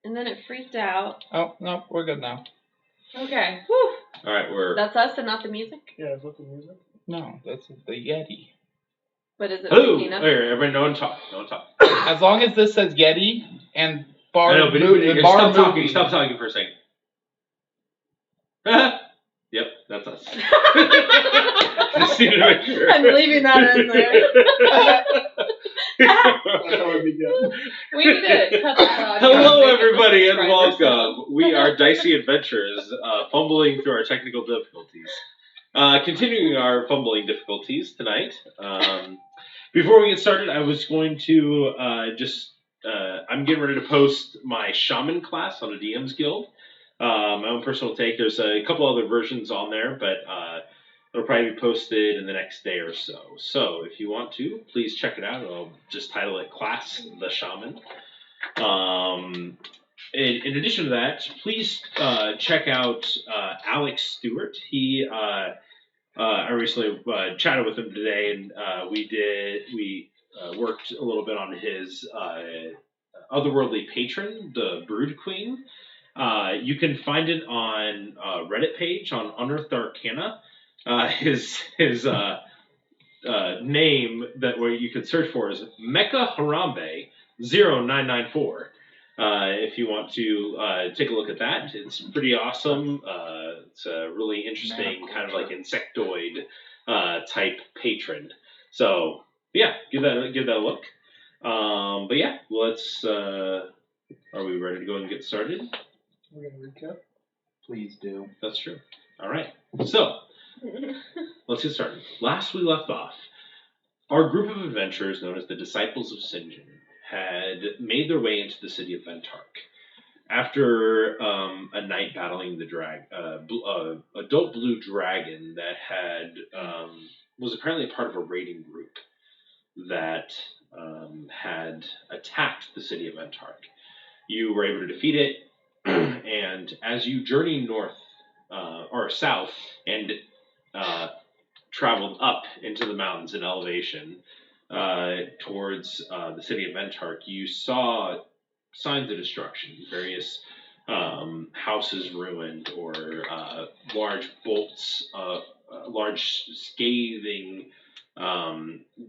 and then it freaked out. Oh, no, we're good now. Okay. Whew. All right, That's us and not the music? Yeah, is that the music? No, that's the Yeti. But is it Hello! picking up? Here, everybody, no one talk. As long as this says Yeti and bar I know, but movie. stop talking. Stop talking for a second. Yep, that's us. Just need to make sure. I'm leaving that in there. We need to cut this out. Hello, everybody, and welcome. We are Dicey Adventurers, fumbling through our technical difficulties. Continuing our fumbling difficulties tonight. Before we get started, I was going to I'm getting ready to post my shaman class on the DM's Guild. My own personal take. There's a couple other versions on there, but it'll probably be posted in the next day or so. So if you want to, please check it out. I'll just title it Class the Shaman. In addition to that, please check out Alex Stewart. I recently chatted with him today, and we worked a little bit on his otherworldly patron, the Brood Queen. You can find it on Reddit page on Unearthed Arcana. His name where you can search for is Mecha Harambe 0994. If you want to take a look at that, it's pretty awesome. It's a really interesting kind of like insectoid type patron. So yeah, give that a look. But yeah, let's. Are we ready to go and get started? We're gonna recap. Please do. That's true. All right. So let's get started. Last we left off, our group of adventurers, known as the Disciples of Sinjin, had made their way into the city of Ventark. After a night battling the adult blue dragon that was apparently part of a raiding group that had attacked the city of Ventark. You were able to defeat it, and as you journey north or south and traveled up into the mountains in elevation towards the city of Ventark, you saw signs of destruction, various houses ruined, or large bolts, large scathing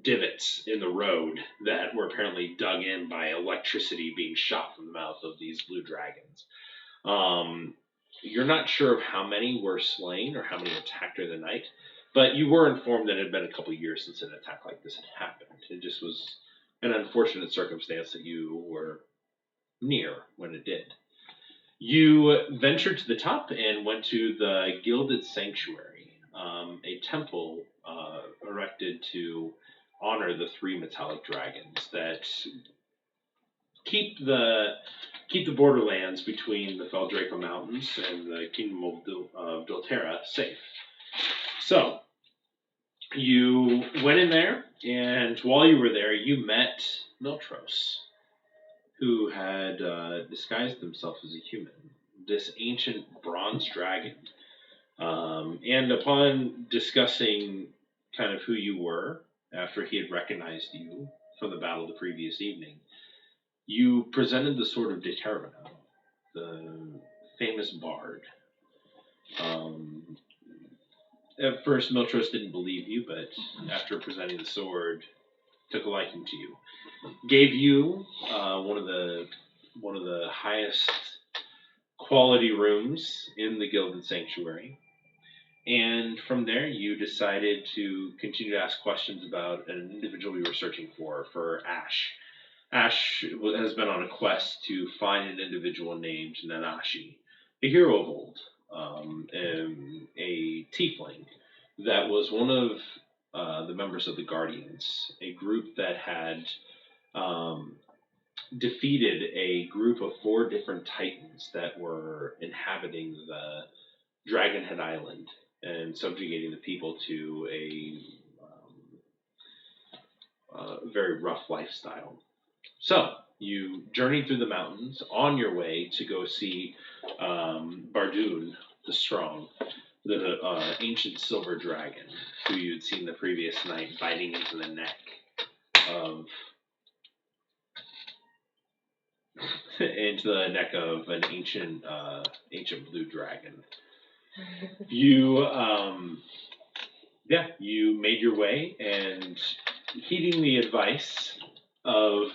divots in the road that were apparently dug in by electricity being shot from the mouth of these blue dragons. You're not sure of how many were slain or how many attacked during the night, but you were informed that it had been a couple of years since an attack like this had happened. It just was an unfortunate circumstance that you were near when it did. You ventured to the top and went to the Gilded Sanctuary, a temple erected to honor the three metallic dragons that keep the borderlands between the Feldraco Mountains and the Kingdom of Dolterra safe. So, you went in there, and while you were there, you met Miltros, who had disguised himself as a human, this ancient bronze dragon. And upon discussing kind of who you were, after he had recognized you from the battle the previous evening, you presented the sword of Determino, the famous bard. At first, Miltros didn't believe you, but after presenting the sword, took a liking to you. Gave you one of the highest quality rooms in the Gilded Sanctuary. And from there, you decided to continue to ask questions about an individual you were searching for Ash. Ash has been on a quest to find an individual named Nanashi, a hero of old, a tiefling that was one of the members of the Guardians, a group that had defeated a group of 4 different titans that were inhabiting the Dragonhead Island and subjugating the people to a very rough lifestyle. So, you journeyed through the mountains on your way to go see Bardoon the Strong, the ancient silver dragon who you had seen the previous night biting into the neck of into the neck of an ancient blue dragon. You you made your way, and heeding the advice of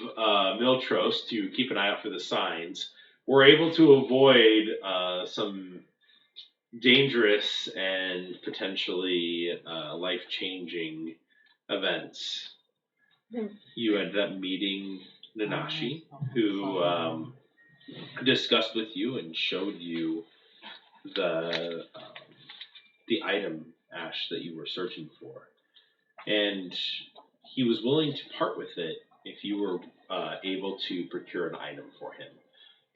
Miltros to keep an eye out for the signs, were able to avoid some dangerous and potentially life-changing events. You ended up meeting Nanashi, who discussed with you and showed you the item, Ash, that you were searching for, and he was willing to part with it if you were able to procure an item for him,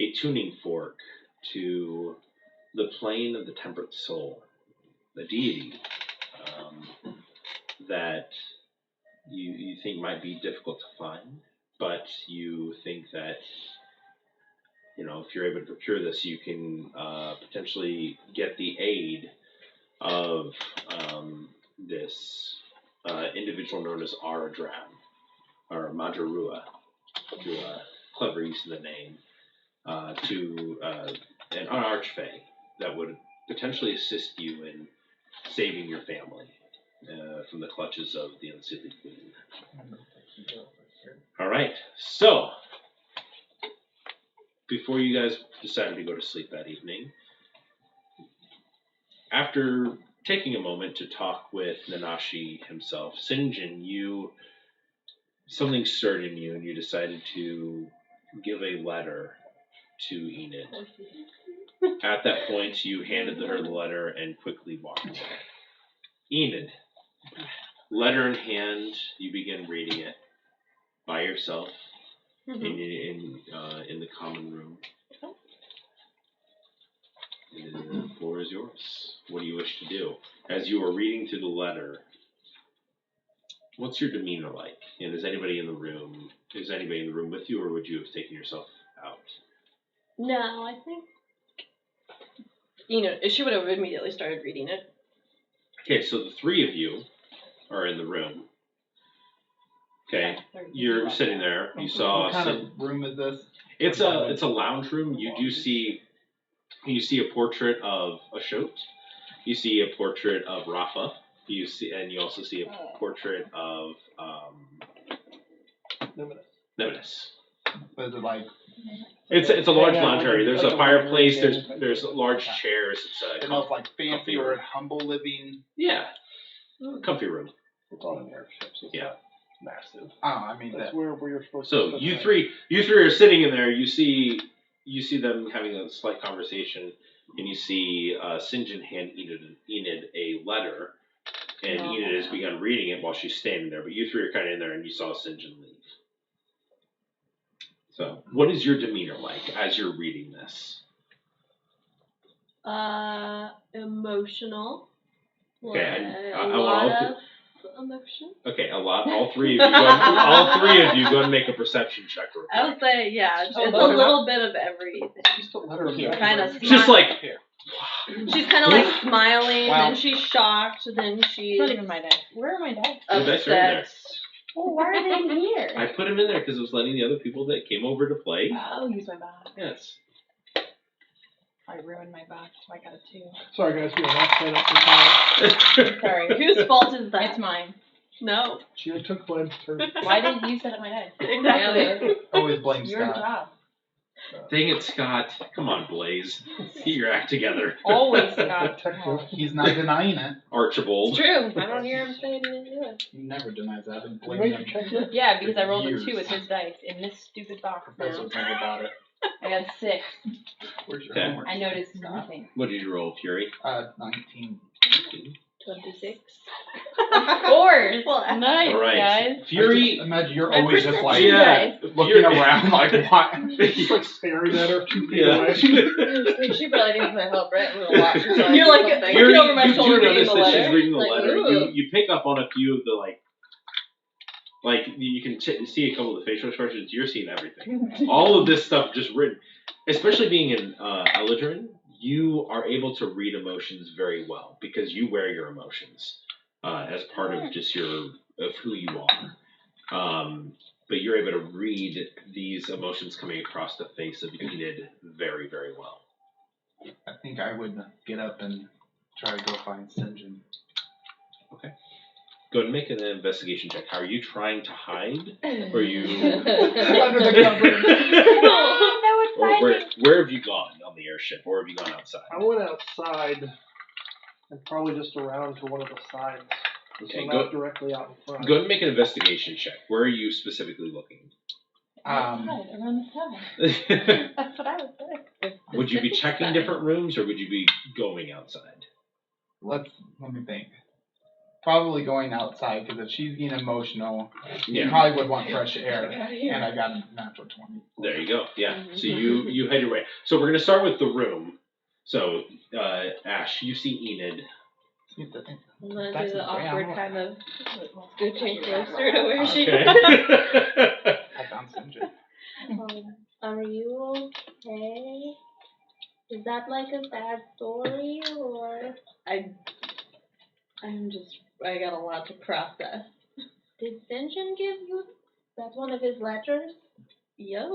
a tuning fork to the plane of the temperate soul, the deity that you think might be difficult to find, but you think that if you're able to procure this, you can potentially get the aid of this individual known as Aradram, or Majarua, to a clever use of the name, to an archfey that would potentially assist you in saving your family from the clutches of the unseelie queen. All right, so before you guys decided to go to sleep that evening, after taking a moment to talk with Nanashi himself, Sinjin, something stirred in you, and you decided to give a letter to Enid. At that point, you handed her the letter and quickly walked away. Enid, letter in hand, you begin reading it by yourself in the common room. And the floor is yours. What do you wish to do? As you are reading through the letter, what's your demeanor like? And is anybody in the room? Is anybody in the room with you, or would you have taken yourself out? No, I think she would have immediately started reading it. Okay, so the three of you are in the room. Okay, you're sitting there. You saw. What kind of room is this? It's a lounge room. You do see. You see a portrait of Ashot. You see a portrait of Rafa. You also see a portrait of Nemesis. Is it like? It's a large lounge area. There's a fireplace. There's large chairs. It's like fancy or humble living. Yeah, comfy room. It's on an airship, so it's not massive. Oh, I mean that's where you're supposed to. So you three are sitting in there. You see them having a slight conversation, and you see Sinjin hand Enid a letter, and Enid has begun reading it while she's standing there. But you three are kind of in there, and you saw Sinjin leave. So, what is your demeanor like as you're reading this? Emotional. Okay, a lot of emotion. Okay, a lot. All three of you go and make a perception check. I would say, it's a little bit of everything. Kind of just like she's kind of like smiling, then she's shocked, then she's not even my dice. Where are my dice? Upset. Well, why are they in here? I put them in there because it was letting the other people that came over to play. Oh, use my box. Yes. I ruined my box, so I got a 2. Sorry guys, we are not set up for time. Sorry. Whose fault is that? It's mine. No. She took blame. Why didn't you set up my dice? Exactly. Always blame Your Scott. job. Dang it, Scott. Come on, Blaze. Get your act together. Always Scott. He's not denying it. Archibald. It's true. I don't hear him saying he didn't do it. He never denies that. I've been Wait, blaming him. check it. Yeah, because I rolled Years. a 2 with his dice in this stupid box now. Professor's never about it. I got a 6. Where's your Okay. homework? I noticed nothing. What did you roll, Fury? 19. 26. 4s. Well, Nice, All right. guys. Fury. Imagine you're My always just like perception looking around like what? Just like staring at her 2 feet Yeah. away. She probably needs my help, right? You're like Fury, looking over my you shoulder do reading notice the that letter. she's reading the Like, letter. ooh. You pick up on a few of the like you can see a couple of the facial expressions. You're seeing everything. All of this stuff just written, especially being in Eladrin, you are able to read emotions very well because you wear your emotions as part of just of who you are. but you're able to read these emotions coming across the face of Enid very, very well. I think I would get up and try to go find St. John. Okay. Go ahead and make an investigation check. How are you trying to hide? Or are you Under the covers. or where have you gone on the airship? Or have you gone outside? I went outside and probably just around to one of the sides. Okay, So not directly out in front. Go ahead and make an investigation check. Where are you specifically looking? Around the side. That's what I would say. Would you be checking different rooms, or would you be going outside? Let me think. Probably going outside, because if she's getting emotional, you probably would want fresh air. And I got a natural 20. There you go. Yeah. So you head your way. So we're going to start with the room. So, Ash, you see Enid. I'm going to do the awkward kind of scooching closer to where she is. I found St. John. Are you okay? Is that like a bad story, or I got a lot to process. Did St. John give you? That's one of his letters. Yep.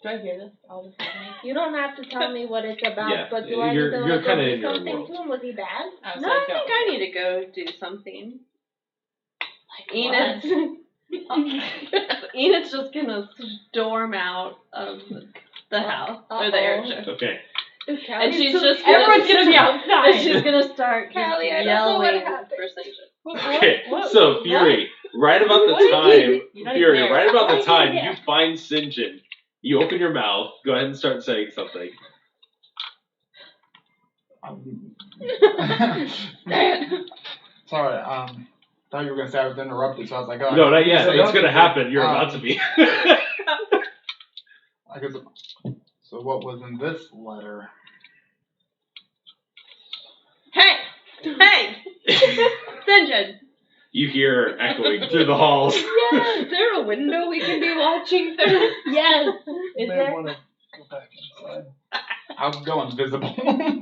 Do I hear this all the time? You don't have to tell me what it's about, but do I need you're to like, kinda go in do your something world. to him? Was he bad? No, I think I need to go do something. Enid's just gonna storm out of the house or the airship. Okay. And she's just gonna, everyone's gonna be outside. And she's gonna start Callie, I don't know what yelling happened. for St. John. Okay. So Fury, right about the time, Fury, there. right about the What time is you find St. John, you open your mouth. Go ahead and start saying something. Sorry, thought you were going to say I was interrupted, so I was like, oh. No, not yet. It's gonna happen. You're about to be. I guess, so what was in this letter? Hey! St. John! You hear echoing through the halls. Yes! Is there a window we can be watching through? Yes! You may want to go back inside. I'll go invisible. Where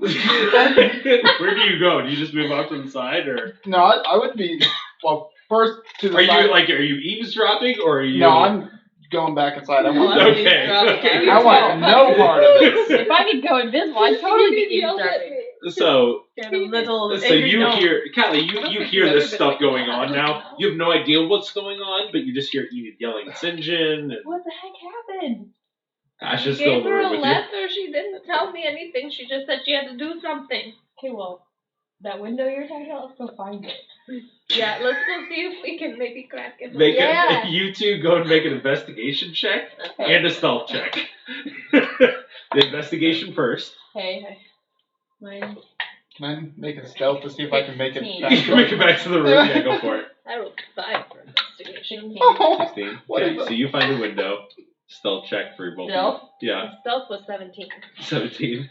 do you go? Do you just move off to the side, or? No, I would be, well, first to the side. Are you eavesdropping, or are you? No, I'm going back inside. I want, Okay. I want no part of this. If I could go invisible, I'd totally be eavesdropping. So you angry hear, Callie, you hear this stuff going on now. You have no idea what's going on, but you just hear Enid yelling at St. John. And What the heck happened? Ash is still in gave the her room a with you. letter. She didn't tell me anything. She just said she had to do something. Okay, well, that window you're talking about, let's go find it. Yeah, let's go see if we can maybe crack it. You two go and make an investigation check and a stealth check. The investigation first. Hey. Mine. Can I make a stealth to see if I can make it 15. back? You can make it back to the room. Yeah, go for it. I rolled 5 for investigation. 16. What Okay, is it? so you find a window. Stealth check for both. Stealth? Yeah, Stealth was 17. 17.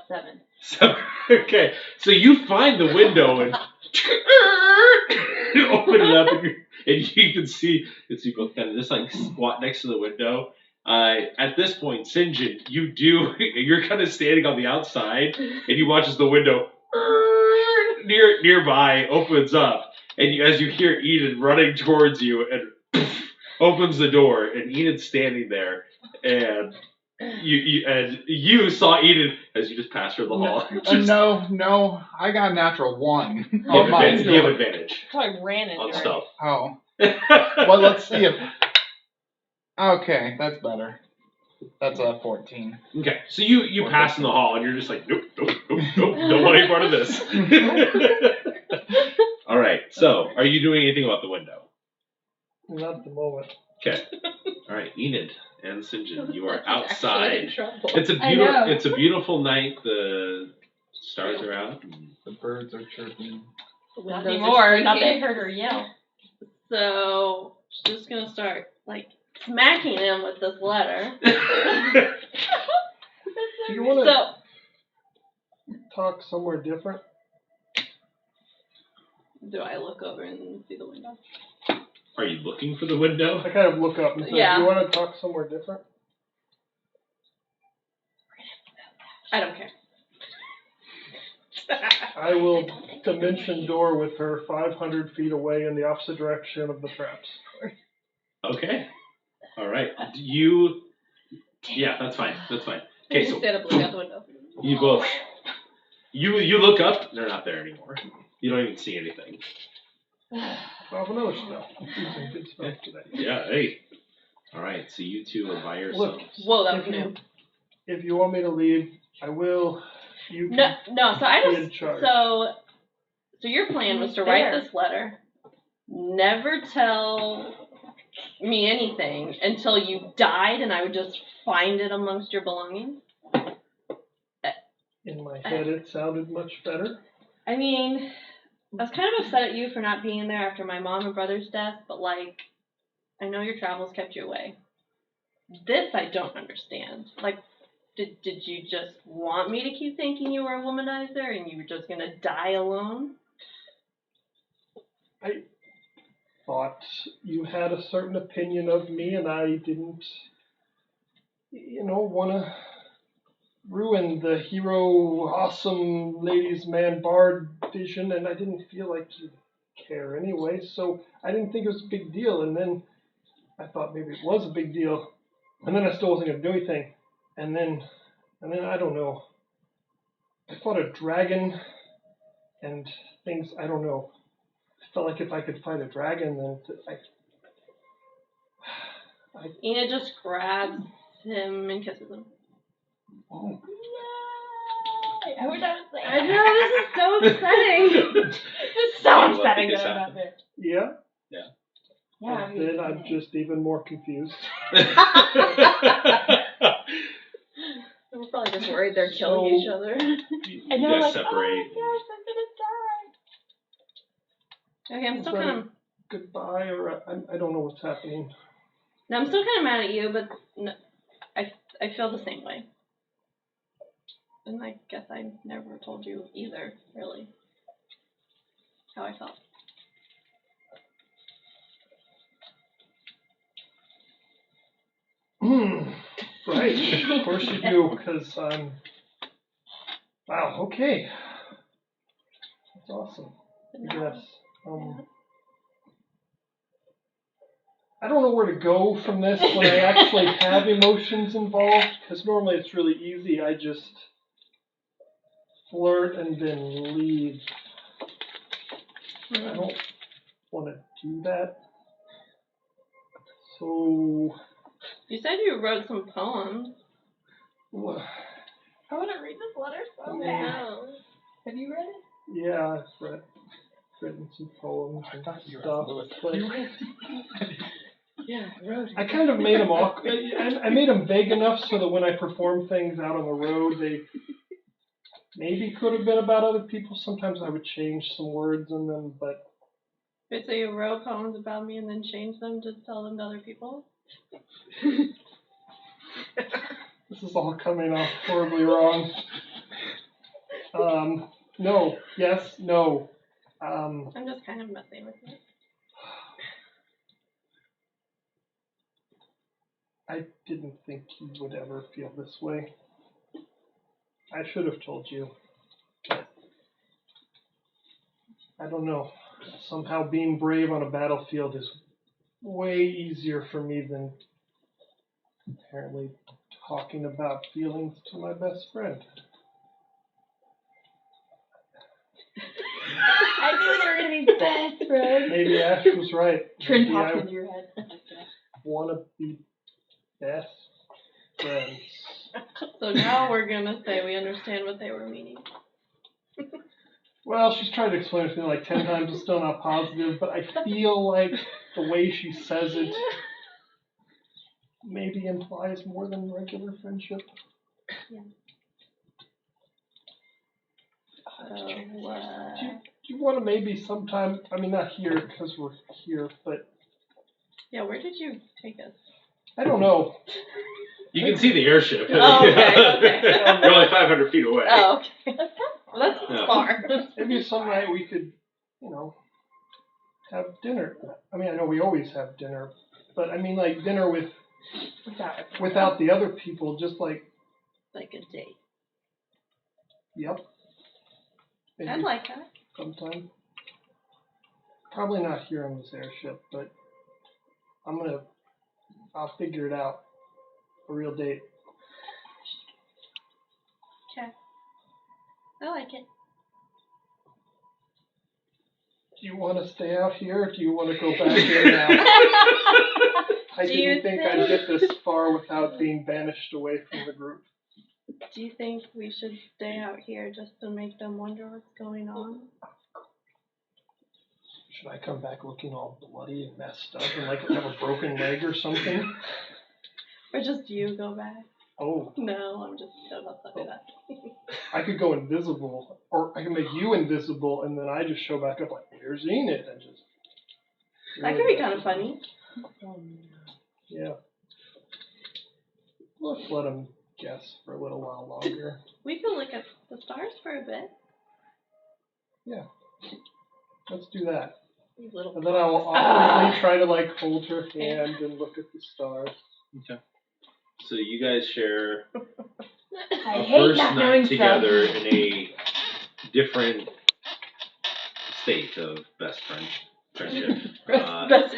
7. So, okay, so you find the window and open it up, and you can see both kind of just like squat next to the window. At this point, St. John, you're kind of standing on the outside, and you watch as the window nearby opens up, and as you hear Enid running towards you, and opens the door, and Enid's standing there, and you saw Enid as you just passed her the hall. No, I got a natural 1. You on have my advantage So I ran into on her. stuff. Oh. Well, let's see if. Okay, that's better. That's a 14. Okay, so you pass in the hall, and you're just like, nope, don't want any part of this. All right, so are you doing anything about the window? Not at the moment. Okay. All right, Enid and St. John, you are Actually in outside. trouble. It's a beautiful night. The stars are out. The birds are chirping. The Not windows are anymore. Not squeaking. they heard her yell. So she's just gonna start like smacking him with this letter. Do you want So to talk somewhere different? do I look over and see the window? Are you looking for the window? I kind of look up and say, Yeah. do you want to talk somewhere different? I don't care. I will dimension door with her 500 feet away in the opposite direction of the traps. Okay. All right. Yeah, that's fine. That's fine. Okay, so Stand up, look out the window. you both. You look up. They're not there anymore. You don't even see anything. Well, another spell. Using good spells today. Yeah. Hey. All right. So you two are by yourselves. Whoa, that was If you, new. if you want me to leave, I will. You No, can no. So I be in just charge. so your plan was to write this letter, never tell me anything until you died, and I would just find it amongst your belongings. In my head, it sounded much better. I mean, I was kind of upset at you for not being there after my mom and brother's death, but like, I know your travels kept you away. This I don't understand. Like, did you just want me to keep thinking you were a womanizer and you were just gonna die alone? I thought you had a certain opinion of me, and I didn't, want to ruin the hero, awesome ladies man bard vision, and I didn't feel like you'd care anyway, so I didn't think it was a big deal, and then I thought maybe it was a big deal, and then I still wasn't going to do anything, and then I don't know. I fought a dragon, and things, I don't know. I felt like if I could fight a dragon, then Ina just grabs him and kisses him. Oh. Yay! I wish I was there. I know, this is so upsetting. This is so upsetting this that I'm not happen. there. Yeah? Yeah, I And mean, then I'm just even more confused. We're probably just worried they're killing So- each other. and You they're guys like, separate. oh my gosh, I'm gonna die. Okay, I'm still kind of. Goodbye, or I don't know what's happening. No, I'm still kind of mad at you, but no, I feel the same way. And I guess I never told you either, really, how I felt. Right, of course you do, because wow, okay. That's awesome, I guess. I don't know where to go from this when I actually have emotions involved, because normally it's really easy. I just flirt and then leave. I don't want to do that. So, You said you wrote some poems. wha- I want to read this letter so I bad. No. Have you read it? yeah, I've written some poems and stuff, but Yeah, I wrote it. I kind of made them awkward. I made them vague enough so that when I perform things out on the road, they maybe could have been about other people. Sometimes I would change some words in them, but Wait, so you wrote poems about me and then changed them to tell them to other people? this is all coming off horribly wrong. No, yes, no. I'm just kind of messing with you. I didn't think you would ever feel this way. I should have told you. I don't know. Somehow being brave on a battlefield is way easier for me than apparently talking about feelings to my best friend. I knew they were going to be best friends. Maybe Ash was right. Trin Maybe popped I into your head. want to be best friends. So now we're gonna say we understand what they were meaning. Well, she's tried to explain it to me like 10 times. It's still not positive, but I feel like the way she says it maybe implies more than regular friendship. So, Do you want to maybe sometime, I mean, not here because we're here, but yeah, where did you take us? I don't know. You can see the airship. Oh, okay. You're only 500 feet away. Oh, okay. Well, that's Yeah. far. Maybe some night we could, have dinner. I mean, I know we always have dinner, but I mean like dinner without the other people, just like, Like a date. yep. Maybe I'd like that. sometime. Probably not here on this airship, but I'll figure it out. A real date. Okay. I like it. Do you want to stay out here, or do you want to go back in now? I didn't think I'd get this far without being banished away from the group. Do you think we should stay out here just to make them wonder what's going on? Should I come back looking all bloody and messed up and like have a broken leg or something? Or just you go back? Oh. No, I'm just don't do that. I could go invisible, or I can make you invisible, and then I just show back up like, here's Enid, and just... That could be kind of funny. Yeah. Let's let him guess for a little while longer. We could look at the stars for a bit. Yeah. Let's do that. These little And then I'll awkwardly try to like hold her hand and look at the stars. Okay. So you guys share I a hate first not night knowing together stuff. in a different state of best friendship. Best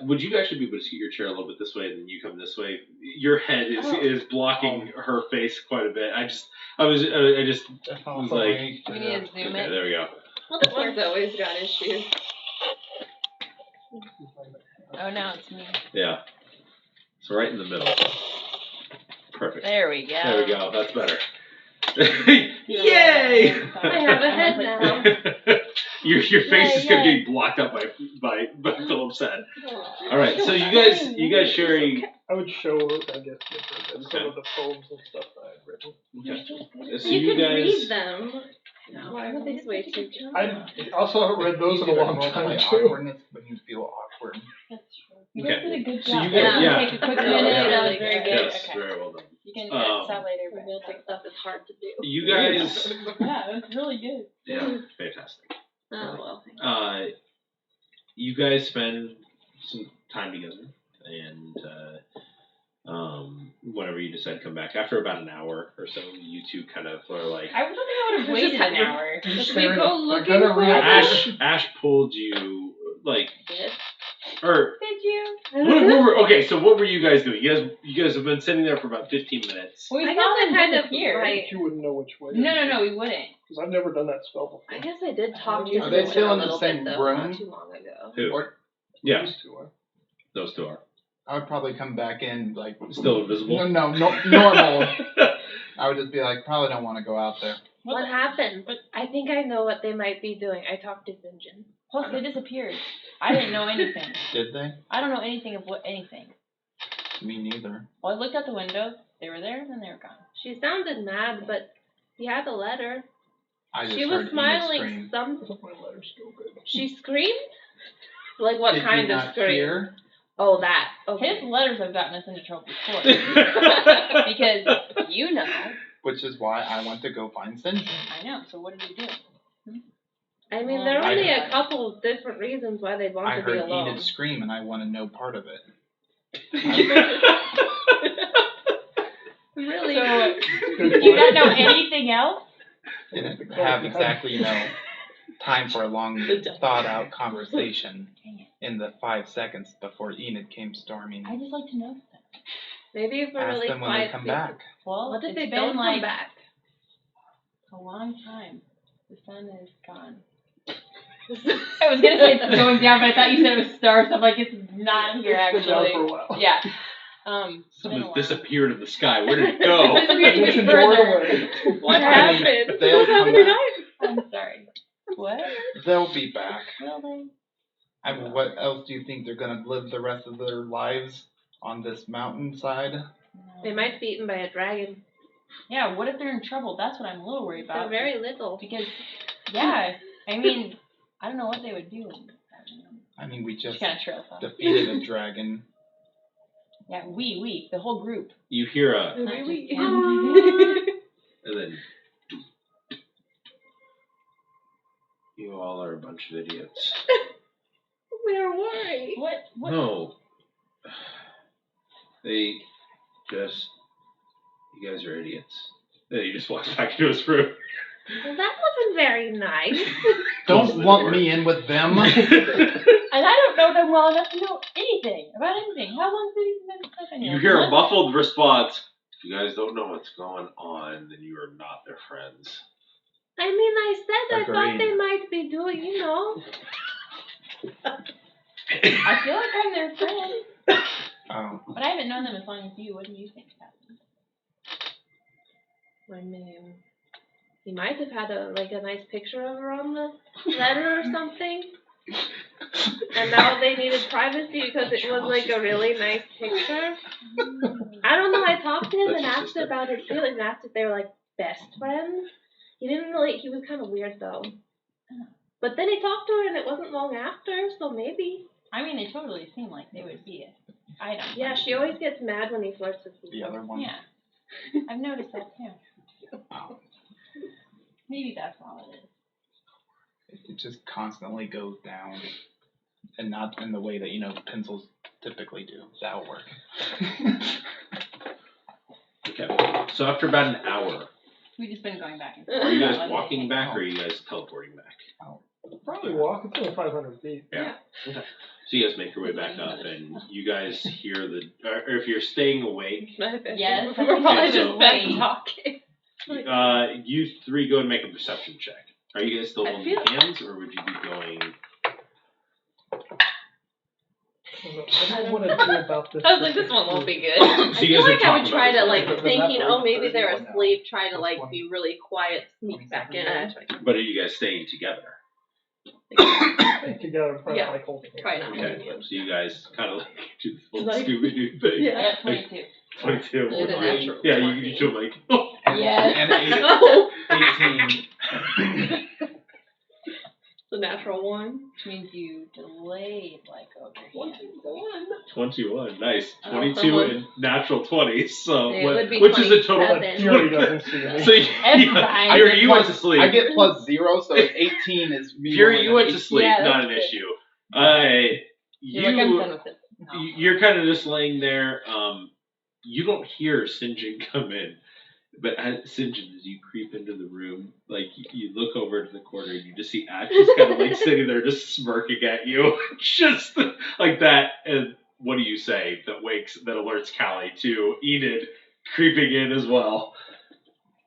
Would you actually be able to scoot your chair a little bit this way, and then you come this way? Your head is blocking her face quite a bit. I just was like, We need to zoom okay, it. there we go. Well, this one's always got issues. Oh, now it's me. Yeah. So right in the middle. Perfect. There we go. There we go. That's better. Yay! I have a head now. Your face is gonna be blocked up by Philip's head. All right, so you guys share a. I would show her, I guess, some of the poems and stuff that I had written. Okay. So You could guys, read them. Why would they sway too? I also haven't read those in a long time, too. Awkwardness when you feel awkward. That's true. You Okay. guys did a good So job. you guys- yeah. Take a quick Yeah. minute. Yeah. That was very good. yes, Okay. very well done. You can edit that later. Romantic stuff is hard to do. You guys, Yeah, it was really good. yeah, fantastic. Oh well. You guys spend some time together, and whenever you decide to come back, after about an hour or so, you two kind of are like. I don't think I would have waited an hour. Should we go looking for Ash pulled you like. Did? Or Did you? okay, so what were you guys doing? You guys have been sitting there for about 15 minutes. Well, we I saw guess them I kind of disappear. right. You wouldn't know which way. No, we wouldn't. Because I've never done that spell before. I guess I did talk to you. Are they still in the a little same bit, though, room? Not too long ago. Who? Or Yeah, These two are. those two are I would probably come back in like still invisible. no normal. I would just be like, probably don't want to go out there. What happened? I think I know what they might be doing. I talked to Gunjin. Plus, they disappeared. I didn't know anything. Did they? I don't know anything of anything. Me neither. Well, I looked out the window. They were there, then they were gone. She sounded mad, but he had a letter. I just She heard was Enid smiling. scream. My letter's still good. She screamed. Like what Did kind you of not scream? hear? Oh, that. Okay. His letters have gotten us into trouble before. Because you know. Which is why I went to go find Sinjin. I know. So what did you do? I mean, there are I only heard- a couple of different reasons why they'd want I to be heard alone. Enid scream, and I want to know part of it. Really? So, Good you point. not know anything else? Didn't have exactly, time for a long, thought-out conversation in the 5 seconds before Enid came storming. I just like to know stuff. Maybe if we're Ask really them when they quiet. come people- back. Well, What if it's they been don't like come back? a long time. The sun is gone. I was gonna say it's going down, but I thought you said it was stars. So I'm like, it's not here It's been down actually. for a while. Yeah. It's been a Something while. disappeared in the sky. Where did it go? It disappeared Push even the door further. away. What I mean, happened? they'll come back. I'm sorry. What? They'll be back. Will they? I mean, what else do you think they're gonna live the rest of their lives on this mountainside? No. They might be eaten by a dragon. Yeah. What if they're in trouble? That's what I'm a little worried They're about. very little. Because, yeah, I mean, I don't know what they would do. I mean, we just Kind of trails off. defeated a dragon. Yeah, we, the whole group. You hear a, Not just Really? him. and then you all are a bunch of idiots. We're worried. What? No, they just, you guys are idiots. Then he just walks back into his room. Well, that wasn't very nice. Don't lump me in with them. And I don't know them well enough to know anything about anything. How long have you been living here? You hear a muffled response. If you guys don't know what's going on, then you are not their friends. I mean, I said I thought Agreed. they might be doing, you know. I feel like I'm their friend. But I haven't known them as long as you. What do you think happened? I mean, he might have had a nice picture of her on the letter or something. And now they needed privacy because it was like a really nice picture. I don't know. I talked to him and asked about his feelings and asked if they were like best friends. He didn't really. He was kind of weird though. But then he talked to her and it wasn't long after, so maybe. I mean, it totally seemed like they would be it. I don't. Yeah, she always gets mad when he flirts with people. The other one. Yeah, I've noticed that too. Maybe that's all it is. It just constantly goes down, and not in the way that pencils typically do. That'll work. Okay. So after about an hour, We've just been going back and are forth. you guys walking back or are you guys teleporting back? Probably walk. It's only 500 feet. Yeah. Okay. So you guys make your way back up, and you guys hear or if you're staying awake, Yes, We're probably Okay, just so- back talking. you three go and make a perception check. Are you guys still I holding feel- hands, or would you be going? What do I want to do about this? I was like, this one won't be good. So I you feel guys are like I would talking try about to this, like right? thinking, oh maybe they're Or no? asleep, try to like 20. be really quiet, sneak back in. But are you guys staying together? Together, probably Yeah. like holding it. Try not Okay. holding hands. So you guys kind of like do the whole Like- Scooby Doo thing. I Yeah. got 22. 22. You did a natural Yeah, 20. you do like. Oh. Yes. And 18. The natural one. Which means you delayed like over here. 21, nice. Oh, 22 someone- and natural 20. So It what, would be which is a total. 27. Fury doesn't see me. So Everybody. Fury, you went to sleep. I get +0, so 18 is me. Fury, you went to sleep. Yeah, Not an that's issue. You're like, I'm done with it. You're kind of just laying there. You don't hear St. John come in, but St. John, as you creep into the room, like you look over to the corner, and you just see Ash just kind of like sitting there, just smirking at you, just like that. And what do you say that alerts Callie to Enid creeping in as well?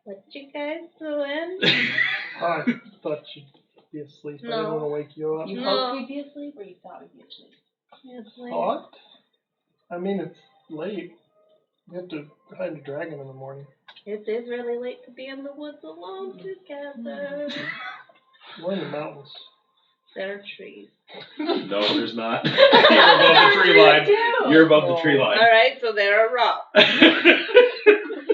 What you guys doing? I thought you'd be asleep. I didn't No. want to wake you up. You No. hoped we'd be asleep, or you thought we'd be asleep? It's late. Thought? I mean, it's late. We have to find a dragon in the morning. It is really late to be in the woods alone together. We're in the mountains. There are trees. No, there's not. You're above the tree line. You're above the tree line. Alright, so there are rocks.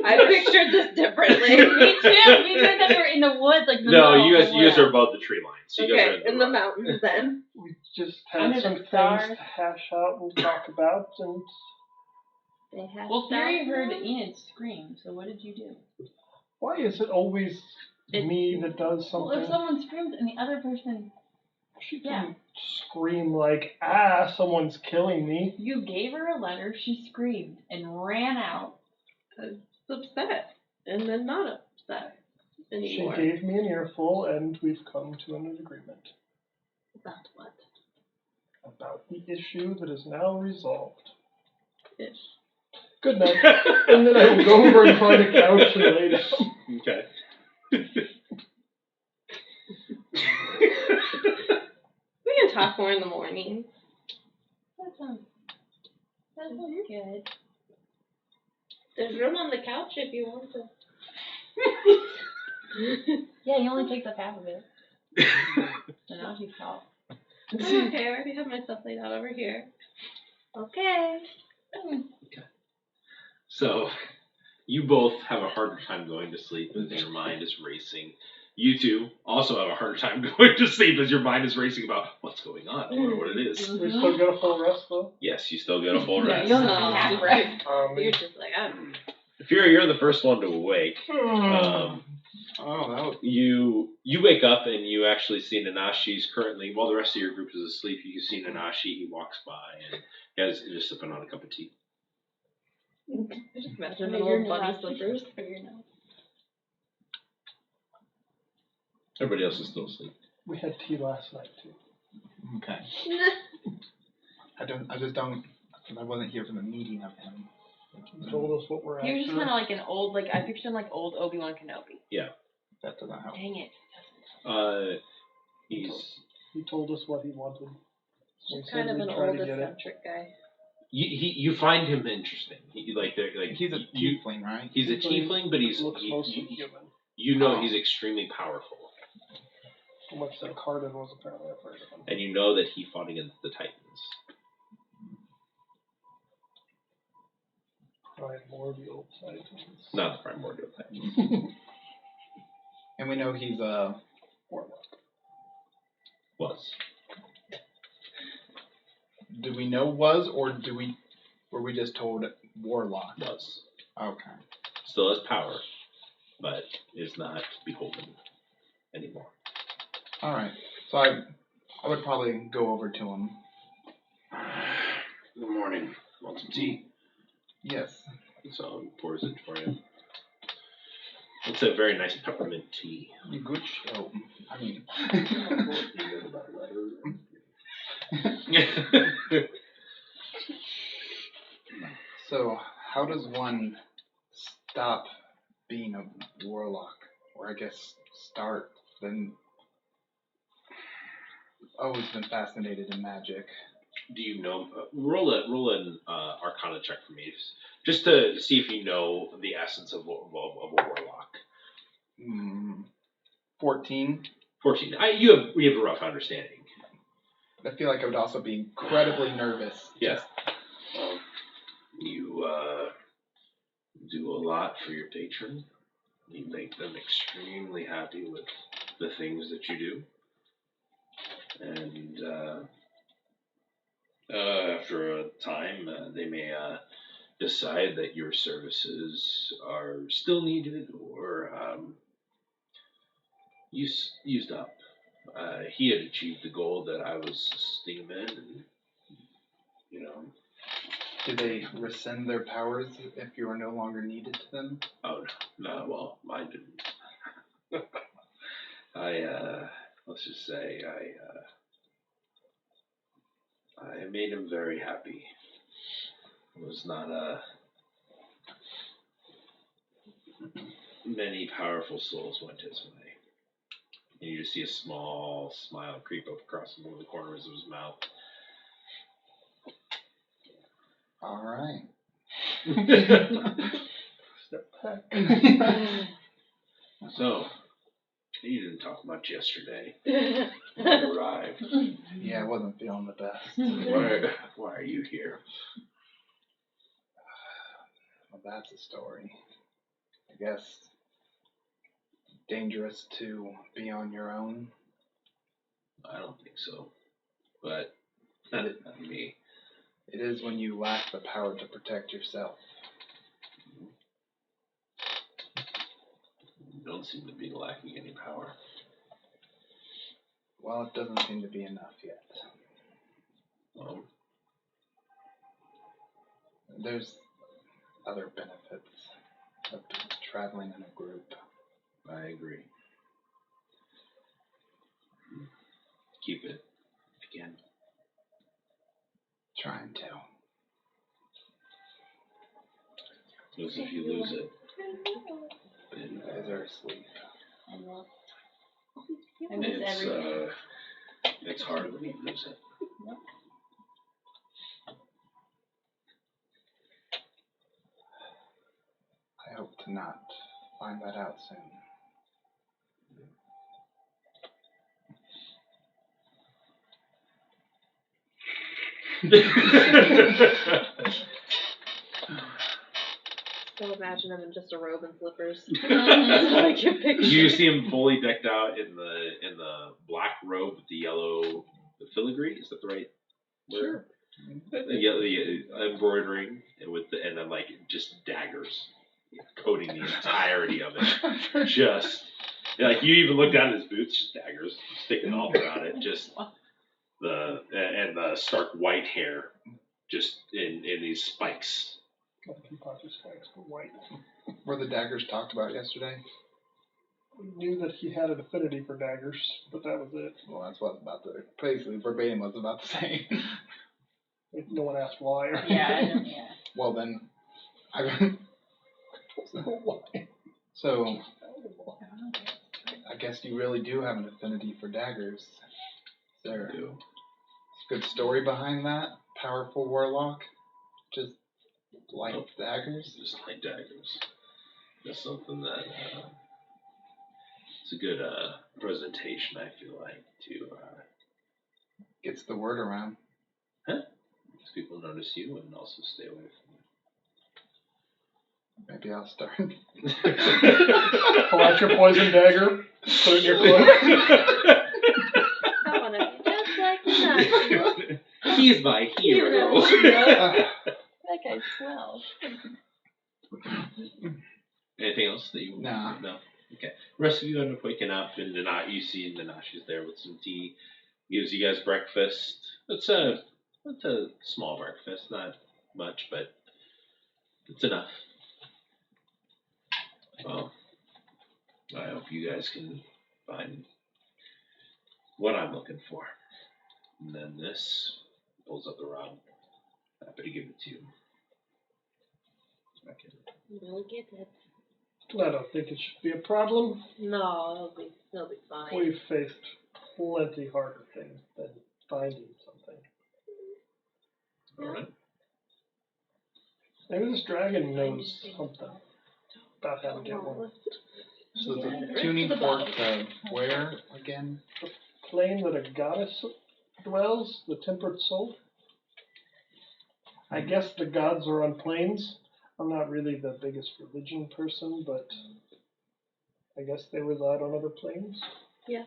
I pictured this differently. Me too. Me too. I thought we were in the woods, like the No, middle you of guys the are woods. above the tree line. So you guys are Okay, in the mountains then. We just had Under some the things stars. to hash out and talk about, and They have Well, Fury stars heard now. Enid scream, so what did you do? why is it always me that does Well, something? if someone screams and the other person, She yeah. didn't scream like, someone's killing me. You gave her a letter, she screamed and ran out. Upset. And then not upset anymore. She gave me an earful, and we've come to an agreement About what? about the issue that is now resolved. Ish. Good night. And then I will go over and find a couch and lay down. Okay. We can talk more in the morning. That sounds good. There's room on the couch if you want to. Yeah, he only takes up half of it. So now she's tall. Okay, I already have my stuff laid out over here. Okay. So, you both have a harder time going to sleep as your mind is racing. You two also have a harder time going to sleep as your mind is racing about what's going on, I wonder what it is. We still get a full rest, though? Yes, you still get a full Yeah, rest. you only get half rest. You're just like, I'm. Fury, you're the first one to awake. That was You wake up and you actually see Nanashi's currently, while the rest of your group is asleep, you can see Nanashi. He walks by and he has just sipping on a cup of tea. Just imagine Maybe an your old bunny nose slippers. for your nose. Everybody else is still asleep. We had tea last night too. Okay. I just don't. I wasn't here for the meeting of him. He told us what we're He was just after. kind of like an old, like I pictured him like old Obi-Wan Kenobi. That doesn't help. Dang it. He told us what he wanted. We Just said kind of we'd an try old to get it. eccentric guy. You find him interesting. He's He's a tiefling, right? He's a tiefling, but he's Looks mostly human. you know he's extremely powerful, How much that Cardin was apparently afraid of him. and you know that he fought against the Titans. Primordial Titans. Not the primordial Titans. And we know he's a Warlock. Was. Do we know was, or were we just told warlock? Was. Okay. Still has power, but is not beholden anymore. All right. So I would probably go over to him. Good morning. Want some tea? Yes. So he pours it for you. It's a very nice peppermint tea. Good show. I mean. So how does one stop being a warlock, or I guess start? Then always been fascinated in magic. Do you know? Roll an Arcana check for me, just to see if you know the essence of a warlock. 14. 14. You have a rough understanding. I feel like I would also be incredibly nervous. Yeah. You do a lot for your patron. You make them extremely happy with the things that you do. And after a time, they may decide that your services are still needed or used up. He had achieved the goal that I was steaming, and Do they rescind their powers if you are no longer needed to them? Oh no, well, mine didn't. Let's just say I made him very happy. It was not many powerful souls went his way. And you just see a small smile creep up across one of the corners of his mouth. All right. Step back. So, you didn't talk much yesterday. You arrived. Yeah, I wasn't feeling the best. Why are you here? Well, that's a story. I guess dangerous to be on your own. I don't think so. But not me. It is when you lack the power to protect yourself. You don't seem to be lacking any power. Well, it doesn't seem to be enough yet. There's other benefits of traveling in a group. I agree. Keep it again. Trying to. Because if you lose it, You guys are asleep. I miss everything. it's hard when you lose it. I hope to not find that out soon. Still imagine him in just a robe and slippers. That's how I can picture. You see him fully decked out in the black robe with the yellow filigree. Is that the right word? Sure. The embroidering and then like just daggers coating the entirety of it. Just like you even look down at his boots, just daggers sticking all around it. Just the stark white hair, just in these spikes. Like he bought his spikes for white. Were the daggers talked about yesterday? We knew that he had an affinity for daggers, but that was it. Well, that's what I was about to, basically verbatim what I was about to say. No one asked why. Or Yeah. Well then, so, I guess you really do have an affinity for daggers. Is there a good story behind that? Powerful warlock? Just like daggers? Just like daggers. That's something that it's a good presentation, I feel like, to Gets the word around. makes people notice you and also stay away from Maybe I'll start. pull out your poison dagger, put it in your cloak. I want to be just like that. you. He's my hero. That guy smells. Anything else that you Nah. No. Okay. The rest of you end up waking up, and you see Nanashi's there with some tea. Gives you guys breakfast. It's a small breakfast, not much, but it's enough. Well, I hope you guys can find what I'm looking for. And then this pulls up the rod. Happy to give it to you. Okay. We'll get it. I don't think it should be a problem. No, it'll be fine. We've faced plenty harder things than finding something. All right. Maybe this dragon knows something about how to get one. So the tuning fork to where again? Plane that a goddess dwells, the temperate soul. I guess the gods are on planes. I'm not really the biggest religion person, but I guess they reside on other planes. Yeah.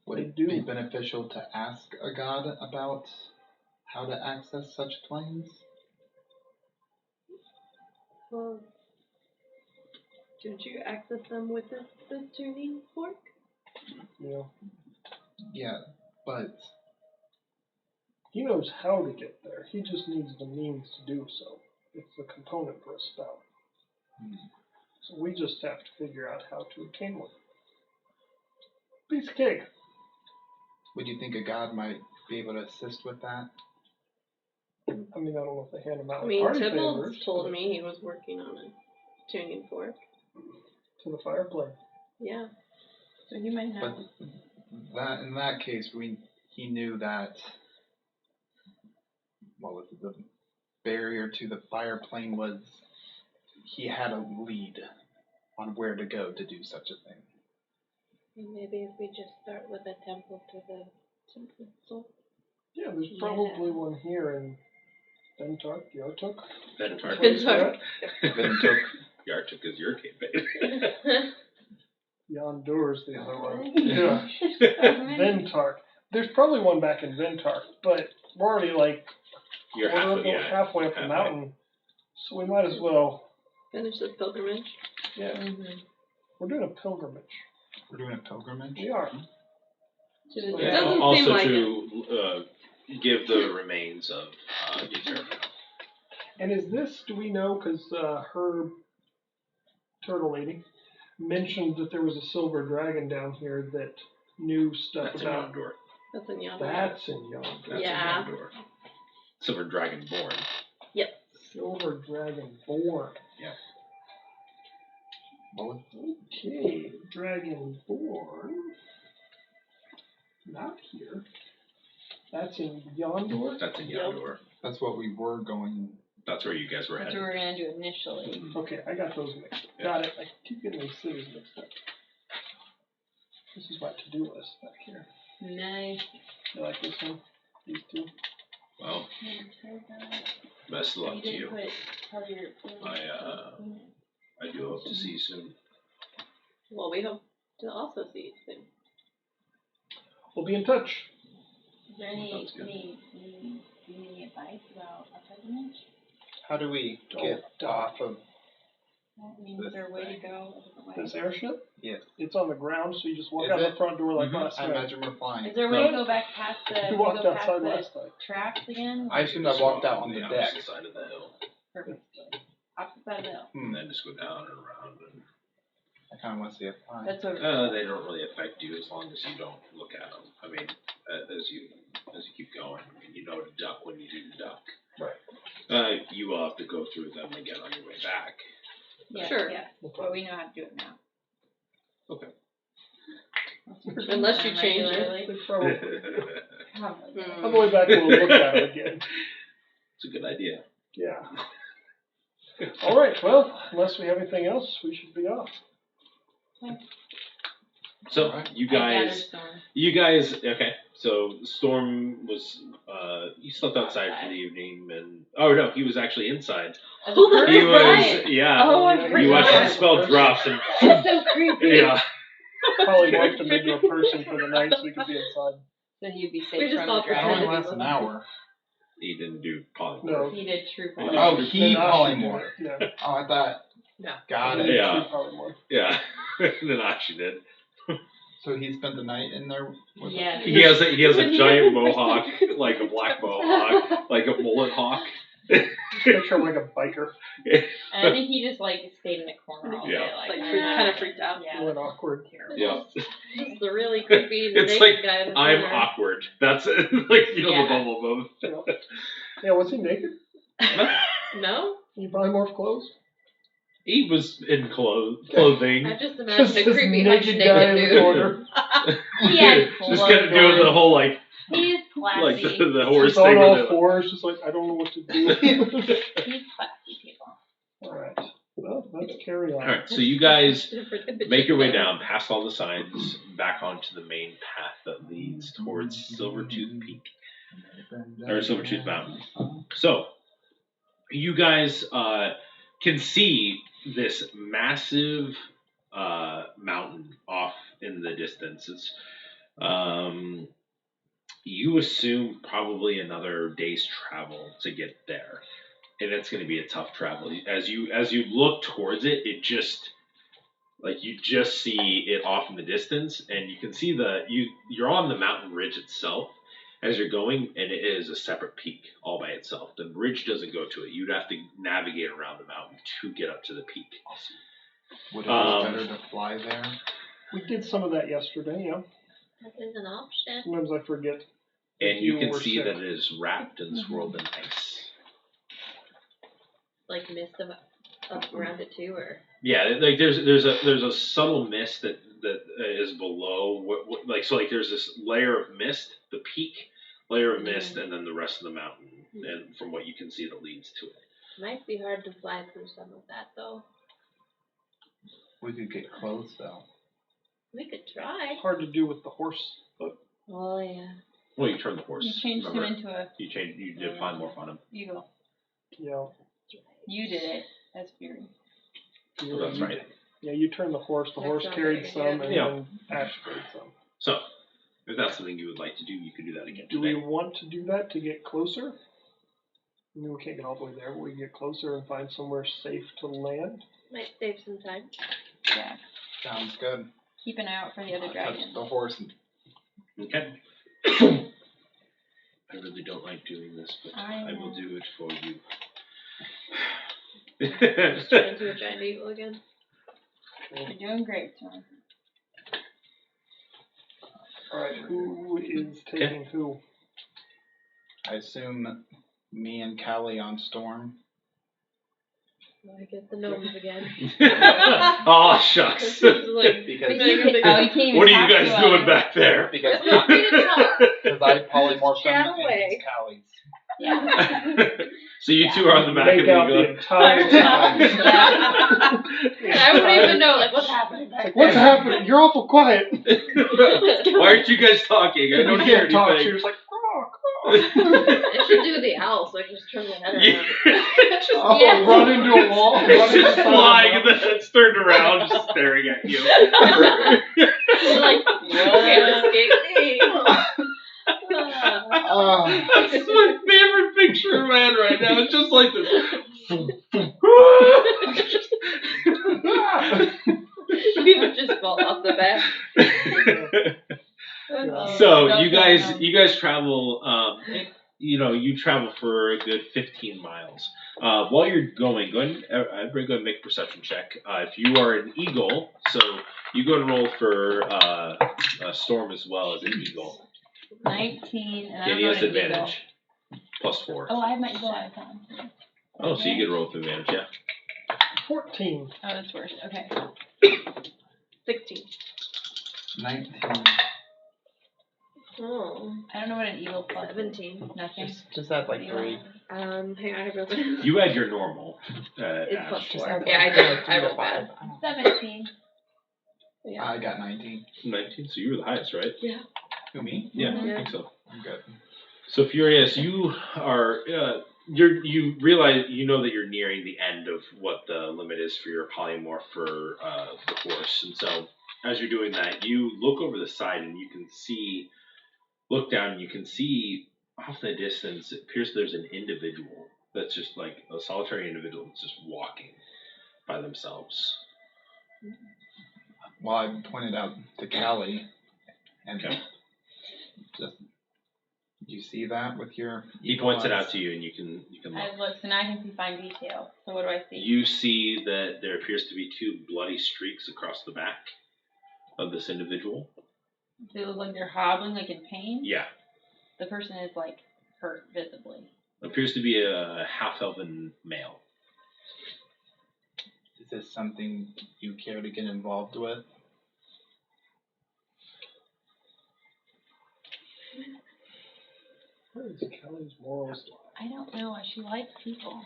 Would They it do. be beneficial to ask a god about how to access such planes? Well, didn't you access them with this tuning fork? Yeah. Yeah, but He knows how to get there. He just needs the means to do so. It's a component for a spell. So we just have to figure out how to obtain one. Piece of cake. would you think a god might be able to assist with that? I mean, I don't know if they hand them out I mean, party Tibbles favors told but me he was working on a tuning fork. to the fireplace. Yeah. So you might But know. that in that case, he knew that the barrier to the fire plane was he had a lead on where to go to do such a thing. And maybe if we just start with a temple to the temple soul. Yeah, there's probably one here in Bentark, Yartuk. Ventark. Ventark. Ventark. Yartuk is your cave bait. Yondur's the other one. Yeah. Ventark. There's probably one back in Ventark, but we're already like You're halfway up the mountain, so we might as well. Finish this pilgrimage. Yeah, we're doing a pilgrimage. We're doing a pilgrimage? We are. It So, doesn't also seem like it. to give the remains of Uther. And is this? Do we know? Because her turtle lady mentioned that there was a silver dragon down here that knew stuff That's in about. Yondor. That's in Yonder. That's in Yonder. That's Yeah. in Yondor. Silver Dragon Born. Silver dragon born. Yeah. Okay, dragon born. Not here. That's in Yonder. That's in Yondor. That's what we were going. That's where you guys were That's headed. what we're gonna do initially. Okay, I got those mixed up. Yeah. Got it. I keep getting these cities mixed up. This is my to-do list back here. Nice. You like this one? These two? Well, best of luck to you. I do hope to see you soon. Well, we hope to also see you soon. We'll be in touch. Is there any Sounds good. advice about a pilgrimage? How do we get off of I mean, is there a way to go a different way? This airship? Yes. It's on the ground, so you just walk Is out it? the front door like last I night. imagine we're flying. Is there a way to go back past the You walked outside last night. tracks again? I assumed I walked out on the deck. opposite side of the hill. Perfect. Opposite side of the hill. And then just go down and around. And I kind of want to see it fly. That's what. They don't really affect you as long as you don't look at them. I mean, as you keep going, I mean, you know to duck when you do duck. Right. You will have to go through them again on your way back. Yeah, Sure. Yeah. But we know how to do it now. Okay. Unless you change it. Regularly. They probably, Probably. on the way back, we'll look at it again. It's a good idea. Yeah. All right. Well, unless we have anything else, we should be off. So Alright. you guys, okay. So Storm was, he slept outside for the evening, and no, he was actually inside. He was, yeah. Oh, I You forgot. watched him spell drops and That's so creepy. yeah. Probably morphed him into a person for the night so we could be inside. Then you'd be We safe just from all the It pretended only to be lasts an hour. He didn't do polymorph. No. He did true Oh, polymorph. Oh, he Then Ashi polymorph. did it. Yeah. Oh, I thought. No. Got He it. did Yeah. true polymorph. Yeah. Then Ashi did. So he spent the night in there with Yeah. He has a When he giant did- mohawk, like a black mohawk, like a mullet hawk. Picture him like a biker. And I think he just like stayed in the corner all day. Yeah. Like, Kind of freaked out. Yeah. Feeling awkward. Yeah. Just the really creepy It's naked like, guy in the I'm corner. awkward. That's it. Like, you know, Yeah. the bubble bump. Yeah, was he naked? No? Can you polymorph clothes? He was in clothing. I just imagined Just a this creepy naked naked guy in the dude. corner. He had Just kind of doing the whole, like He's classy. like the horse Just on thing. all with it. fours, just like, I don't know what to do. He's classy, people. All right. Well, let's carry on. All right, so you guys Different make your way down, past all the signs, back onto the main path that leads towards Silvertooth Peak, or Silvertooth Mountain. So, you guys can see this massive mountain off in the distance. It's, you assume probably another day's travel to get there, and it's going to be a tough travel. As you look towards it, it just like you just see it off in the distance, and you can see you're on the mountain ridge itself as you're going, and it is a separate peak all by itself. The ridge doesn't go to it. You'd have to navigate around the mountain to get up to the peak. Would it be better to fly there? We did some of that yesterday, yeah. That is an option. Sometimes I forget. And you can were see sick. that it is wrapped and swirled in ice. Like mist up around it too, or Yeah, like there's a subtle mist that is below like there's this layer of mist, the peak layer of mist, and then the rest of the mountain, and from what you can see that leads to it. Might be hard to fly through some of that though. We could get close though. We could try. Hard to do with the horse, but Oh yeah. Well, you turned the horse. You changed him remember? into a You did polymorph on him. eagle. yeah. You did it as Fury. You- That's you- right. Yeah, you turned the horse. The That's horse not carried very some, good. and Yeah. then Ash carried some. So, if that's something you would like to do, you could do that again Do today. we want to do that to get closer? I mean, we can't get all the way there, but we get closer and find somewhere safe to land. Might save some time. Yeah. Sounds good. Keep an eye out for the other Touch dragon. the horse. And Okay. I really don't like doing this, but I will do it for you. Just turn into a giant eagle again. You're doing great, John. All right, who is taking who? I assume me and Callie on Storm. I get the gnomes again. Oh, shucks. This is like Because- Oh, you can't even What are you talk guys to doing him. back there? Because Want me to talk? I polymorphed Chat him away. into Callie's. Yeah. So you two are on the back Make of out the the eagle. entire time. I wouldn't even know like what's happening back Like, what's there. happening? You're awful quiet. Why aren't you guys talking? I don't You hear can't talk. anything. She was like, I should do the owl so I can just turn my head around. oh, Yeah. run into a wall. Run It's into just the side of flying the and then it's turned around, just staring at you. You're like, you can't escape me. That's my favorite picture in my head right now. It's just like this. We would just fall off the back. So you guys travel you travel for a good 15 miles. While you're going, go ahead and make a perception check. If you are an eagle, so you go and roll for a storm as well as an eagle. 19, and Yeah, I'm he not has an eagle. advantage. +4. Oh, I have my eagle icon. Oh, so you get to roll with advantage, yeah. 14. Oh, that's worse. Okay. 16. 19. Oh. I don't know what an eagle plus is. 17. Nothing. Just add like 3. Hang on, I have nothing. You add your normal. It's Ash. plus Just 4. add Yeah, I like did. 3 I to rolled 5. bad. 17. Yeah. I got 19. 19, so you were the highest, right? Yeah. Who, me? Yeah, Mhm. I think so. I'm good. So Furious, you are you realize that you're nearing the end of what the limit is for your polymorph for the horse, and so as you're doing that, you look over the side and you can look down and you can see off in the distance. It appears there's an individual that's just like a solitary individual that's just walking by themselves. Well, I pointed out to Callie, and Okay. just you see that with your. He eagle points it eyes? out to you, and you can I look. look, so now I can see fine detail. So what do I see? You see that there appears to be 2 bloody streaks across the back of this individual. They look like they're hobbling, like in pain. Yeah, The person is like hurt visibly. appears to be a half-elven male. Is this something you care to get involved with? What is Kelly's morals? I don't know. She likes people.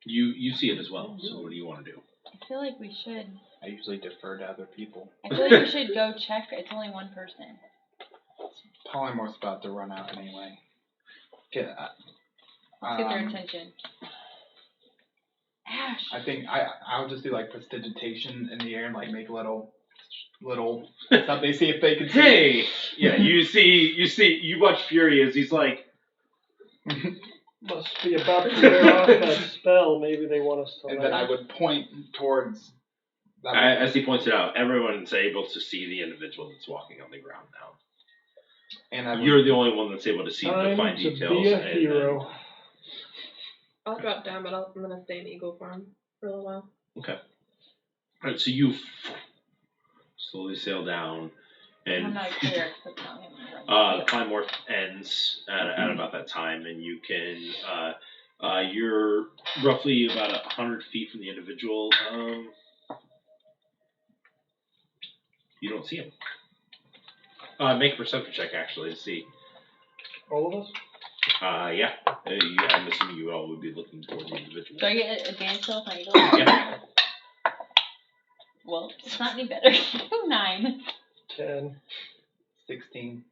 You see it as well. So what do you want to do? I feel like we should. I usually defer to other people. I feel like we should go check. It's only one person. Polymorph's about to run out anyway. Get, Let's get their attention. Ash. I think I'll just do like prestidigitation in the air and like make little something. See if they can see. Hey, yeah, you watch Fury as he's like, Must be about to wear off that spell. Maybe they want us to. And then I would point towards. as he points it out, everyone's able to see the individual that's walking on the ground now. And You're the only one that's able to see the Time fine to details. be a hero. I'll drop down, but I'm gonna stay in eagle form for a little while. Okay. All right, so you slowly sail down, I'm and not clear. That's not him. Right. the polymorph ends at about that time, and you can you're roughly about 100 feet from the individual. You don't see him. Make a perception check actually to see. All of us? Yeah. I'm assuming you all would be looking for the individual. Do I get advantage though if I go? Yeah. Well, it's not any better. 9. 10. 16.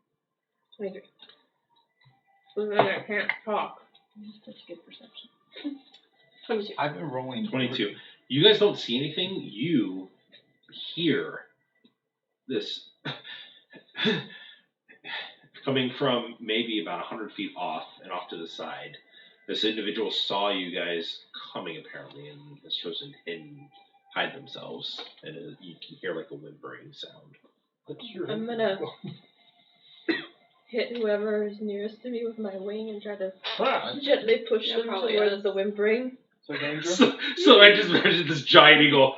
23. I can't talk. Such a good perception. 22. I've been rolling 22. You guys don't see anything. You hear this coming from maybe about 100 feet off and off to the side. This individual saw you guys coming apparently and has chosen to hide themselves. And you can hear like a whimpering sound. I'm gonna hit whoever is nearest to me with my wing and try to gently push them towards the whimpering. So dangerous. So I just imagined this giant eagle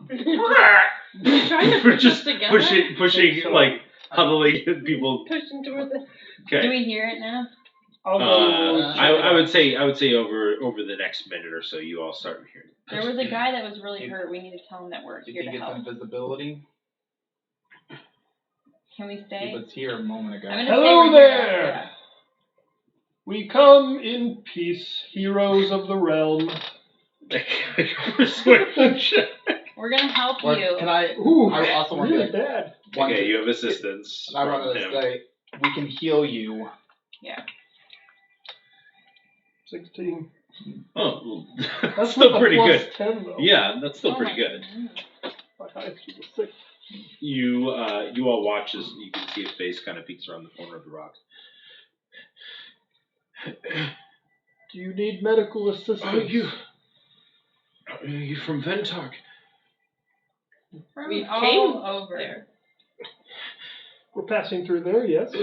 Trying to just together. pushing like huddling people. Pushing towards it. Do Okay. we hear it now? I would say over the next minute or so you all start hearing. There was a guy that was really hurt. We need to tell him that we're You here can to get help. some visibility. Can we He stay? was here a moment ago. I'm gonna Hello stay right here. there! We come in peace, heroes of the realm. We're gonna help Or you. can I? Ooh, I also want really to. bad. Okay, you have assistance I from wanted him. to say we can heal you. 16. Oh, well, that's That's still not a pretty plus good. 10 though. Yeah, that's still Oh pretty my good. goodness. My highest was a 6. You all watch as you can see his face kind of peeks around the corner of the rock. Do you need medical assistance? You from Ventark? From We all came over. there. We're passing through there, yes.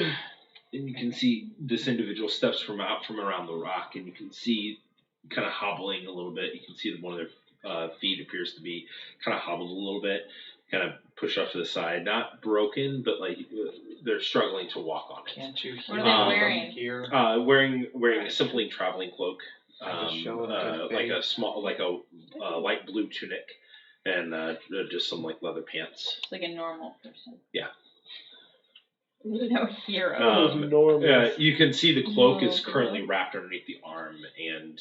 and you can see this individual steps from around the rock, and you can see kind of hobbling a little bit. You can see that one of their feet appears to be kind of hobbled a little bit, kind of pushed off to the side, not broken, but like they're struggling to walk on it. Can't you What are hear they them wearing? here? Wearing a simply traveling cloak, Just show 'em good like faith. a small, like a light blue tunic, and just some like leather pants. It's like a normal person. Yeah. No hero. Those normies. You can see the cloak is No, currently wrapped underneath the arm, and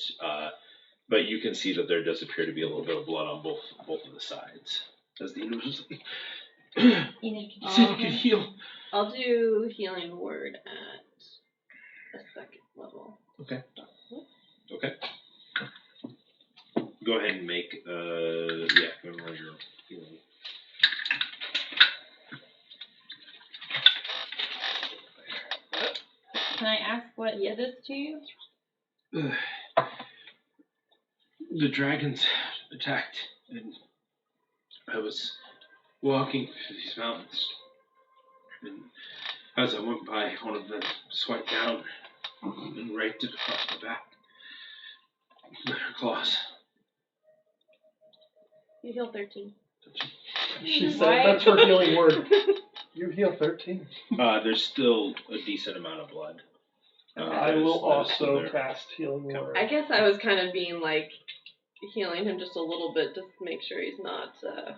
but you can see that there does appear to be a little bit of blood on both of the sides. As the individual's like, Enid, see if you can heal. I'll do healing word at a second level. Okay. Go ahead and make go and roll your healing. Can I ask what did this to you? The dragons attacked, and I was walking through these mountains, and as I went by, one of them swiped down and raked it across my back with her claws. You heal 13. She said Why- that's her healing word. You heal 13. There's still a decent amount of blood. I will also cast healing Okay. word. I guess I was kind of being like healing him just a little bit just to make sure he's not a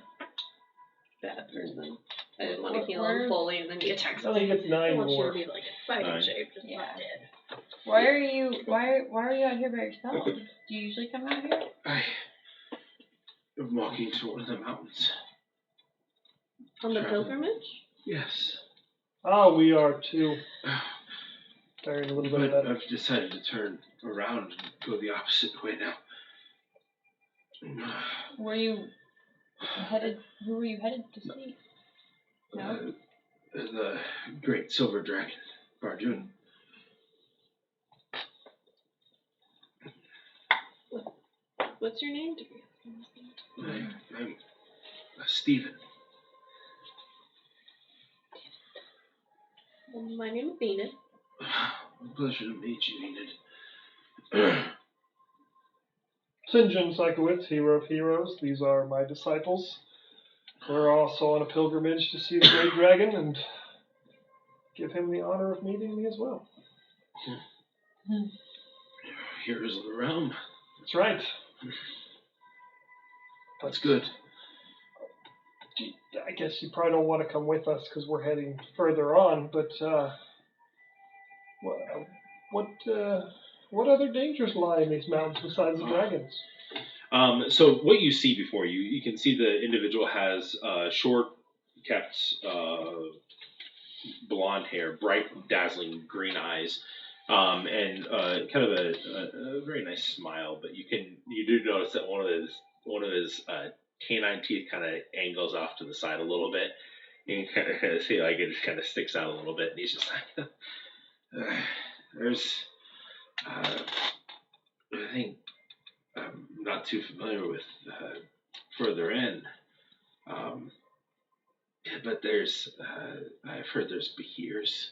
bad person. I didn't want to heal him fully and then he attacks I think me. it's I 9 want you more. to be like a fighting 9. shape, just Yeah. not dead. Why are you out here by yourself? Do you usually come out here? I am walking to one of the mountains. On the Traveling. pilgrimage? Yes. Ah, we are too. Faring a little bit But better. I've decided to turn around and go the opposite way now. Were you headed? Who were you headed to see? No. The great silver dragon, Barjun. What's your name? I'm Stephen. Well, my name is Enid. Pleasure to meet you, Enid. St. John Psychowitz, hero of heroes. These are my disciples. We're also on a pilgrimage to see the great dragon and give him the honor of meeting me as well. Heroes of the realm. That's right. That's good. I guess you probably don't want to come with us because we're heading further on, but what other dangers lie in these mountains besides the dragons? So what you see before you, you can see the individual has short, kept blonde hair, bright, dazzling green eyes, and kind of a very nice smile. But you do notice that one of his canine teeth kind of angles off to the side a little bit. You can kind of see like it just kind of sticks out a little bit, and he's just like, there's, I think I'm not too familiar with further in, but there's, I've heard there's behirs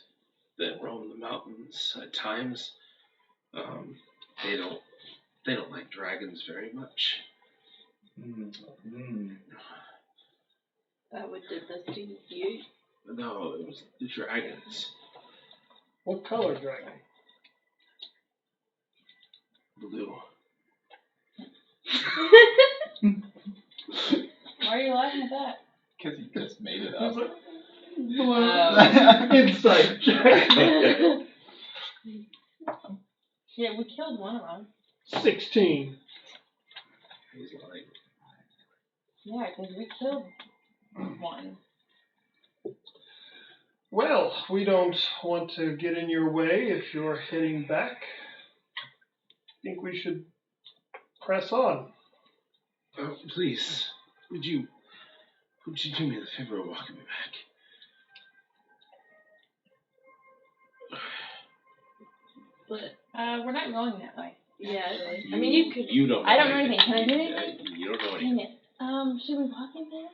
that roam the mountains at times. They don't like dragons very much. That what did this to you? No, it was the dragons. What color dragon? Blue. Why are you laughing at that? Because he just made it up. Inside check. Yeah, we killed one of them. 16. He's like, Yeah, because we killed one. Well, we don't want to get in your way if you're heading back. I think we should press on. oh, please, would you do me the favor of walking me back? But We're not going that way. yeah, I mean you could. You don't. I don't know anything. Can I do anything? You don't know Dang anything. it. Should we walk in there?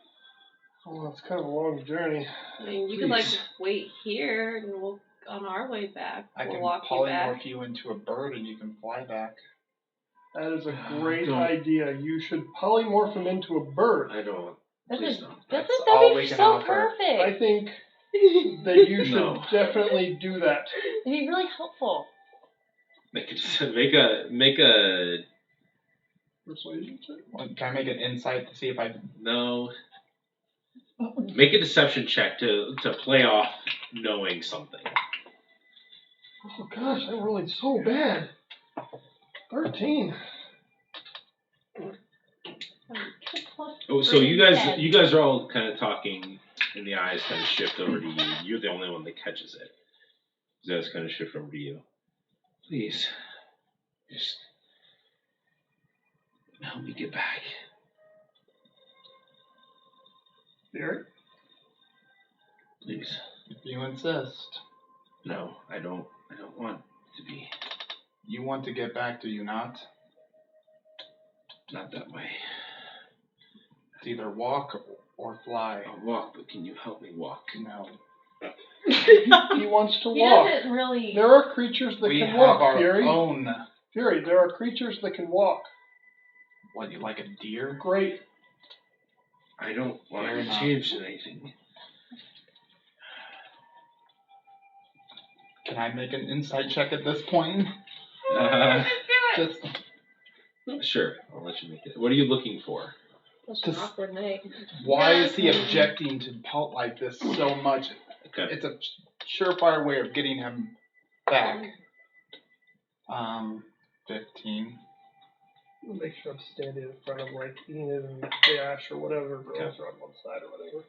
Well, it's kind of a long journey. I mean you could like Please. wait here and we'll on our way back. I We'll can walk you back. polymorph you into a bird and you can fly back. That is a great Don't- idea. You should polymorph him into a bird. I don't. This Please is don't. That's that'd all be we can so offer. perfect. I think that you should No. definitely do that. It'd be really helpful. Make a Persuasion check? Can I make an insight to see if I... no. Make a deception check to play off knowing something. Oh gosh, I'm rolling so bad. 13. Oh, so you guys are all kind of talking, and the eyes kind of shift over to you. You're the only one that catches it. The eyes kind of shift over to you. Please, just help me get back. Derek? Please. If you insist. No, I don't want to be. You want to get back, do you not? Not that way. It's either walk or fly. I'll walk, but can you help me walk? No. He wants to He walk. doesn't really. There are creatures that We can have walk, our Fury. own... Fury, there are creatures that can walk. What, you like a deer? Great. I don't want Fair to enough. change anything. Can I make an insight check at this point? Just Sure, I'll let you make it. What are you looking for? Such Just- an awkward night. why is he objecting to pelt like this so much? Okay. It's a surefire way of getting him back. 15. I'll make sure I'm standing in front of like Enid and Dash or whatever girls are on one side or whatever.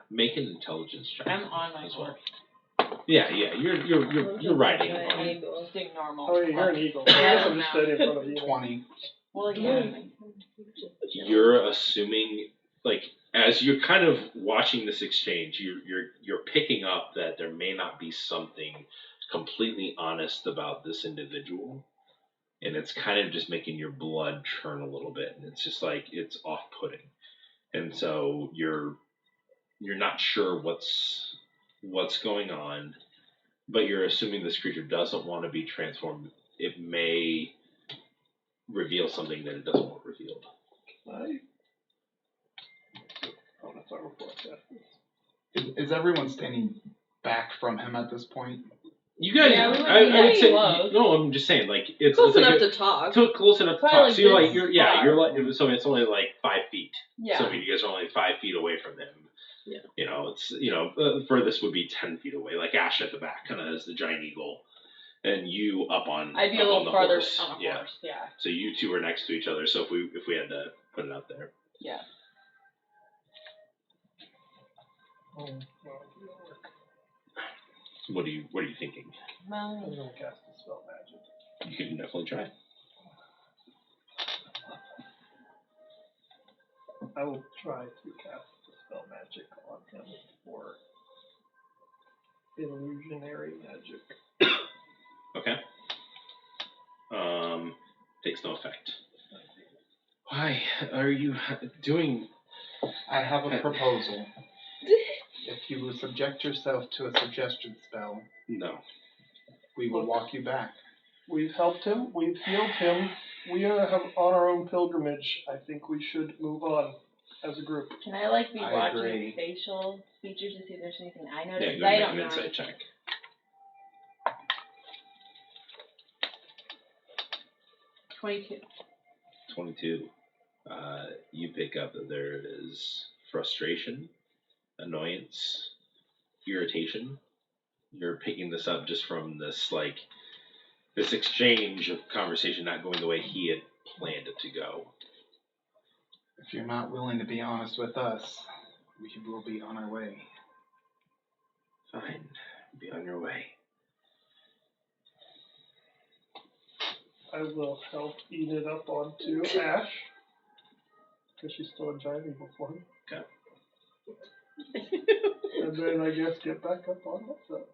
Make an intelligence check. I'm on my as well. horse. Yeah, you're riding. on it. Just doing normal. Oh yeah, you're an eagle. So I guess I'm just standing in front of Enid. 20. Well, yeah. You're assuming, like, as you're kind of watching this exchange, you're picking up that there may not be something completely honest about this individual, and it's kind of just making your blood churn a little bit, and it's just like it's off-putting, and so you're not sure what's going on, but you're assuming this creature doesn't want to be transformed. It may reveal something that it doesn't want revealed. Oh, that's our report. Is everyone standing back from him at this point? You guys, Yeah, we would I be would say, close. no, I'm just saying, like, it's Close like enough to talk. close enough to Probably talk. like So you're this like, you're far. like, so it's only like 5 feet. Yeah. So you guys are only 5 feet away from him. Yeah. You know, it's, furthest would be 10 feet away, like Ash at the back, kind of as the giant eagle. And you up on, I'd be a up little on the farther horse. on a Yeah. horse. Yeah. So you two are next to each other. So if we had to put it out there. Yeah. Oh, well, it'll work. What are you thinking? I'm Well, gonna cast a spell magic. You can definitely try. I will try to cast a spell magic on him for illusionary magic. Okay. Takes no effect. Why are you doing? I have a proposal. If you will subject yourself to a suggestion spell, No. we will walk you back. We've helped him. We've healed him. We are on our own pilgrimage. I think we should move on as a group. can I like be I watching agree. his facial features to see if there's anything I Yeah, notice? go I make don't an know. insight check. 22. 22. You pick up that there is frustration, annoyance, irritation. You're picking this up just from this exchange of conversation not going the way he had planned it to go. If you're not willing to be honest with us, we will be on our way. Fine, be on your way. I will help Enid up onto Ash. Because she's still a giant evil form. Okay. And then I guess get back up on myself.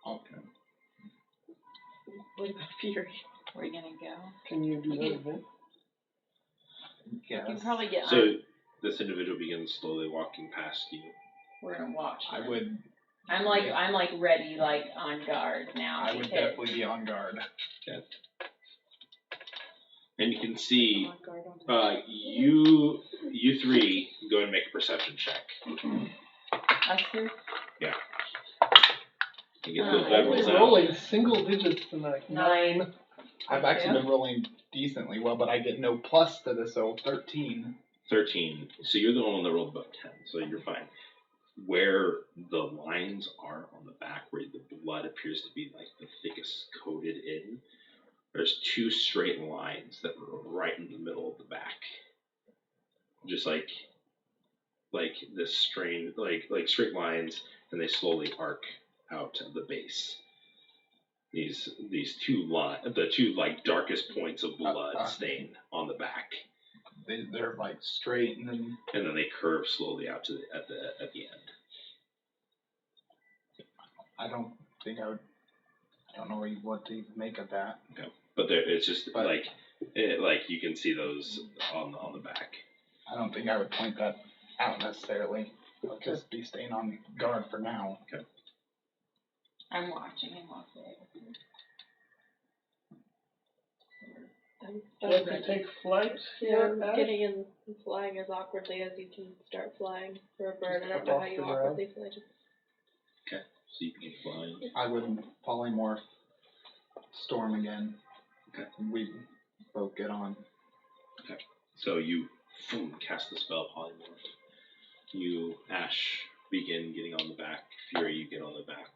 Okay. What about Fury? Where are you gonna go? Can you do that again? You Yes. can probably get So on. this individual begins slowly walking past you. We're gonna watch. I would I'm like ready, like on guard now. I would because- definitely be on guard. And you can see you three go and make a perception check. Us two? Yeah. You get those I'm levels out. rolling single digits tonight. 9. I've actually been rolling decently well, but I get no plus to this, so 13. 13. So you're the one that rolled above 10, so you're fine. Where the lines are on the back, where the blood appears to be like the thickest coated in, there's 2 straight lines that are right in the middle of the back. Just like this strain, like straight lines, and they slowly arc out of the base. These two the two like darkest points of blood stain on the back. They're like straight, and then they curve slowly out to at the end. I don't know what to make of that. Okay. But it's just But- like you can see those on the back. I don't think I would point that out necessarily. I'll just be staying on guard for now. Okay. I'm watching and watching. I'm Like to take flight. Yeah, Ash? getting in and flying as awkwardly as you can start flying for a bird. I don't know how you awkwardly fly. So you can fly. I would polymorph storm again. Okay. We both get on. So you cast the spell polymorph. You Ash begin getting on the back. Fury, you get on the back.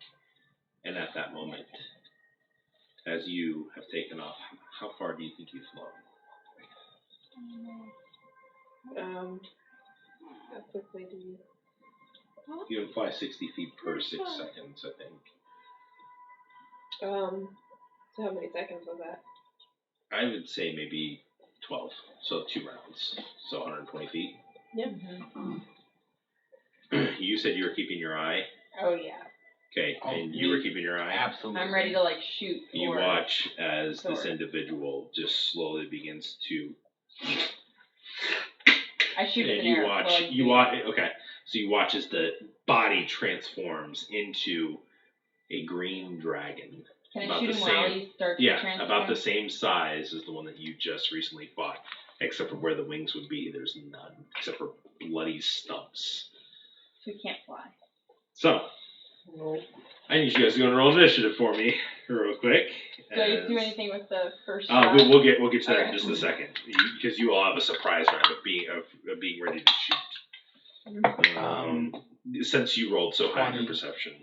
And at that moment, as you have taken off, how far do you think you've flown? How quickly do you? You can fly 60 feet per 6 seconds, I think. So how many seconds was that? I would say maybe 12. So 2 rounds. So 120 feet. Yep. You said you were keeping your eye. Oh yeah. Okay, Oh, and you were keeping your eye. Absolutely. I'm ready to like shoot. You for- watch as this Sword. individual just slowly begins to. I shoot And an you arrow. watch. Well, You watch. Okay, so you watch as the body transforms into a green dragon. Can I about shoot the him while same- he starts to Yeah, transform? about the same size as the one that you just recently fought, except for where the wings would be. There's none, except for bloody stumps. So he can't fly. So. Nope. I need you guys to go and roll initiative for me, real quick. Do I do anything with the first Oh, shot? we'll get to that in Okay. just a second, because you all have a surprise round of being ready to shoot. Since you rolled so high in your 20. perception.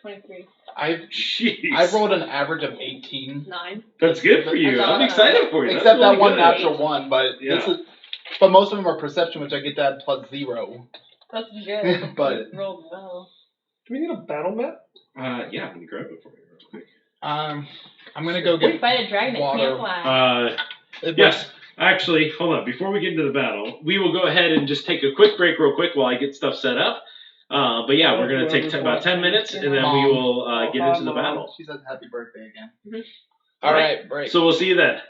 23. Jeez. I've rolled an average of 18. 9. That's good for you. I'm excited for you. That's Except really that one good. natural one, but this is. But most of them are perception, which I get to add +0. That's good. But- You rolled well. Do we need a battle map? Yeah, let me grab it for you real quick. I'm gonna go We get. fight a dragon that water. can't fly. Yes. Actually, hold on. Before we get into the battle, we will go ahead and just take a quick break real quick while I get stuff set up. But yeah, we're going to take about 10 minutes, and then we Mom. will get into the battle. She says happy birthday again. Mhm. All right, break. So we'll see you then.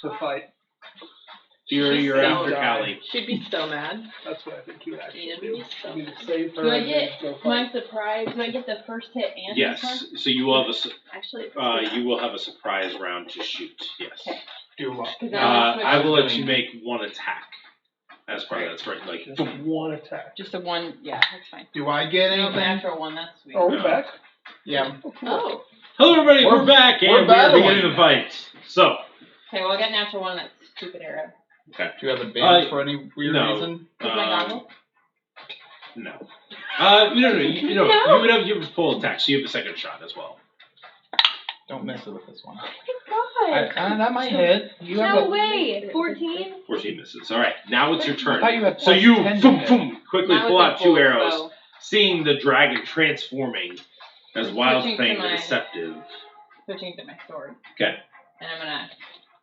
to fight. You're so after die. Callie. She'd be so mad. That's what I think you actually She'd do. be so You need mad. to save her Do I and get then go my fight. surprise? Do I get the first hit and this one? Yes. So you will have Actually, you will have a surprise round to shoot. Yes. Okay. Do what? 'Cause I was I will let switching. you make one attack as part of that. Right, like Just boom. one attack. just a one. Yeah, that's fine. Do I get No, anything? natural one. That's sweet. Oh, we're back. Yeah. Oh. Hello, everybody. We're back and we're we're battling. beginning the fight. So. Okay, well I got natural one. That stupid arrow. Okay. Do you have advantage for any weird no. reason? Is my goggle? No. No. You would have full attack, so you have a second shot as well. Don't mess with this one. Oh my god. That might hit. You have No a, way. 14. 14 misses. All right. Now it's your turn. I thought you had So plus you 10 to boom, hit. boom, quickly Not pull with out the 2 full arrows, bow. seeing the dragon transforming as Wild Switching to Fang the my- Deceptive. Switching to my sword. Okay. And I'm gonna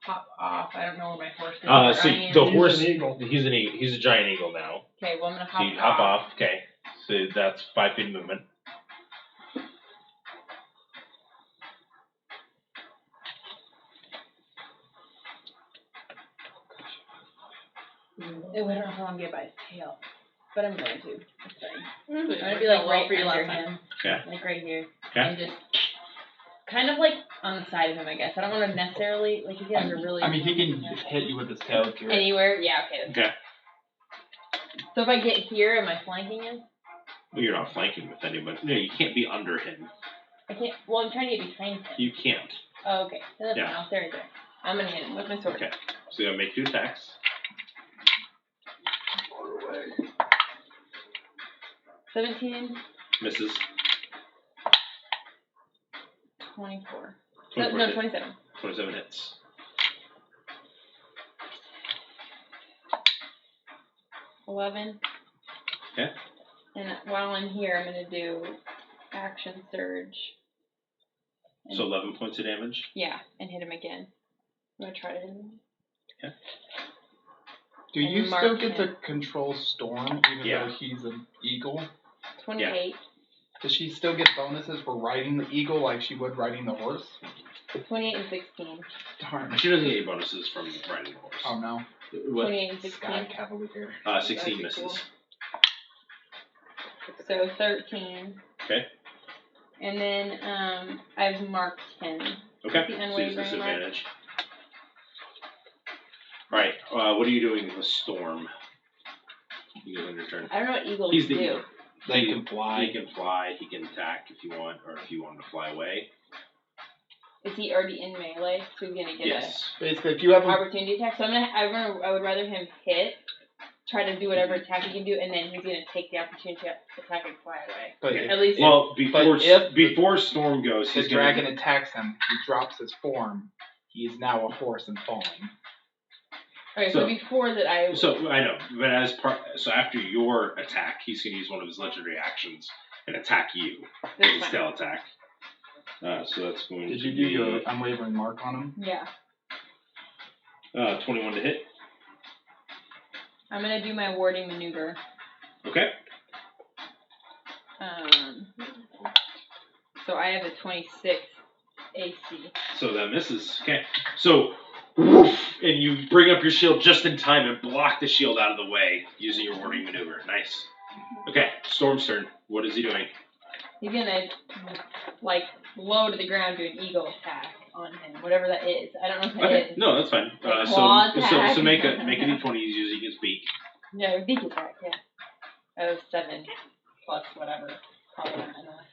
hop off. I don't know where my horse is. So I am. the He's horse, an eagle. he's an eagle. He's a giant eagle now. Okay, well I'm gonna So hop you hop off. Okay. So that's 5 feet movement. Ooh, I don't know how I'm gonna get by his tail, but I'm going to. It's fine. I'm Worked gonna be like out well right for you under last time. him, Okay. like right here, Okay. and just kind of like on the side of him, I guess. I don't want to necessarily like he has a really. I mean, he can hit you with his tail if you're. Anywhere, yeah, okay. Okay. So if I get here, am I flanking him? Well, you're not flanking with anybody. No, you can't be under him. I can't. Well, I'm trying to get behind him. You can't. Oh, okay. Then that's Yeah. fine. I'll stay right there. I'm gonna hit him with my sword. Okay. So you gotta make 2 attacks. 17, Misses. 24. 24 No, hit. 27. 27 hits. 11. Okay. And while I'm here, I'm gonna do action surge. So 11 points of damage. Yeah, and hit him again. I'm gonna try to hit him. Do you and still mark get him. to control Storm even Yeah. though he's an eagle? 28. Does she still get bonuses for riding the eagle like she would riding the horse? 28 and 16. Darn. She doesn't get any bonuses from riding the horse. Oh no. What? 28 and 16. Sky Cavalier. 16 That'd be misses. So 13. Okay. And then I've marked him. Okay. The So use unwavering disadvantage. Alright, what are you doing with Storm? You guys on your turn. I don't know what eagles He's the do. eagle. They can fly. He can fly, he can attack if you want, or if you want to fly away. Is he already in melee? So he's gonna get Yes. Basically, if you have a him, opportunity attack. So I would rather him hit, try to do whatever attack he can do, and then he's gonna take the opportunity to attack and fly away. but Okay. if At least. Well, if before Storm goes, the he's gonna dragon attacks him, he drops his form. He is now a horse and falling. Okay, so so- before that I. So I know, but so after your attack, he's gonna use one of his legendary actions and attack you. That's His fine. tail attack. So that's going Did to you do your unwavering mark on him? Yeah. 21 to hit. I'm gonna do my warding maneuver. Okay. So I have a 26 AC. So that misses. Okay. So, woof, and you bring up your shield just in time and block the shield out of the way using your warding maneuver. Nice. Okay. Storm's turn. What is he doing? He's gonna like low to the ground, do an eagle attack on him, whatever that is. I don't know what that Okay. is. No, that's fine. Like claw attack. So make a d20 he's using his beak. No, beak attack. Yeah. Oh, 7 plus whatever. Probably not enough.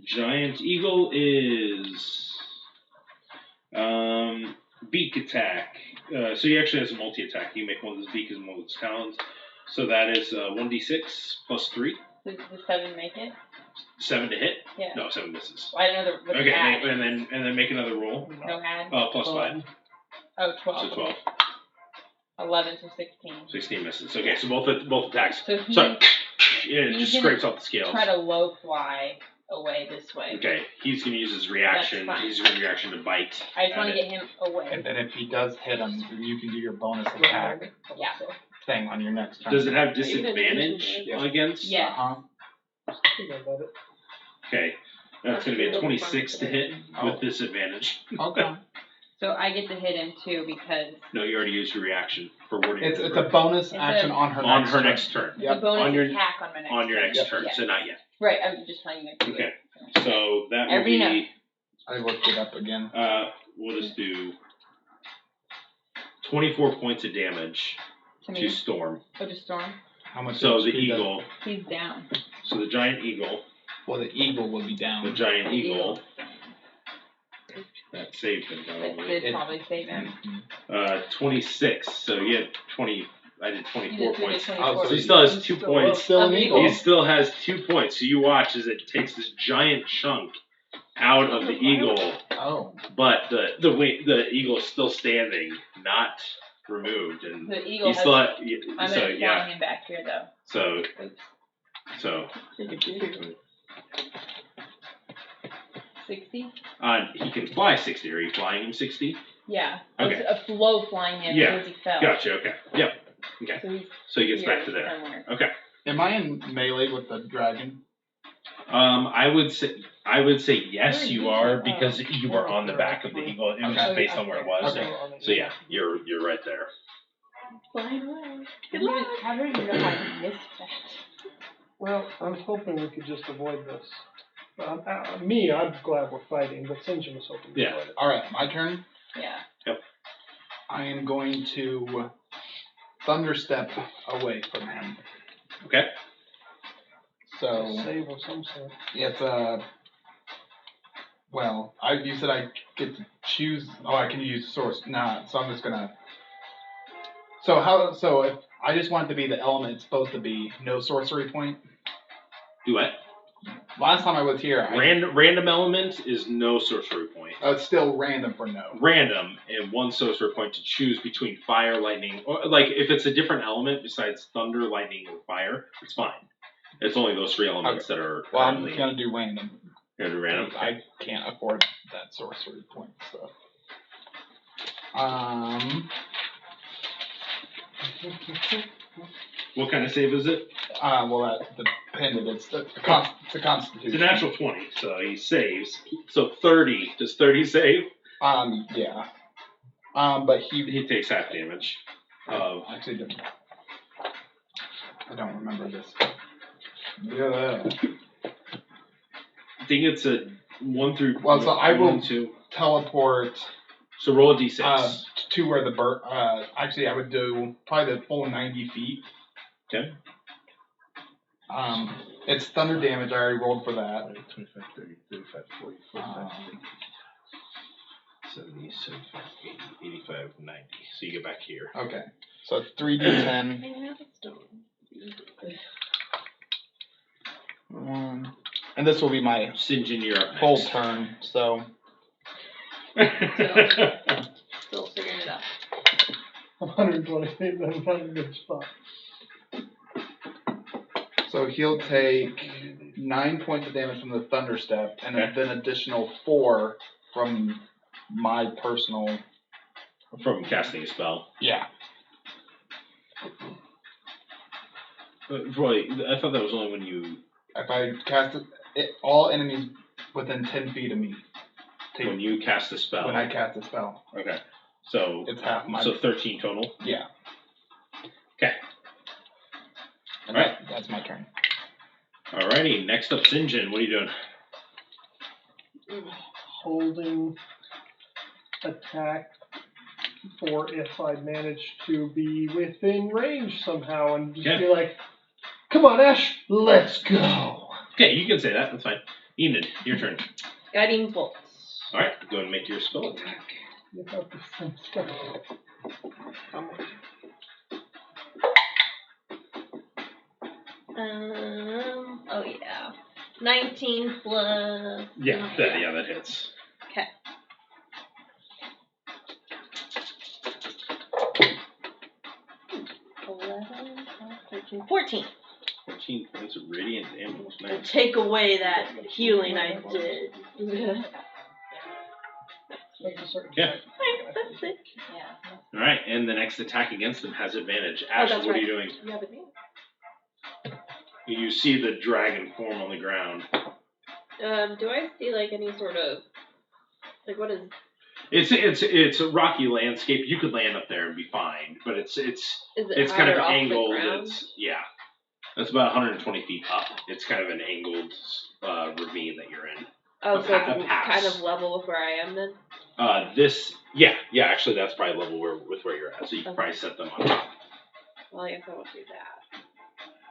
Giant eagle is beak attack. So he actually has a multi-attack. He can make one with his beak and one with his talons. So that is 1d6 plus 3. Does the 7 make it? 7 to hit? Yeah. No, 7 misses. I don't know the Okay, add. and then make another roll. No add. Plus 5. Oh, 12. So 12. 11 to 16. 16 misses. Okay, so both attacks. So he Sorry. It he's just gonna scrapes off the scales. try to low fly away this way. Okay, he's going to use his reaction. That's fine. He's going to reaction to bite. I just at want to it. get him away. And then if he does hit him, then you can do your bonus attack Yeah. thing on your next turn. Does it have you didn't disadvantage mention it. against? Yes. Uh-huh. I think I love it. Okay, that's going to be a 26 to hit with disadvantage. Okay. So I get to hit him too because No, you already used your reaction for warding. It's a bonus It's action a- on her on next her turn. next turn. it's a bonus On your- attack on my next On your turn. next turn, Yes. so not yet. Right, I'm just telling you. Okay. So that will Every be. I looked it up again. We'll just do 24 points of damage To to me. Storm. Oh, to Storm. How much? So the HP does- eagle. He's down. So the giant eagle. Well, the eagle will be The down. giant eagle. Eagle's That saved him That probably. did probably save him. 26. So you had 20. I did 24 points. Oh, So he still has 2 points. Still an eagle. He still has 2 points. So you watch as it takes this giant chunk out of the eagle, Oh. but the eagle is still standing, not removed, and The eagle he has. still. I'm So gonna fly yeah. him back here though. So Oops. so 60? he can fly 60. Are you flying him 60? Yeah. Okay. It's a flow flying him Yeah. as he fell. Gotcha. Okay. Yep. Okay. So he's So he gets here back to there. somewhere. Okay. Am I in melee with the dragon? I would say yes, Where you you are are? because you were on the back of the eagle. It was just based on where it was. Okay. So yeah, you're right there. Flying away. How do you know I missed that? Well, I was hoping we could just avoid this. I'm glad we're fighting, but Sinjin was hoping to Yeah. avoid it. All right, my turn. Yeah. I am going to thunderstep away from him. Okay. So Save of some sort. it's well, you said I get to choose. Oh, I can use source. Nah, so I'm just gonna. So if I just want it to be the element it's supposed to be, no sorcery point. Do what? Last time I was here, Random element is no sorcery point. It's still random for no. Random and 1 sorcery point to choose between fire, lightning, or like if it's a different element besides thunder, lightning, or fire, it's fine. It's only those 3 elements that are Well, I'm currently just gonna do random. gonna be random. I can't afford that sorcery point stuff. What kind of save is it? Well, that depended. It's the Constitution. It's a natural 20, so he saves. So 30. Does 30 save? Yeah. But He takes half damage. actually, I don't remember this. Yeah. I think it's a 1 through. Well, so I will 1, 2. teleport So roll a d6. to where the bird. Actually, I would do probably the full 90 feet. Okay. It's thunder damage. I already rolled for that. 25, 30, 35, 40, 45, 70, 75, 80, 85, 90. So you get back here. Okay. So it's 3d10. Hanging out with stone. And this will be my Sinjin, you're up full next. turn. So Still figuring it out. 120 feet, that's not a good spot. So he'll take 9 points of damage from the thunder step, and Okay. then additional 4 from my personal. From casting a spell. Yeah. Roy, I thought that was only when you. If I cast it, all enemies within 10 feet of me. When you cast a spell. When I cast a spell, Okay. So. it's half my. So 13 total. Yeah. Okay. And Alright. that's my turn. Alrighty. Next up, Sinjin. What are you doing? Holding attack for if I manage to be within range somehow and just be like, come on, Ash, let's go. Okay, you can say that. That's fine. Enid, your turn. Guiding bolts. Alright, go and make your spell attack. You have to think stuff. Oh yeah. 19 plus. Yeah, that hits. Okay. $11, 13, 14. 14 points of radiant damage. Nice. Take away that healing I did. That's a certain Yeah. type. That's it. Yeah. Alright, and the next attack against them has advantage. Ash, that's what are right. you doing? You have a name? You see the dragon form on the ground. Do I see like any sort of what is It's a rocky landscape. You could land up there and be fine, but it's kind of an angled. That's about 120 feet up. It's kind of an angled ravine that you're in. Oh, so it's kind of level with where I am then? Actually, that's probably level with where you're at. So you can probably set them on top. Well, I guess I won't do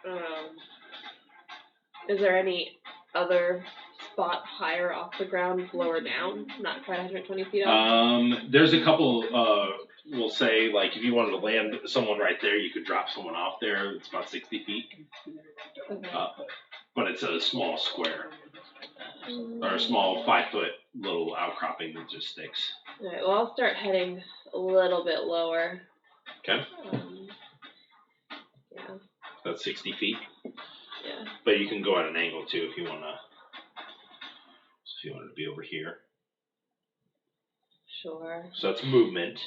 that. Is there any other spot higher off the ground, lower down, not quite 120 feet up? There's a couple. We'll say, like, if you wanted to land someone right there, you could drop someone off there. It's about 60 feet up, but it's a small square or a small 5-foot little outcropping that just sticks. All right. Well, I'll start heading a little bit lower. Okay. Yeah. That's 60 feet. Yeah. But you can go at an angle too if you wanted to be over here. Sure. So that's movement.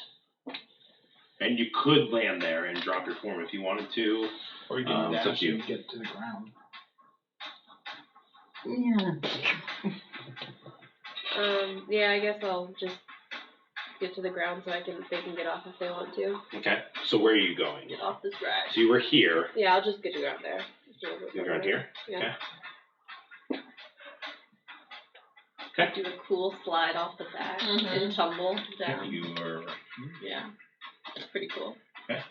And you could land there and drop your form if you wanted to. Or you can dash and get to the ground. Yeah, I guess I'll just get to the ground so they can get off if they want to. Okay. So where are you going? Get off this ride. So you were here. Yeah, I'll just get to the ground there. You're around here? Yeah. Okay. Do a cool slide off the back and tumble down. You are. Yeah. It's pretty cool. Okay.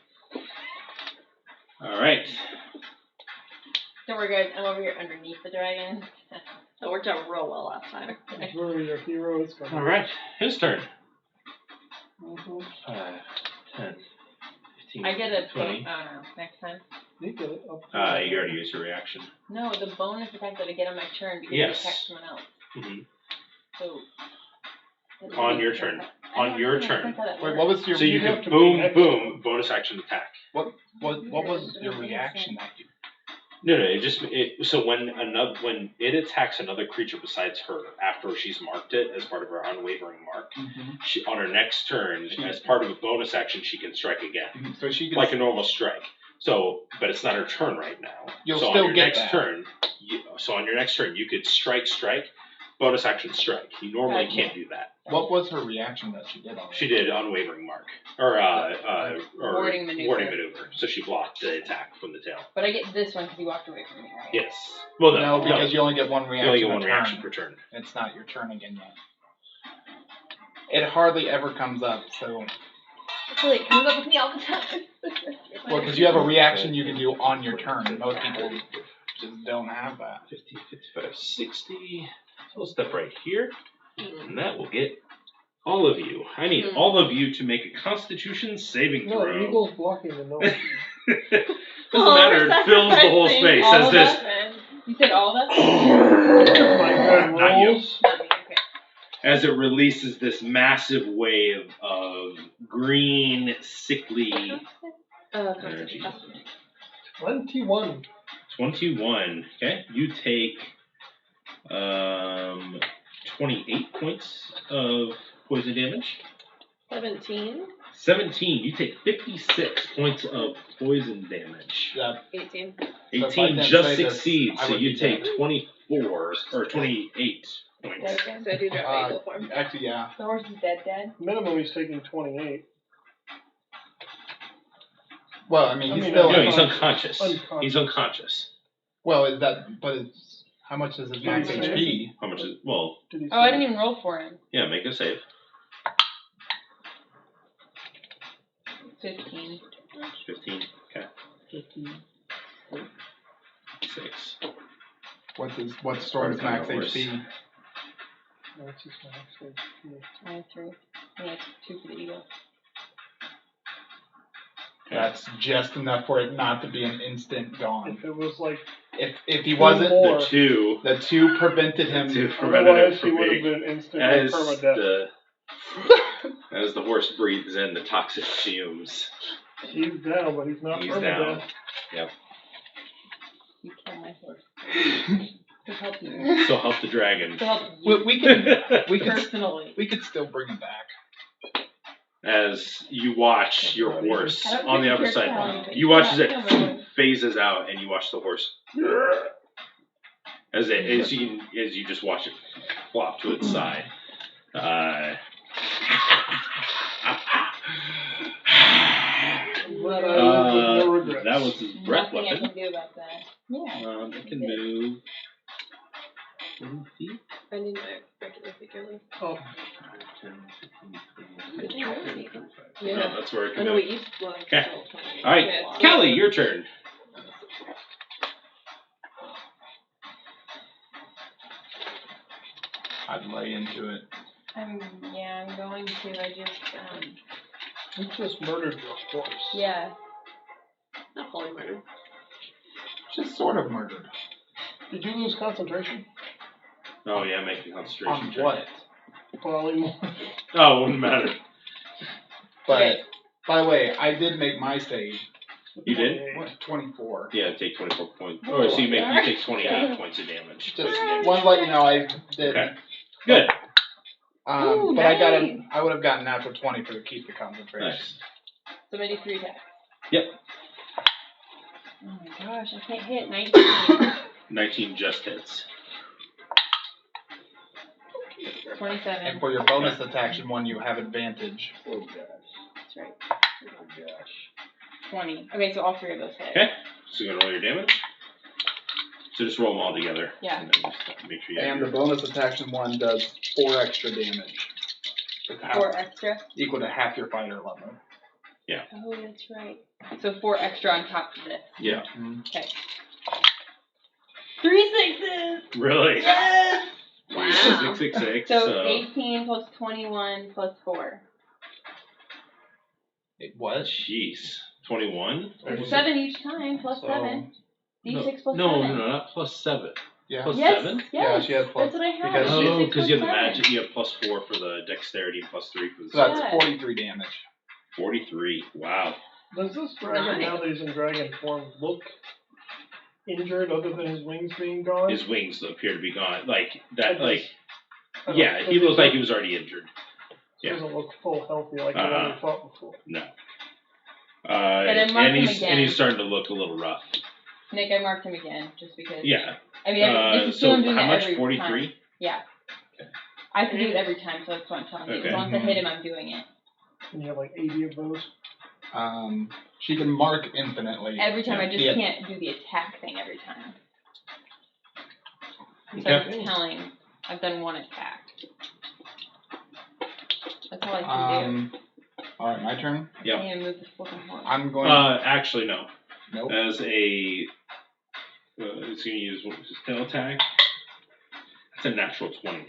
All right. Don't worry, guys. I'm over here underneath the dragon. That worked out real well last time. That's where your hero is going. All right. His turn. Mm-hmm. 5, 10, 15. I get a 20. I don't know. Next time. You get it. You already used your reaction. No, the bonus attack that I get on my turn because Yes. I attack someone else. Mm-hmm. So. On your turn. On your turn. Wait, what was your? So you have can to boom, react- boom, bonus action attack. What was your reaction that you? No, so when it attacks another creature besides her after she's marked it as part of her unwavering mark, she, on her next turn, as part of a bonus action, she can strike again. So she can, like a normal strike. So, but it's not her turn right now. You'll so still on your get next that. turn. So on your next turn, you could strike, bonus action strike. You normally can't do that. What was her reaction that she did on it? She did unwavering mark or Warding maneuver. So she blocked the attack from the tail. But I get this one because you walked away from me, right? Yes. Well, No, because you only get one reaction. You only get one per reaction turn. per turn. It's not your turn again yet. It hardly ever comes up, so. Actually, it comes up with me all the time. Well, because you have a reaction you can do on your turn. Most people just don't have that. 50, 55, 60. So we'll step right here, and that will get all of you. I need all of you to make a Constitution saving No, throw. Eagle's blocking the nose. Doesn't matter. It fills the whole space. All As of this. us? You said all of us? My good Not you. rolls. Okay. As it releases this massive wave of green, sickly energy. 21. 21. Okay, you take 28 points of poison damage. 17. 17. You take 56 points of poison damage. Yeah. 18. So if I 18 didn't just say this, succeeds, I so would you be take dead. 24 or 28 points. So I do drop eagle form. Actually, yeah. The horse is dead. Minimum he's taking 28. Well, I mean, I he's mean, still. No, he's unconscious. Unconscious. He's unconscious. Well, is that? But it's how much is his max Did he say? HP? How much is? Well, Did he Oh, I say? didn't even roll for him. yeah, make a save. 15. 15. Okay. 15. 6. What's Storm's Part of max the horse. HP? No, it's just my HP. 23. Yeah, 2 for the eagle. That's just enough for it not to be an instant gone. If it was like, If he wasn't, more. the two prevented him. otherwise he would have been instant As permadeath. as the horse breathes in the toxic fumes. He's down, but he's not He's permadeath. down. Yep. You killed my horse. To help you. So help the dragon. To help you. We could Personally. we could still bring him back. As you watch your horse I don't on the think other you're side, telling me. you watch as it Yeah, come on. phases out, and you watch the horse as you just watch it flop to its side. But I live with no regrets. That was his breath Nothing I weapon. can do about that. Yeah. It can move 20 feet. I need my regular figure list. Oh, 10, 15, 20, 25. Yeah. No, that's where it I can know move. we each well, it's Okay. still 20. All right, Yeah, Kelly, your turn. I'd lay into it. I'm going to. I just, you just murdered your horse. yeah. Not fully murdered. Just sort of murdered. Did you lose concentration? Oh yeah, make the concentration On check. what? Polymorph. Oh, it wouldn't matter. But, Okay. by the way, I did make my save. You did? What, 24. Yeah, take 24 points. Oh, So you take 28 points of damage. Just one to let you know I did. Okay. Good. Ooh, But nice. I would have gotten natural 20 to keep the concentration. Nice. So I do 3 attacks. Yep. Oh my gosh, I can't hit 19. 19 just hits. 27. And for your bonus attack one, you have advantage. Oh, gosh. That's right. Oh, gosh. 20. Okay, so all 3 of those hit. Okay. So you're gonna roll your damage. So just roll them all together. Yeah. And then just make sure you have And your... the bonus attack one does 4 extra damage. It's 4 extra. equal to half your fighter level. Oh, that's right. So 4 extra on top of this. Yeah. Okay. 3 6s! Really? Yes! Wow. 666. So 18 plus 21 plus 4. It was? Jeez. 21? It's 7 each time, plus So- 7. D6 plus no, 7. No, not plus 7. Yeah. Plus Yes, 7? yes. Yeah, she has plus- That's what I have. because she- Oh, D6 because you have the plus 7. magic. You have plus 4 for the dexterity and plus 3 for the... So that's Yeah. 43 damage. 43. Wow. Does this dragon, Nice. now that he's in dragon form, look injured other than his wings being gone? His wings appear to be gone. Like, that, Okay. like... I don't Yeah, know. he looks like he was already injured. He doesn't look full healthy like the one we fought before. No. And I marked him again. And he's starting to look a little rough. Nick, I marked him again, just because. Yeah. I mean, this is So I'm doing how that much? every 43? time. Yeah. I have to do it every time, so that's what I'm telling you. Okay. As long as I hit him, I'm doing it. And you have like 80 of those. She can mark infinitely. Every time, I just Yeah. can't do the attack thing every time. So Okay. I'm telling, I've done 1 attack. That's all I can Alright, my turn. do. Yep. I need to move the flipping horse. I'm going Actually, no. Nope. As a... he's going to use what was his tail attack. That's a natural 20.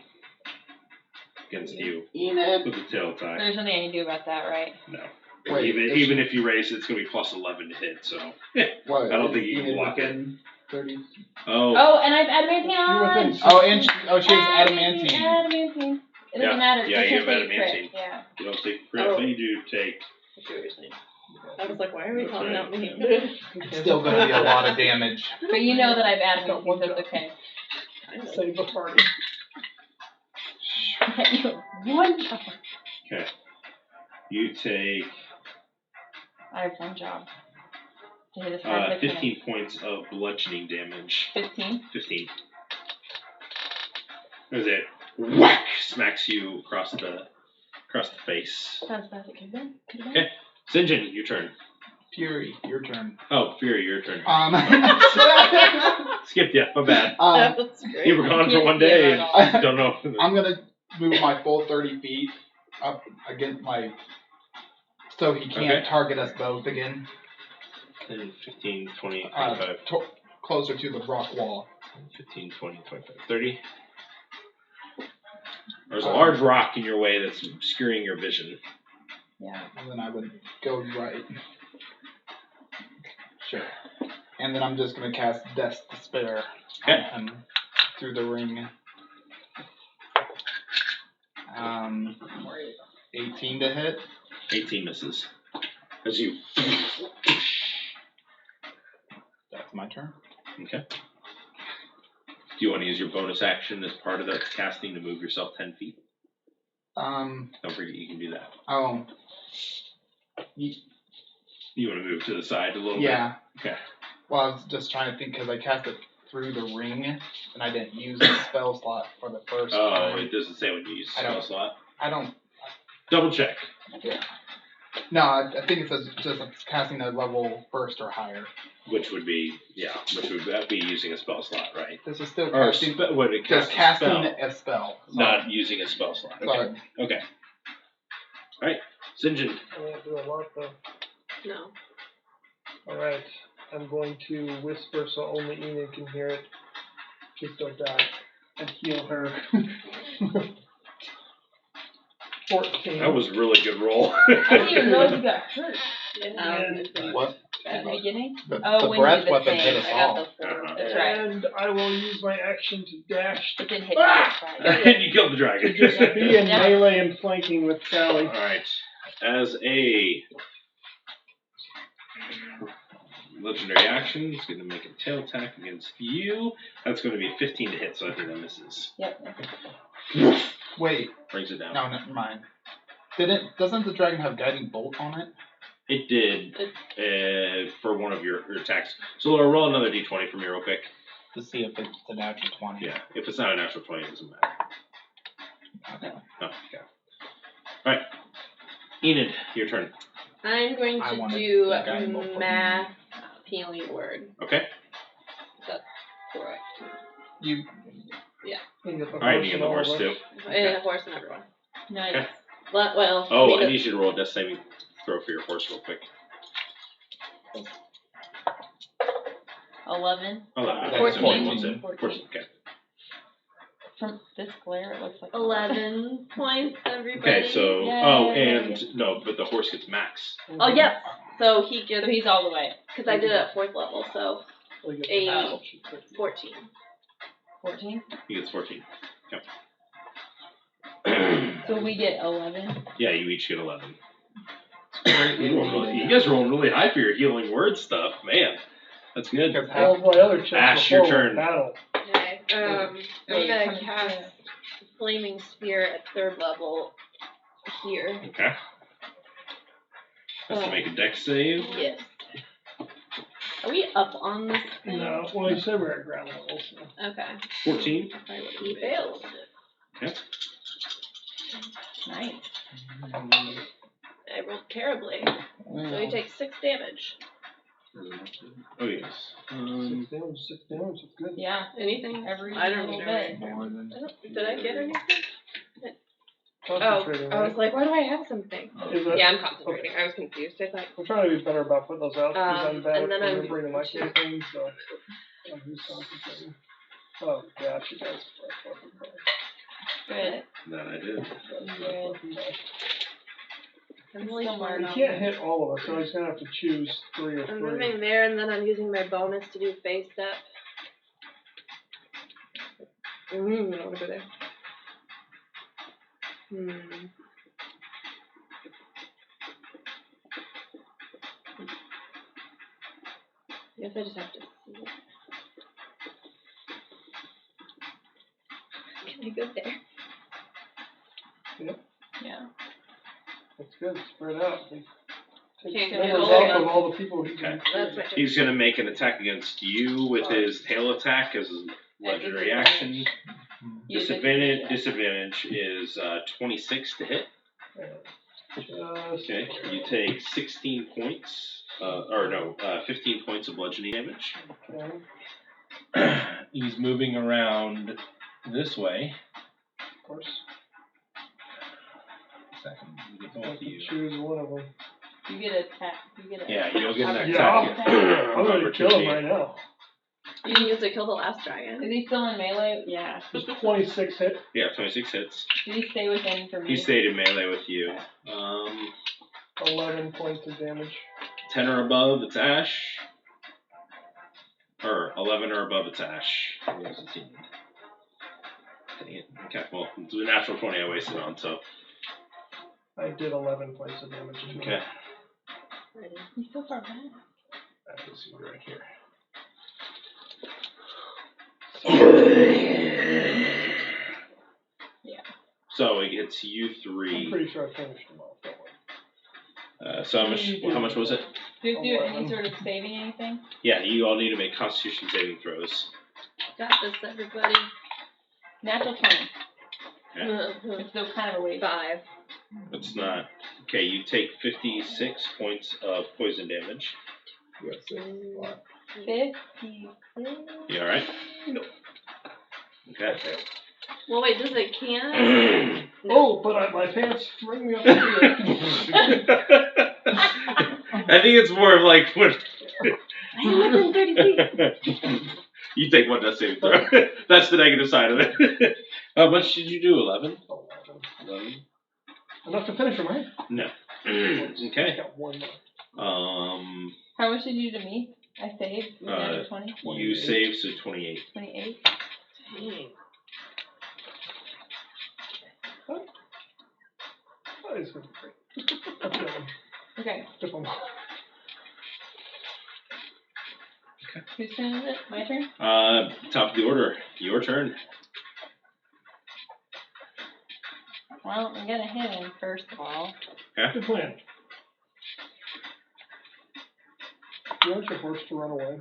Against you. Enid. With the tail attack. There's nothing I can do about that, right? No. Wait, even if you raise it, it's going to be plus 11 to hit, so... What? I don't is think you can Enid block it. within 30? Oh. Oh, and I've adamantine on! within Oh, and she has adamantine. Adamantine. It doesn't Yeah. matter. Yeah, I you can't have take crit. adamantine. Yeah. You don't take crit, Oh. but you do take... I see what you're saying. I was like, why are we calling out me? It's still going to be a lot of damage. But you know that I've adamantine, one so it's job. okay. Save the party. You have 1 job. Okay. You take I have 1 job. To hit as hard as I can. 15 points of bludgeoning damage. 15? 15. As it whack smacks you across the face. Sounds bad. It could have been. Okay. Sinjin, your turn. Fury, your turn. Oh, Fury, your turn. Skipped you. My bad. That's great. You were gone for 1 day and don't know. I'm going to move my full 30 feet up against so he can't Okay. target us both again. 10, 15, 20, 25. Closer to the rock wall. 15, 20, 25, 30. There's a large rock in your way that's obscuring your vision. Yeah. And then I would go right. Sure. And then I'm just going to cast Death's Despair Okay. on him through the ring. 18 to hit. 18 misses. As you... That's my turn. Okay. Do you want to use your bonus action as part of the casting to move yourself 10 feet? Don't forget you can do that. Oh. You want to move to the side a little Yeah. bit? Okay. Well, I was just trying to think because I cast it through the ring and I didn't use the spell slot for the first Oh, time. it doesn't say when you use I spell don't- slot. I don't. Double check. No, I think it says just casting a level first or higher. Which would be that be using a spell slot, right? This is still Or casting. would it Just cast a casting spell, a spell. not using a spell slot. Okay. Sorry. Okay. All right, St. John. I won't do a lot though. No. Alright, I'm going to whisper so only Enid can hear it. Please don't die. And heal her. 14. That was a really good roll. I didn't even realize you got hurt What? at the beginning. The When breath you did the weapon same, hit us I got all. the 4. Uh-huh. That's right. And I will use my action to dash It didn't hit me. That's right. And you killed the dragon. to just be in Yeah. melee and flanking with Sally. All right. As a legendary action, he's going to make a tail attack against you. That's going to be a 15 to hit, so I think that misses. Yep. Wait. Brings it down. No, never mind. Doesn't the dragon have guiding bolt on it? It did for one of your attacks. So Laura, roll another d20 for me real quick. To see if it's a natural 20. Yeah, if it's not a natural 20, it doesn't matter. Okay. Oh, okay. All right. Enid, your turn. I'm going I to wanted do that guy in both of mass healing word. Okay. That's correct. You. You get the All right, horse you and the all horse of us. too. And a horse and everyone. Nice. Okay. Well, Oh, me I to- need you to roll a death saving throw for your horse real quick. 11. Oh, That's 14. 14. 14. Okay. From this glare, it looks like 11 points, everybody. Okay, so Yay. no, but the horse gets max. Oh, yes. So he So gets, he's all the way. because I did it at 4th level, so We get a the- 14. 14. He gets 14. Okay. So we get 11. Yeah, you each get 11. You guys are rolling really high for your healing word stuff, man. That's good. Because All of my other checks Ash, before your were turn. battle. Okay. I'm Wait, going coming to cast through. Flaming Spear at 3rd level here. Okay. Has to make a dex save. Yes. Are we up on this thing? No, well, you said we're at ground level, so. Okay. 14. He failed. Okay. Nice. I rolled terribly. So he takes 6 damage. Oh, yes. 6 damage, it's good. Yeah. Anything? Every I don't little remember. bit. More than. Did I get anything? Oh, Concentrating, I right? was like, why do I have something? Is it? Yeah, I'm concentrating. I was confused. I thought, I'm trying to be better about putting those out because I'm bad and at then I'm- remembering in my case things, so I'm just concentrating. Oh gosh, you guys are fucking bad. Good. That I did. You guys are fucking bad. I'm really Somewhere smart. You around can't hit all of us, so I'm just gonna have to choose 3 or I'm 3. moving there, and then I'm using my bonus to do phase step. I don't want to go there. I guess I just have to see. Can I go there? Yeah. That's good. Spread out. Can't Take control numbers off them. of all the people he can. Okay. That's my turn. He's going to make an attack against you with his tail attack as a legendary action. Use it. Disadvantage is 26 to hit. Okay, you take 16 points, 15 points of bludgeoning damage. Okay, He's moving around this way. of course. Second, we get I both of can you. choose one of them. You get a tap. You get a. Yeah, you'll get an Yeah. attack. I'm gonna kill him right now. You can use it to kill the last dragon. Is he still in melee? Yeah. Does 26 hit? Yeah, 26 hits. Did he stay within for me? He stayed in melee with you. 11 points of damage. 10 or above, it's Ash. Or 11 or above, it's Ash. What was it? Dang it. Okay, well, it's a natural 20 I wasted on, so. I did 11 points of damage. Okay. He's so far back. Let's see right here. Yeah. So it gets you I'm 3. pretty sure I finished them off that way. So how much was it? Do you do 11. any sort of saving anything? Yeah, you all need to make Constitution saving throws. Got this, everybody. Natural 20. It's still kind of a waste. 5. It's not. Okay, you take 56 points of poison damage. 56. You alright? No. Okay. Well, wait, does it can? Oh, but my pants bring me up to here. I think it's more of like when. I am within 30 feet. You take one death saving throw. That's the negative side of it. How much did you do? 11? 11? Enough to finish, right? No. I Okay. got one more. How much did you do to me? I saved. Was that a 20? You save, so 28. 28. Oh, it's gonna be great. That's the one. Okay. Just one more. Whose turn is it? My turn? Top of the order. Your turn. Well, I'm gonna hit him first of all. Good plan. You want your horse to run away?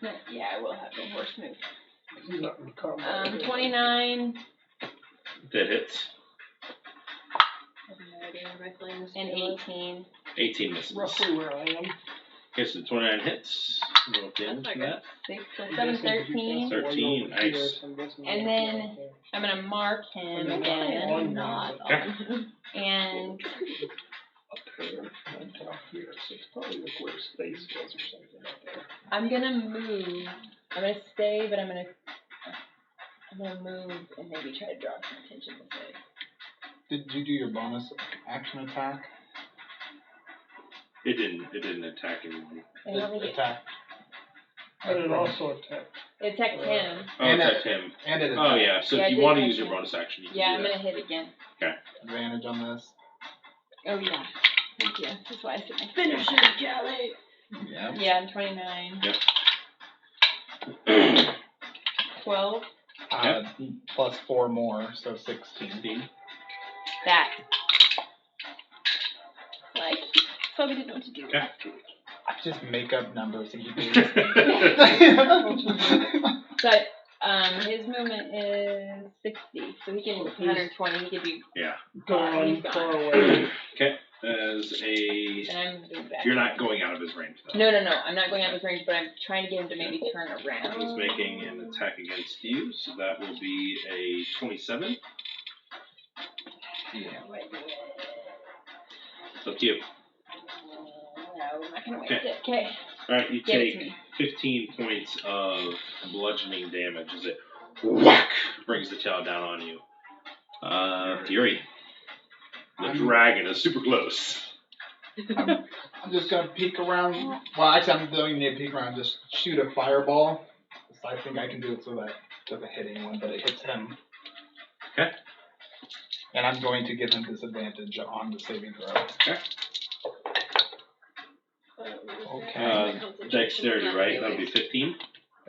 No, yeah, I will have the horse move. He's not in combat. 29 That hits. I have no idea where my flames and was. 18. 18 misses. Roughly where I am. Okay, so 29 hits. Roll damage That's for not that. 6, so 7, 13. 13, nice. And then I'm gonna mark him again. Not Okay. on him. And Up here and down here, so it's probably like where space was or something like that. I'm gonna move. I'm gonna stay, but I'm gonna move and maybe try to draw some attention this way. Did you do your bonus action attack? It didn't attack anyone. And you want me to Attack. And it also attacked. it attacked him. Oh, And attacked him. And it Oh, yeah. So Yeah, if I you did want to touch use your him. bonus action, you can Yeah, do I'm that. gonna hit again. advantage on this. Oh yeah. Thank you. That's why I said my Finish it, Kelly. Yeah. Yeah, I'm 29. Yep. 12. Plus 4 more, so 16. 16. That. Like, so we didn't know what to do. Okay. I just make up numbers and you do But his movement is 60, so he can 120. He can do. Yeah. Gone, He's gone. far away. Okay. As a. And I'm moving back. You're not going out of his range, though. No. I'm not going out of his range, but I'm trying to get him to maybe turn around. He's making an attack against you, so that will be a 27. Yeah. It's up to you. No, I'm not gonna waste Okay. it. Okay. Alright, you Give it to take me. 15 points of bludgeoning damage as it whack brings the tail down on you. Fury. The dragon is super close. I'm just gonna peek around. Well, actually, I'm going to peek around. Just shoot a fireball. So I think I can do it so that it doesn't hit anyone, but it hits him. Okay. And I'm going to give him disadvantage on the saving throw. Okay. Okay. Dexterity, right? That'll be 15.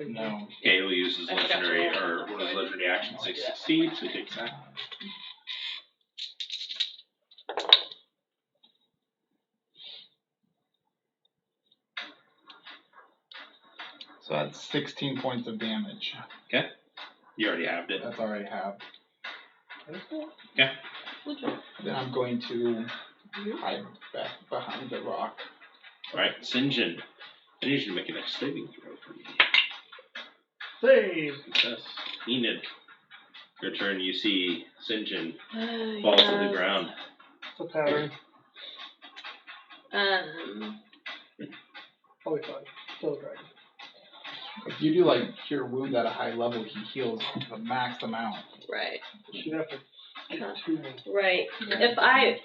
No. Okay, he'll use his I forgot to legendary, roll. or one of his legendary actions to succeed, so he takes that. So that's 16 points of damage. You already halved it. That's all I have. Okay. Then I'm going to hide back behind the rock. Alright, Sinjin. I need you to make a next saving throw for me. Save. Success. Enid. Your turn, you see Sinjin fall to the ground. It's a pattern. Probably fine. Still a dragon. If you do like cure wounds at a high level, he heals the max amount. Right. She'd have to get 2 more. Right. If I.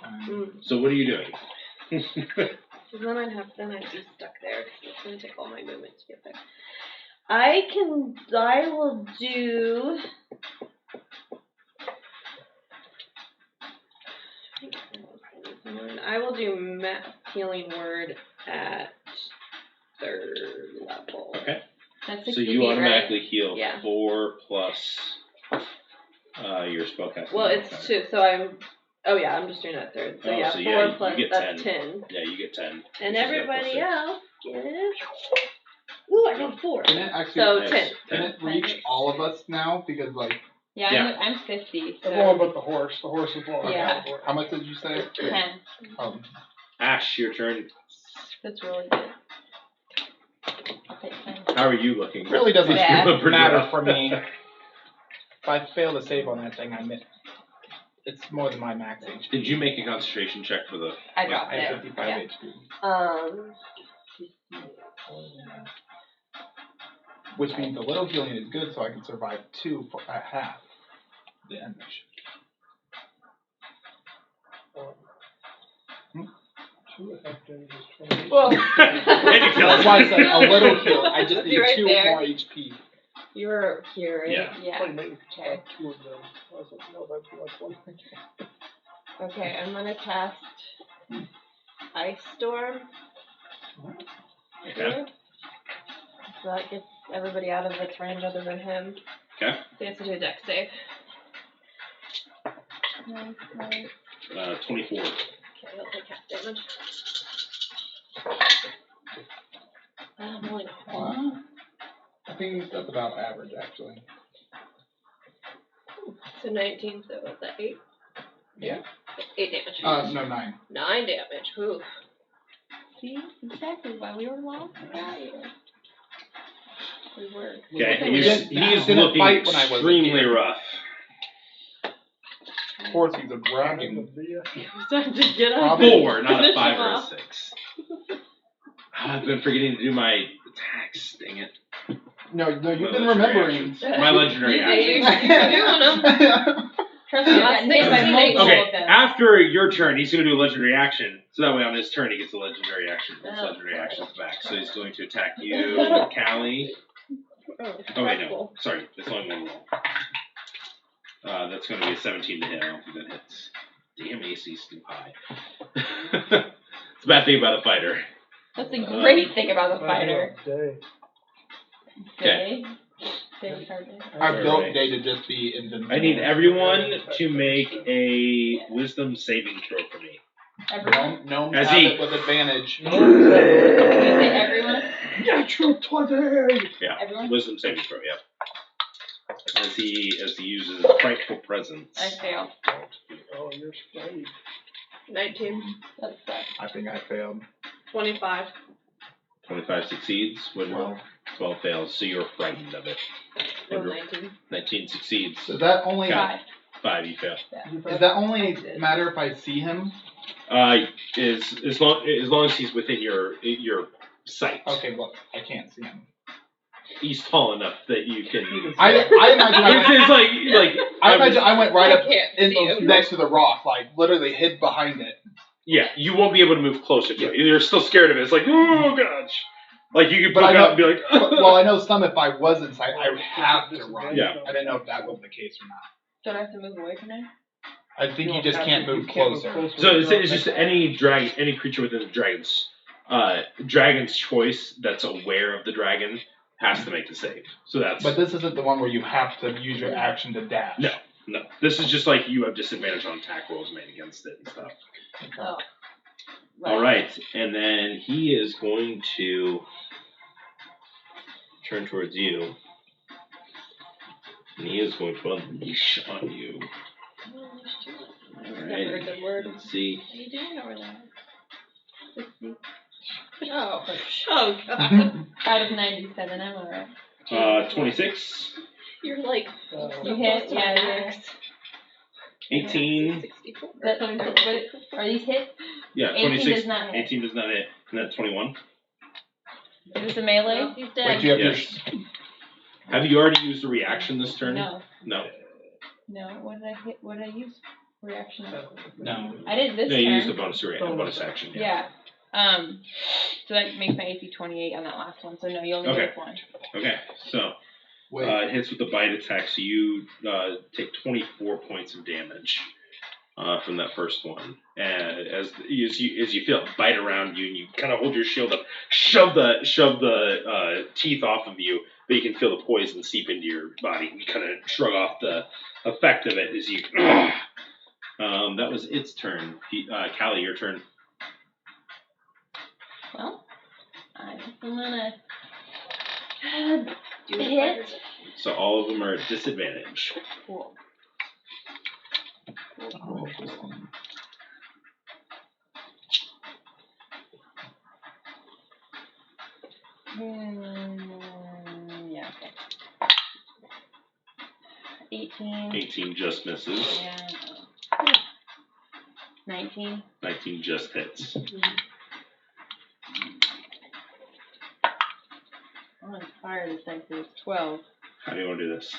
So what are you doing? Then I'd be stuck there because it's going to take all my movement to get there. I will do. I will do mass healing word at 3rd level. Okay. That's So 60 you feet, automatically heal Yeah. 4 plus your spellcasting. Well, it's 2, so I'm. Oh yeah, I'm just doing that 3rd. So Oh, yeah, so 4 yeah, you plus get that's 10. 10. Yeah, you get 10. And Which is everybody that else gets. Ooh, I got 4. Can it actually? So Nice. 10. Can it reach all of us now? Because like Yeah, Yeah. I'm 50. So. I'm going but the horse. The horse is blowing Yeah. out. How much did you say? 10. Ash, your turn. That's really good. I'll take 10. How are you looking? It really doesn't Yeah. Pretty matter rough. for me. If I fail to save on that thing, I miss. It's more than my max HP. Did you make a concentration check for the? I Yeah, dropped I have it. 55 Yeah. HP. Which means a little healing is good, so I can survive 2 for a half the damage. Well, That's why I said a little healing. I just need You're right 2 there. more HP. You're here, right? Yeah. Yeah. probably maybe two of them. I was like, no, that'd be like one. Okay, I'm gonna cast Ice Storm. Okay. Here. So that gets everybody out of its range other than him. Okay. So he has to do a dex save. 24. Okay, he'll take half damage. I'm only I think that's about average, actually. so 19, so is that 8? Yeah. 8 damage. No, 9. 9 damage. Ooh. See? Exactly why we were lost. We were. Okay. We He's didn't looking fight when I was a extremely kid. rough. Of course, he's a dragon. He's starting to get up. Probably 4, not a Finish 5 him or a off. 6. I've been forgetting to do my attacks. Dang it. No, you've been legendary remembering. My legendary You action. keep doing them. Trust me, I've gotten hit by multiple Okay, of them. after your turn, he's going to do a legendary action. So that way on his turn, he gets a legendary action. His legendary action's back. So he's going to attack you, Callie. Oh, wait, no. Sorry. It's only one roll. That's going to be a 17 to hit. I don't think that hits. Damn, AC's too high. It's a bad thing about a fighter. That's the great thing about the fighter. Day. Day. Day card day. I built Alright. Day to just be invincible. I need everyone to make a wisdom saving throw for me. Everyone? Gnomes As have he- it with advantage. Did you say everyone? Natural 20! Yeah, Everyone? wisdom saving throw. Yeah. As he uses frightful presence. I failed. Oh, you're straight. 19. That sucks. I think I failed. 25. 25 succeeds. What 12. 12 fails. So you're frightened of it. No, 19. 19 succeeds. Does that only 5. 5 you fail. does that only matter if I see him? As long as he's within your sight. Okay, well, I can't see him. He's tall enough that you can. I imagine I went, It's like I imagine I went right I up can't in see him. next to the rock, like literally hid behind it. yeah, you won't be able to move closer to it. You're still scared of it. It's like, oh gosh. Like you could But poke I know- out and be like, Well, I know some if I was inside, I would have to run. Yeah. I didn't know if that was the case or not. Don't I have to move away from there? I think you just can't move closer. So it's just any creature within the dragon's choice that's aware of the dragon has to make the save. So that's. But this isn't the one where you have to use your action to dash. No. This is just like you have disadvantage on attack rolls made against it and stuff. Oh. All right, and then he is going to turn towards you, and he is going to unleash on you. All Never a right. good word. Let's see. What are you doing over there? 60. Oh. Oh, God. Out of 97, I'm alright. 26, You're like. You hit? Yeah, max. 18. 64. That, what, are these hits? Yeah, 18 26. does not hit. 18 does not hit, and then 21. Is this a melee? Oh, he's dead. Wait, do you have Yes. Have you already used a reaction this turn? No. No. No. What did I hit? What did I use? Reaction. No. I did this No, turn. you used a bonus action. Yeah. So that makes my AC 28 on that last one. So no, you only Okay. get one. Okay, so Wait. it hits with the bite attack, so you take 24 points of damage from that first one. And as you feel it bite around you, and you kind of hold your shield up, shove the teeth off of you, but you can feel the poison seep into your body. You kind of shrug off the effect of it as you. That was its turn. Callie, your turn. Well, I'm gonna Do hit. So all of them are at disadvantage. Cool. Oh, interesting. Yeah, okay. 18. 18 just misses. And 19. 19 just hits. I'm on fire this time, so it's 12. How do you want to do this?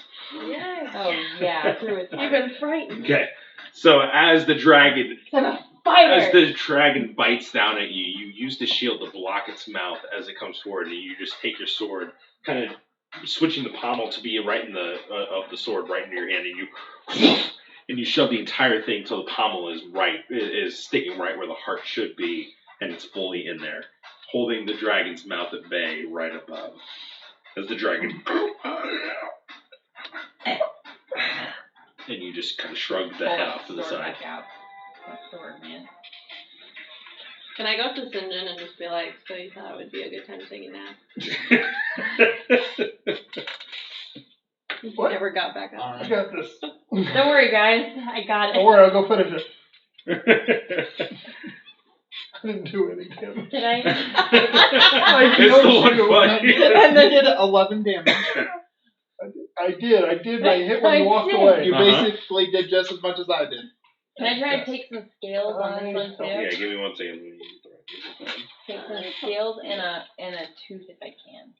Yes. Oh, yeah, through his You've heart. been frightened. Okay. So as the dragon I'm a fighter! As the dragon bites down at you, you use the shield to block its mouth as it comes forward, and you just take your sword, kind of switching the pommel to be right in the of the sword right into your hand, and you shove the entire thing till the pommel is sticking right where the heart should be, and it's fully in there, holding the dragon's mouth at bay right above. As the dragon, and you just kind of shrug the head off to the Sword side. back out. My sword, man. Can I go to St. John and just be like, so you thought it would be a good time to take a nap? He What? never got back up. I got this. Don't worry, guys. I got it. Don't worry, I'll go finish it. I didn't do any damage. Did I? It's the one fight. And they did 11 damage. I did. I hit when you I walked did. away. You Uh-huh. basically did just as much as I did. Can I try to take some scales on this one too? Yeah, give me 1 second. Take some scales and a tooth if I can.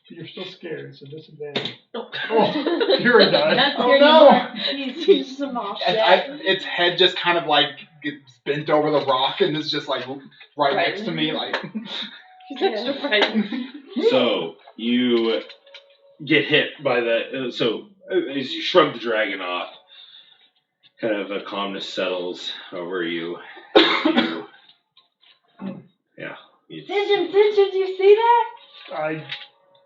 You're still scared, so disadvantage. Oh, Fury died. Not Oh, scared no. anymore. He's some off. Its head just kind of like gets bent over the rock and is just like right next to me, like. She's extra frightened. So you get hit by the. So as you shrug the dragon off, kind of a calmness settles over you. Yeah. Pigeon, did you see that?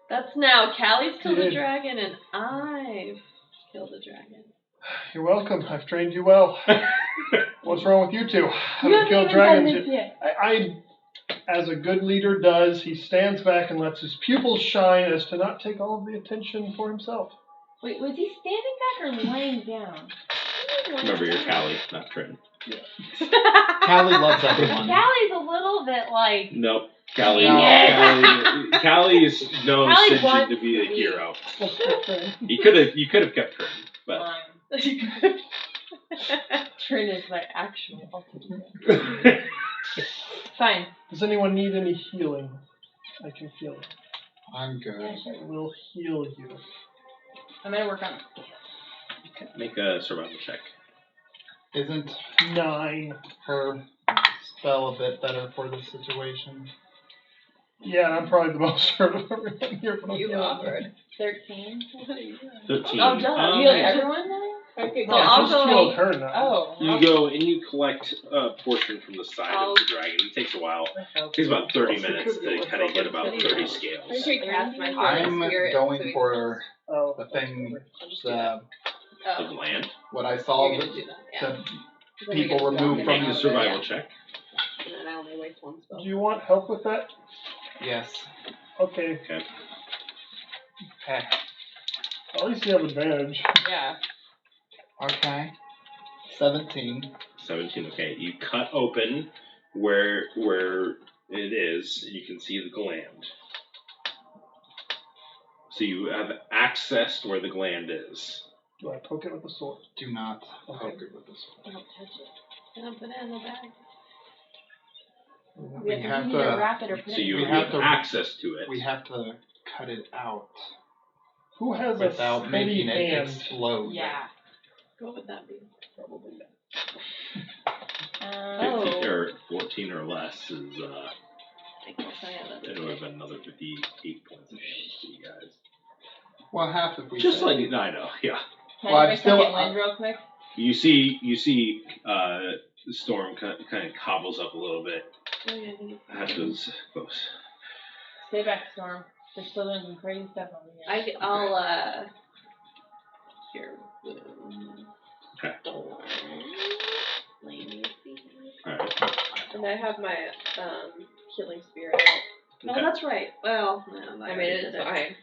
That's now Callie's killed a Did. dragon and I've killed a dragon. You're welcome. I've trained you well. What's wrong with you two? You Haven't haven't killed even done dragons this yet. yet. I, as a good leader does, he stands back and lets his pupils shine as to not take all of the attention for himself. Wait, was he standing back or laying down? Remember, you're Callie, not Trin. Callie loves everyone. Callie's a little bit like. Nope. Callie, Dang Callie is known Callie St. wants to be a to be- hero. What's the thing? You could have kept Trin, but Trin is my actual ultimate. Fine. Does anyone need any healing? I can feel it. I'm good. I will heal you. I'm gonna work on it. make a survival check. Isn't 9. her spell a bit better for this situation? Yeah, I'm probably the most hurt of everyone here. But You I'm offered. 13. 13. Oh, duh. Heal everyone then? Okay, No, so I'll just go. healed her now. Oh. You go and you collect a portion from the side Oh. of the dragon. It takes a while. It takes about 30 minutes to kind of get about 30 I scales. should cast my I'm spirit. going so for Oh, the thing, I'll just do that. The land. what I saw You're the, gonna do that. Yeah. the people removed Make from a the survival Yeah. check. And then I only waste one spell. do you want help with that? Yes. Okay. Okay. Okay. At least you have advantage. Yeah. Okay. 17. 17. Okay. You cut open where it is. You can see the gland. So you have accessed where the gland is. Do I poke it with the sword? Do not Okay. poke it with this one. Don't touch it. Don't put it in the bag. We have to either to. wrap it or put So it you We in have have to- access to it. We have to cut it out Who has without a steady making it hand? explode. Yeah. What would that be? Probably not. 15 or 14 or less is I guess I have it would have been another 58 points of damage to you guys. Well, half if we Just say. like I know, yeah. Can Well, I I'm do my still- second wind real quick? You see the storm kind of cobbles up a little bit. Oh, yeah, I think it's Ashton's close. Stay back, Storm. They're still doing some crazy stuff over here. I'll here. Okay. Storm. Lady. Alright. And I have my healing spirit out. Oh, Okay. that's right. Well, no, I mean it's fine.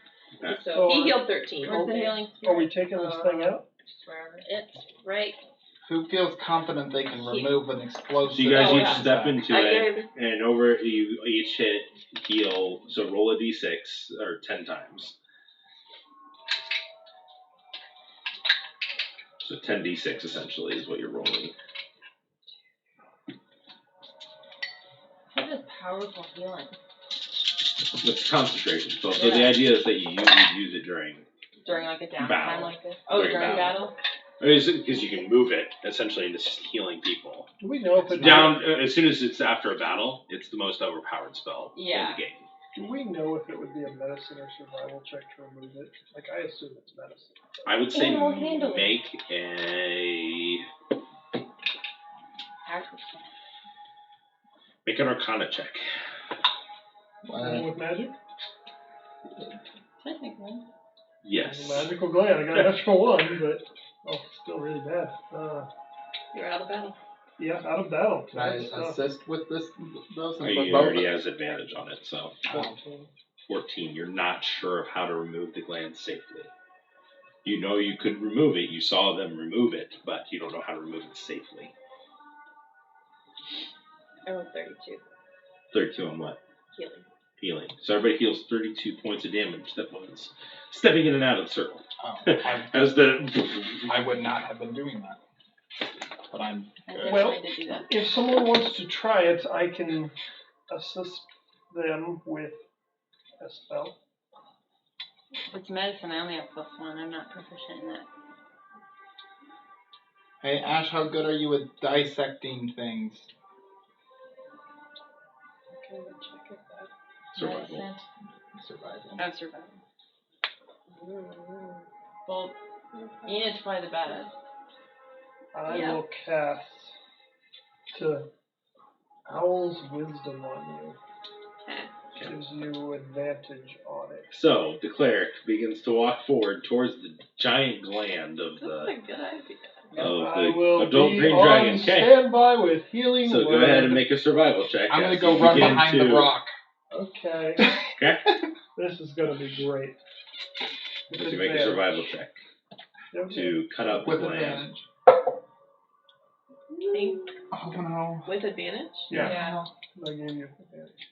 Okay. So he So healed 13. Where's the Okay. healing are we spirit? taking this thing out? Just wherever. It's right. Who feels confident they can remove an explosive? So you guys Oh, each yeah. step into I it, gave- and over you each hit heal. So roll a d6 or 10 times. So 10d6 essentially is what you're rolling. What is powerful healing? It's concentration spell. So Yeah. the idea is that you use it during During like a downtime Battle. like this? Oh, During during battle? because you can move it essentially into just healing people. Do we know if it Down as soon as it's after a battle, it's the most overpowered spell Yeah. in the game. Do we know if it would be a medicine or survival check to remove it? Like, I assume it's medicine. I would say Animal handling. make an Arcana check. Anything with magic? Technically. Yes. Magical gland. I got an extra one, but still really bad. You're out of battle. Yeah, out of battle. Can I That's, assist with those? He already has advantage on it, so 14. 14. You're not sure of how to remove the gland safely. You know you could remove it. You saw them remove it, but you don't know how to remove it safely. I rolled 32. 32 on what? Healing. Healing. So everybody heals 32 points of damage. That was stepping in and out of the circle. As I would not have been doing that. But I'm I good. did Well, try to do that. If someone wants to try it, I can assist them with a spell. If it's medicine, I only have +1. I'm not proficient in that. Hey, Ash, how good are you with dissecting things? Okay, we'll check it out. survival. Medicine. Survival. Oh, survival. Mm-hmm. Well, Enid's probably the baddest. I Yeah. will cast to Owl's Wisdom on you. Gives you advantage on it. So the cleric begins to walk forward towards the giant gland of That's the a good idea. I will adult be green on dragon. Okay. standby with healing So go word. ahead and make a survival check. I'm gonna as go you run begin behind to- the rock. Okay. Okay. This is gonna be great. With So you make a advantage. survival check Okay. to cut up the With gland. advantage. Oh no. With advantage? Yeah. I gave you advantage.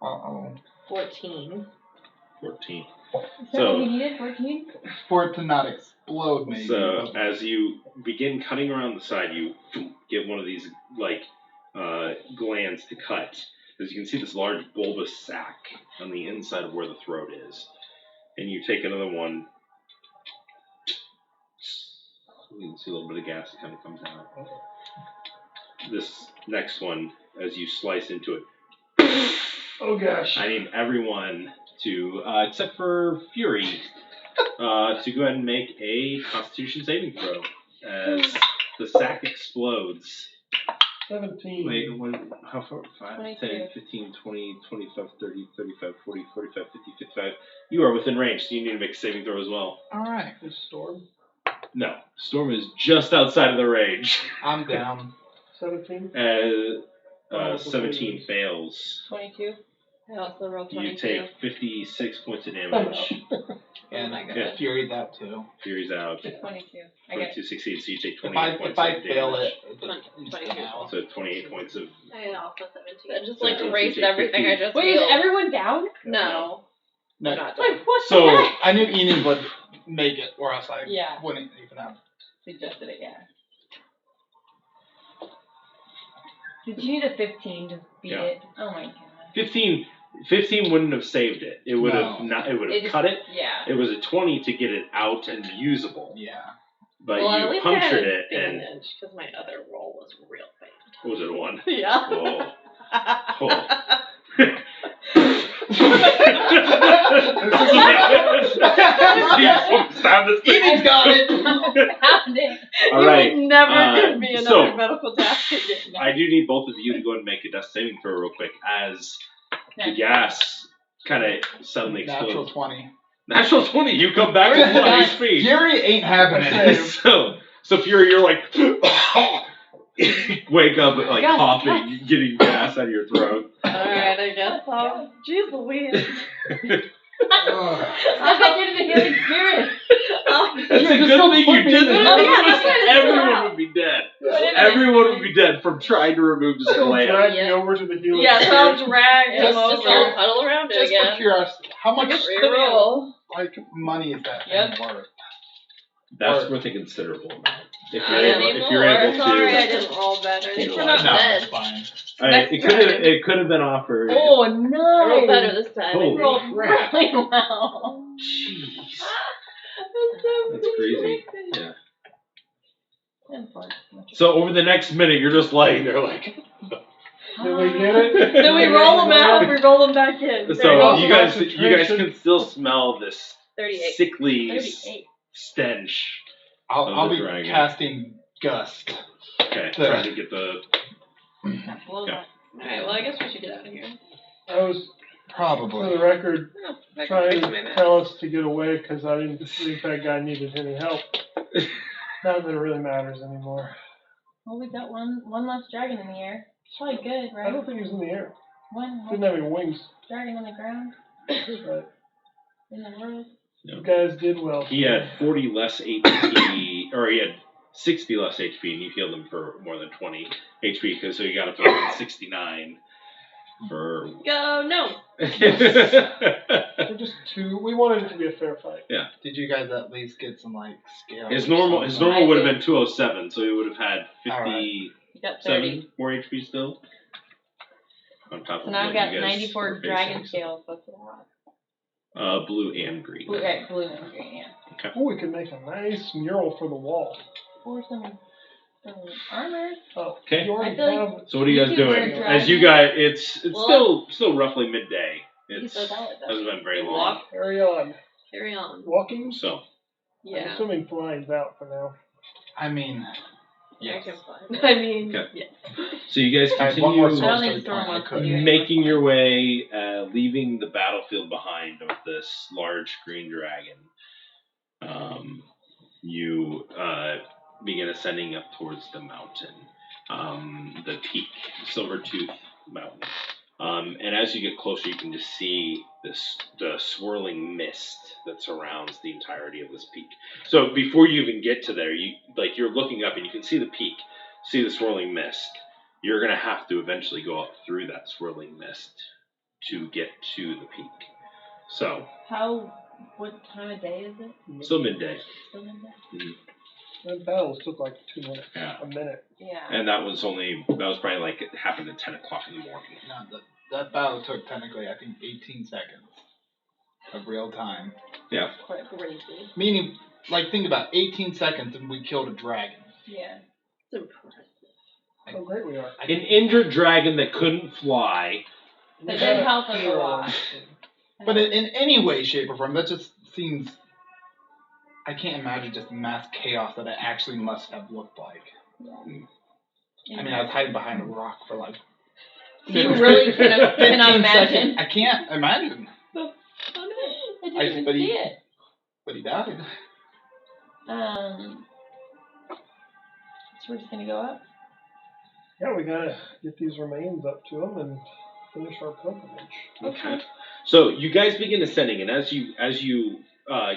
Uh-oh. 14. 14. Is that So- what you needed? 14? For it to not explode, maybe. So but- as you begin cutting around the side, you get one of these glands to cut. As you can see, this large bulbous sac on the inside of where the throat is, and you take another one. You can see a little bit of gas that kind of comes out. This next one, as you slice into it, Oh gosh. I need everyone to, except for Fury, to go ahead and make a Constitution saving throw as the sack explodes. 17. Wait, how far? 5, 22. 10, 15, 20, 25, 30, 35, 40, 45, 50, 55. You are within range, so you need to make a saving throw as well. Alright. Is Storm. No, Storm is just outside of the range. I'm down. 17. 17 fails. 22? I also rolled You 22. take 56 points of damage. And my God. yeah, Fury's out too. Fury's out. 22. I got 22 succeeds, so you take If 28 points if I of fail damage. it, 22. out. So 28 points of... I also 17. That just So like you erased take everything 50. I just Wait, is healed. everyone down? No. No, Not Wait, done. what So- the heck? I knew Enid would make it, or else I Yeah. wouldn't even have. Suggested it, yeah. Did you need a 15 to beat Yeah. it? Oh my god. 15 wouldn't have saved it. It would have No. not. It would have It just- cut it. Yeah. It was a 20 to get it out and usable, Yeah. but Well, at you least I had punctured it, and advantage because my other roll was real bad. was it a 1? Yeah. Oh. Enid's got it! Found it. All You right. would never give me so- another medical task again. I do need both of you to go ahead and make a death saving throw real quick as the gas kind of suddenly Natural explodes. 20. Natural 20. You come back to full speed. Fury ain't having it. So Fury, you're like, wake up like Gus, coughing, getting gas out of your throat. Alright, I guess so. Jeez Louise. I'll get you to the healing spirit. It's a good thing you did that. Oh, yeah, that's what it's Everyone about. would be dead. Whatever. Everyone would be dead from trying to remove this So gland. drag me over to the healing Yeah, so spirit. I'll drag him Just over. all Huddle around it Just for again. curiosity, how much Reroll. like money is that Yep. thing worth? That's Or- worth a considerable amount. If Not you're anymore. able Sorry, I to. didn't roll better. At least we're No, not No, dead. that's fine. It could have been offered. Oh, I nice. rolled better this time. Holy You rolled crap. really well. Jeez. That's That's crazy. Yeah. Unfortunate. So over the next minute, you're just laying there like. Did we get it? Then we roll them out, we roll them back in. So Also you guys concentration. can still smell this 38. sickly 38. stench. I'll the be dragon. casting Gust. Okay, The- trying to get the. That blows Yeah. up. Alright, well I guess we should get out of here. I was, for Probably. the record, Oh, I can trying fix my to map. tell us to get away because I didn't think that guy needed any help. Not that it really matters anymore. Well, we got one less dragon in the air. It's probably good, I right? don't think he was in the air. One Didn't less have any wings. dragon on the ground But in the world. you guys did well. He had 40 less HP, or he had 60 less HP, and you healed him for more than 20 HP, because so you got up to 169 for. Go, no. They're just two. We wanted it to be a fair fight. Did you guys at least get some like scale? His or normal something? would have been 207, so he would have had Alright. 57 You got 30. more HP still. On top So of now I've what got you guys 94 were dragon facing. scales. That's a lot. Blue and green. Blue, right, blue and green, yeah. Oh, we could make a nice mural for the wall. Or some armor. Oh, Okay. you already I feel like- have. So what are you guys You two were doing? dragging As you it. guys, it's Well, still roughly midday. It's You said that like hasn't been very long. Walk. Carry on. Carry on. Walking? So I'm Yeah. assuming flying's out for now. I mean, I yes. can fly. I mean, Okay. yes. so you guys I have one more continue I don't sword think story Storm point I wants to could. do it. making your way, leaving the battlefield behind of this large green dragon. You begin ascending up towards the mountain, the peak, Silvertooth Mountain. And as you get closer, you can just see the swirling mist that surrounds the entirety of this peak. So before you even get to there, you're looking up and you can see the peak, see the swirling mist. You're gonna have to eventually go up through that swirling mist to get to the peak. So What time of day is it? still midday. Still midday? That battle took like 2 minutes. Yeah. A minute. Yeah. And that was probably like it happened at 10 o'clock in the morning. No, that battle took technically, I think, 18 seconds of real time. Yeah. Quite crazy. Meaning, like, think about 18 seconds and we killed a dragon. Yeah. It's impressive. How great we are. An injured dragon that couldn't fly. That did help us a lot. But in any way, shape, or form, that just seems. I can't imagine just mass chaos that it actually must have looked like. Yeah. I mean, I was hiding behind a rock for like. You really cannot 15 imagine. seconds. I can't imagine. I didn't I- even but he- see it. But he died. So we're just gonna go up. Yeah, we gotta get these remains up to them and finish our pilgrimage. Okay. So you guys begin ascending, and as you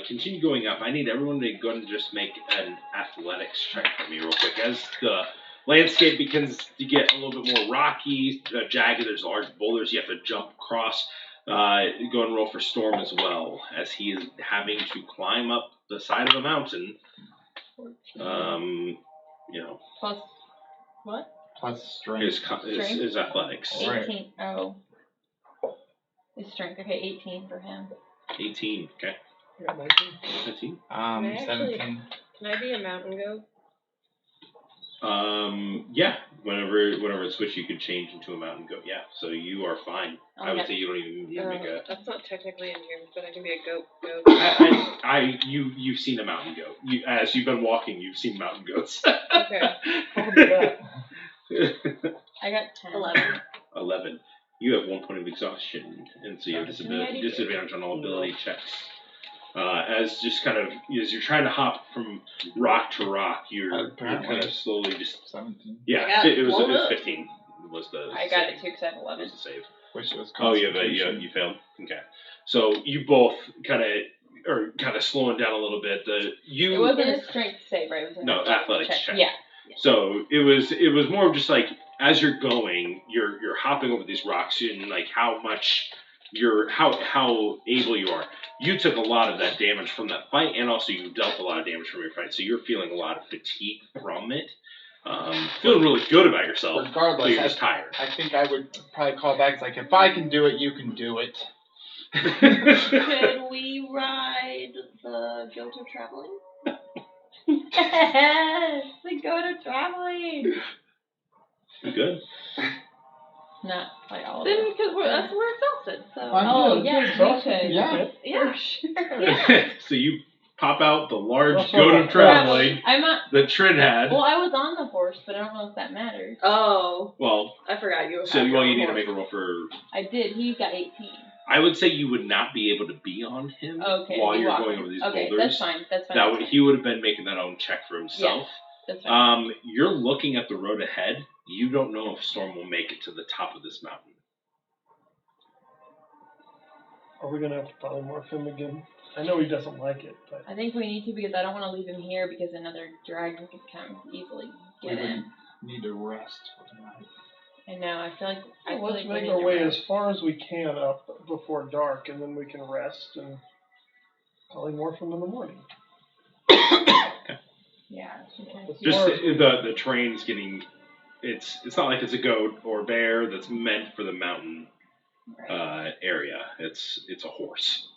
continue going up, I need everyone to go and just make an athletics check for me real quick. As the landscape begins to get a little bit more rocky, jagged, there's large boulders you have to jump across. Go and roll for Storm as well, as he is having to climb up the side of a mountain. Plus what? Plus strength. His athletics. Right. 18. Oh. His strength. Okay, 18 for him. 18. Okay. Yeah, 19. 19. Can I actually- 17. Can I be a mountain goat? Yeah. Whenever it's switched, you could change into a mountain goat. Yeah. So you are fine. I would Okay. say you don't even need to make a. That's not technically in here, but I can be a goat. You've seen a mountain goat. As you've been walking, you've seen mountain goats. Okay. I'll do that. I got 10. 11. 11. You have 1 point of exhaustion, and so you have Can I do disadvantage on all ability checks. As just kind of as you're trying to hop from rock to rock, you're Apparently. kind of slowly just 17. yeah. I got It was blown up. 15. Was the I got it saving. too because I have 11. Was the save. Wish it was Oh, you Constitution. you failed. Okay, so you both kind of slowing down a little bit. It wasn't a strength save, right? It was an No, athletics check. Yeah. So it was more of just like as you're going, you're hopping over these rocks and like how much how able you are. You took a lot of that damage from that fight, and also you dealt a lot of damage from your fight. So you're feeling a lot of fatigue from it. Feeling really good about yourself. But Regardless, you're just tired. I think I would probably call back. It's like, if I can do it, you can do it. Could we ride the Guild of Traveling? Yes! We go to traveling! You good? Not like all of Then it. because we're exhausted, so Oh, good. yes, Exhausted we could. people Yeah. yeah, sure. So you pop out the large Also, goat of traveling I'm not. that Trin had. Well, I was on the horse, but I don't know if that matters. Oh, Well, I forgot you. so had you your need to horse. make a roll for. I did. He got 18. I would say you would not be able to be on him Okay. while we you're walk. going over these okay, boulders. that's fine. That's fine. That would he would have been making that own check for himself. That's fine. You're looking at the road ahead. You don't know if Storm will make it to the top of this mountain. Are we gonna have to polymorph him again? I know he doesn't like it, but I think we need to because I don't want to leave him here because another dragon could come easily We get would in. need to rest for tonight. I know. I feel like let's we make need our to way rest. as far as we can up before dark, and then we can rest and polymorph him in the morning. Yeah. Okay. Let's Just Or- the terrain's getting. It's not like it's a goat or a bear that's meant for the mountain area. It's a horse.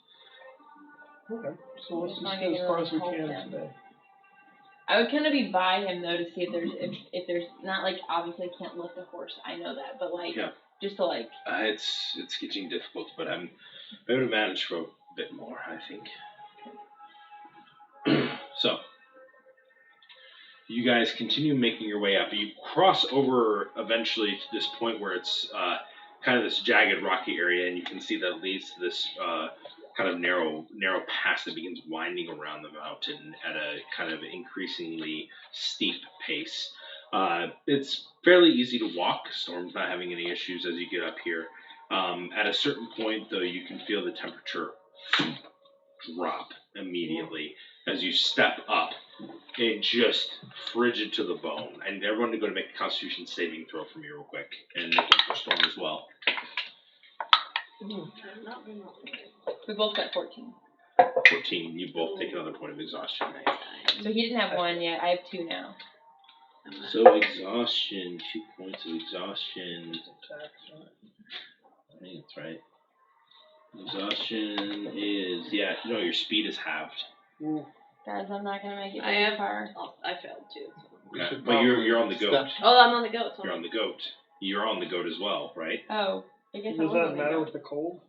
Okay, so let's As just long get as as far you as we don't can hold him. today. I would kind of be by him though to see if there's if there's not like obviously I can't lift a horse. I know that, but like Yeah. just to like It's getting difficult, but I'm able to manage for a bit more, I think. So, you guys continue making your way up. You cross over eventually to this point where it's kind of this jagged, rocky area, and you can see that it leads to this kind of narrow pass that begins winding around the mountain at a kind of increasingly steep pace. It's fairly easy to walk. Storm's not having any issues as you get up here. At a certain point, though, you can feel the temperature drop immediately as you step up. It just frigid to the bone. And everyone to go to make a Constitution saving throw for me real quick, and for Storm as well. I've not been on we both got 14. 14. You both take another point of exhaustion. So he didn't have one yet. I have 2 now. So exhaustion, 2 points of exhaustion. I think that's right. Exhaustion is your speed is halved. Ooh. Guys, I'm not gonna make it I very have. far. Oh, I failed too. So. Okay. But you're on the goat. Oh, I'm on the goat. So You're on the goat. You're on the goat as well, right? Oh, I guess I Does was that on the matter goat. with the cold?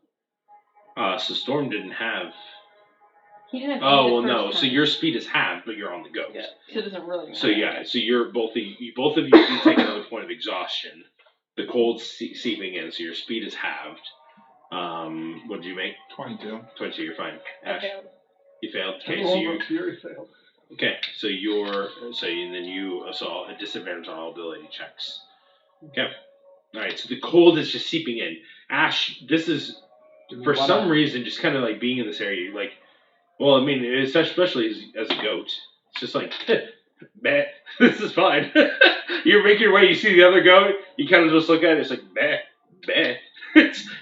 So Storm didn't have. He didn't have. Oh any well, the no. first So time. your speed is halved, but you're on the goat. Yeah. So it doesn't really matter. So yeah. So you're both of you can take another point of exhaustion. The cold's seeping in, so your speed is halved. What did you make? 22. 22. You're fine. I Ash, failed. you failed. Okay, Roll so you. of Fury failed. Okay, so a disadvantage on all ability checks. Okay. All right. So the cold is just seeping in. Ash, this is for some reason just kind of like being in this area. You're like, well, I mean, especially as a goat, it's just like, meh, this is fine. You're making your way. You see the other goat. You kind of just look at it. It's like, meh, meh.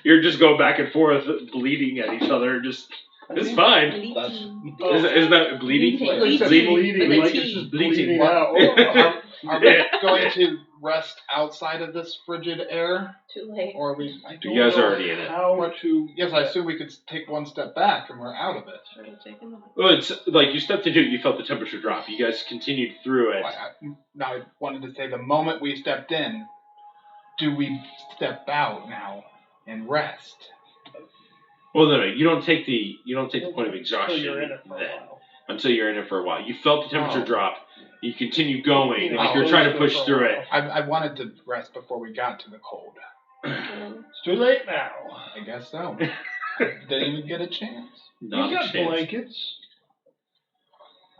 You're just going back and forth, bleeding at each other. Just it's fine. Isn't that bleeding? Bleeding. Like, bleeding, Like like tea. it's just Bleeding. bleeding out. Are we going to rest outside of this frigid air? Too late. Or are we? I don't You guys know are already in it. How to? Yes, I assume we could take one step back and we're out of it. Should have taken the. Well, it's like you stepped into it, you felt the temperature drop. You guys continued through it. Now I wanted to say the moment we stepped in, do we step out now and rest? Well, no, you don't take the point of So exhaustion you're in it for a then while. until you're in it for a while. You felt the temperature Oh. drop. You continue going, like Oh, you're trying to so push for a through it. while. I wanted to rest before we got to the cold. It's too late now. I guess so. Didn't even get a chance. Not We a got chance. blankets.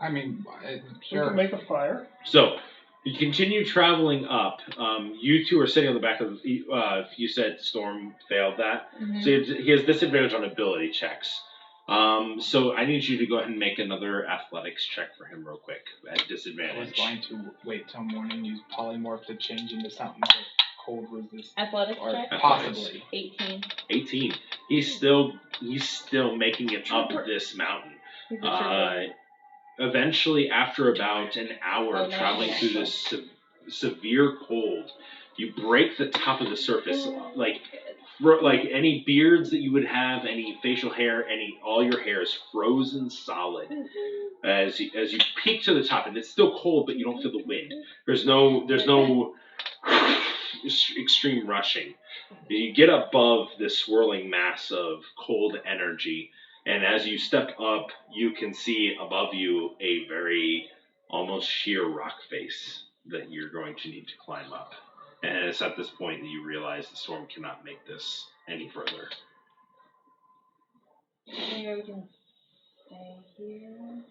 I mean, We sure. can make a fire. So you continue traveling up. You two are sitting on the back of the. You said Storm failed that, so he has disadvantage on ability checks. So I need you to go ahead and make another athletics check for him real quick at I was disadvantage. going to wait till morning, use polymorph to change into something like cold resist. Athletics Or check? possibly. 18. 18. He's still making it up this mountain. He's a trooper. Eventually, after about an hour Oh, of no, traveling yeah. through this severe cold, you break the top of the surface. Like any beards that you would have, any facial hair, all your hair is frozen solid as you peak to the top, and it's still cold, but you don't feel the wind. There's no extreme rushing. You get above this swirling mass of cold energy, and as you step up, you can see above you a very almost sheer rock face that you're going to need to climb up. And it's at this point that you realize the storm cannot make this any further. Maybe we can stay here.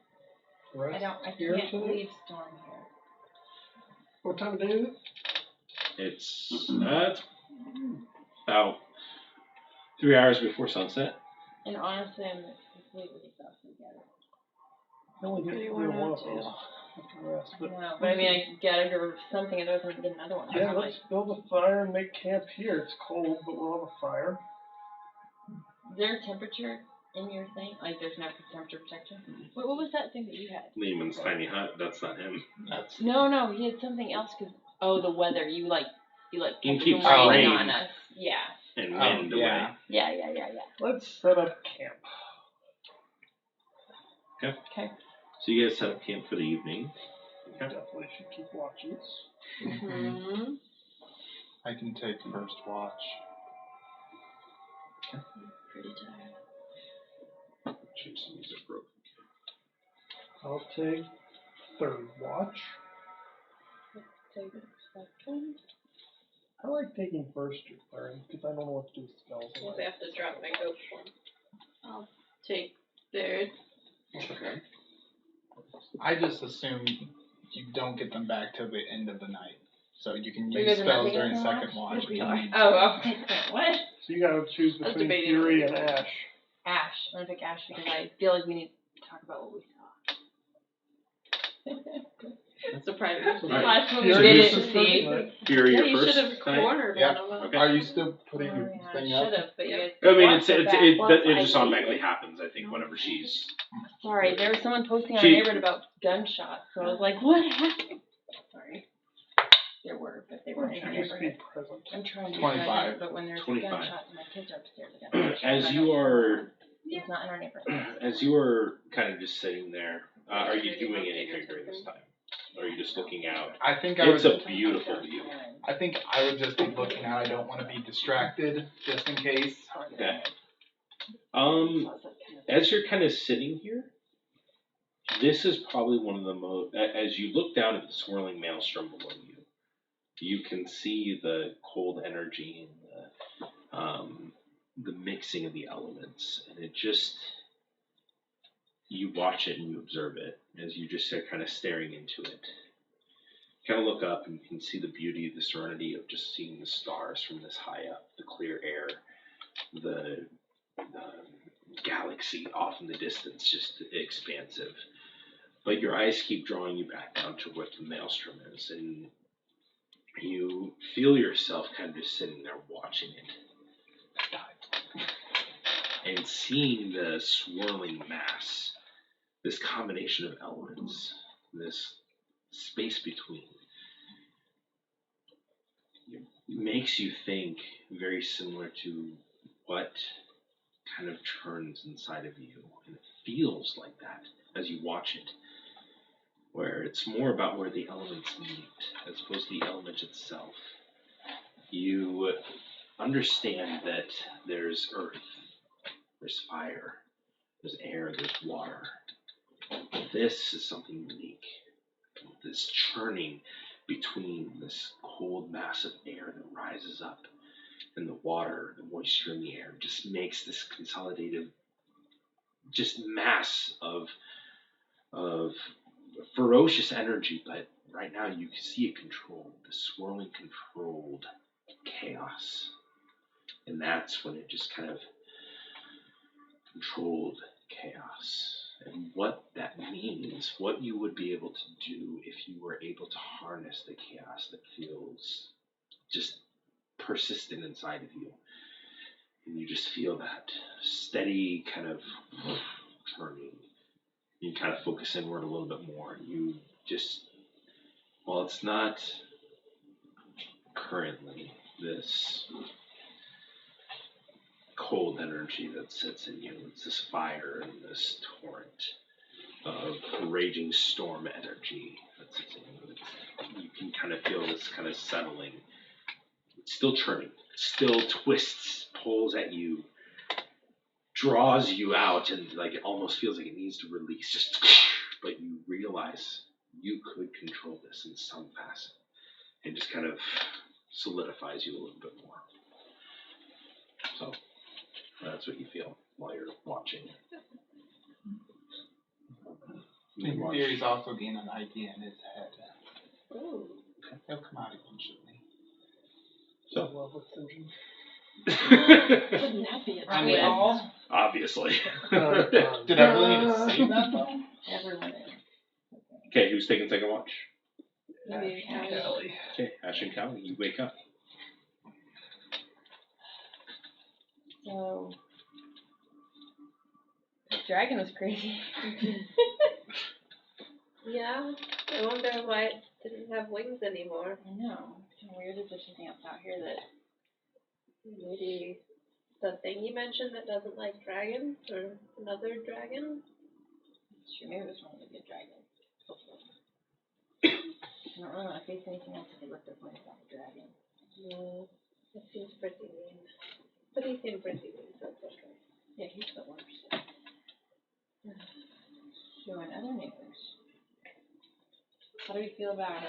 Rest I here can't tonight? leave Storm here. What time of day is it? It's about 3 hours before sunset. And honestly, I'm completely exhausted again. I only get Pretty one worn of out, those. too. After rest, but But I mean, I gotta go something, otherwise I'm gonna get another one. yeah, let's build a fire and make camp here. It's cold, but we'll have a fire. Is there a temperature in your thing? Like, there's no temperature protection? What was that thing that you had? Lehman's tiny hut. That's not him. That's No, he had something else. The weather. You You kept keep the rain rain. on us. Yeah. And wind away. yeah. Yeah. Let's set up camp. Okay. So you guys set up camp for the evening. Definitely should keep watches. Mm-hmm. I can take first watch. Pretty tired. Change some music real quick. I'll take third watch. Take a second. I like taking first or third because I don't know what to do with spells. Well, I have to drop my goat form. I'll take third. Okay. I just assume you don't get them back till the end of the night. So you can You use guys are not spells taking during us on second watch. Yes, if we you are. need to. Oh, what? So you gotta choose I was between debating Fury it. and Ash. Ash. I'm gonna pick Ash because I feel like we need to talk about what we saw. Surprise. Right. Last one we So didn't who's the see. first night? Fury, Yeah, your you first should have night? cornered Yeah. one of them. Okay. Are you still putting Oh, your yeah, thing Should up? have, but you guys. I mean, watched it back. just I automatically did. happens, I think, whenever she's... Sorry, there was someone posting on She- our neighborhood about gunshots, so I was like, what happened? Sorry. There were, but they weren't in our Should just be neighborhood. present. I'm trying to be 25. present, but when there's 25. gunshots and my kids are upstairs, I gotta make sure As that I you don't- are... It's not in our neighborhood. As you are kind of just sitting there, are you doing anything during this time? Or are you just looking out? I think I It's would. a beautiful view. I think I would just be looking out. I don't want to be distracted, just in case. Okay. As you're kind of sitting here, this is probably one of the most. As you look down at the swirling maelstrom below you, you can see the cold energy and the mixing of the elements, and it just. You watch it and you observe it as you just are kind of staring into it. You kind of look up and you can see the beauty, the serenity of just seeing the stars from this high up, the clear air, the galaxy off in the distance, just expansive. But your eyes keep drawing you back down to what the maelstrom is, and you feel yourself kind of just sitting there watching it. And seeing the swirling mass, this combination of elements, this space between, makes you think very similar to what kind of turns inside of you. And it feels like that as you watch it, where it's more about where the elements meet as opposed to the element itself. You understand that there's earth, there's fire, there's air, there's water. This is something unique. This churning between this cold mass of air that rises up and the water, the moisture in the air, just makes this consolidated just mass of ferocious energy. But right now you can see it controlled, the swirling controlled chaos. And that's when it just kind of controlled chaos. And what that means, what you would be able to do if you were able to harness the chaos that feels just persistent inside of you. And you just feel that steady kind of turning. You kind of focus inward a little bit more. You just, well, it's not currently this cold energy that sits in you. It's this fire and this torrent of raging storm energy that sits in you. You can kind of feel this kind of settling. It's still churning. It still twists, pulls at you, draws you out, and like it almost feels like it needs to release. Just, but you realize you could control this in some facet. It just kind of solidifies you a little bit more. So that's what you feel while you're watching. Theory's also gain an idea in his head. Ooh. He'll come out eventually. So, Level syndrome. Wouldn't that be Aren't we all? obviously. Did I really need to say that though? Everyone is. Okay, who's taking second watch? Maybe Kelly. Okay, Ash and Callie, you wake up. So, the dragon was crazy. Yeah. I wonder why it didn't have wings anymore. I know. It's weird if there's something else out here that. Maybe the thing you mentioned that doesn't like dragons, or another dragon. Sure, maybe this one was a good dragon. I don't really want to face anything else if they looked up like that dragon. No, it seems pretty mean. But he seemed pretty mean, so it's okay. Yeah, he's the worst. So, in other news, how do we feel about,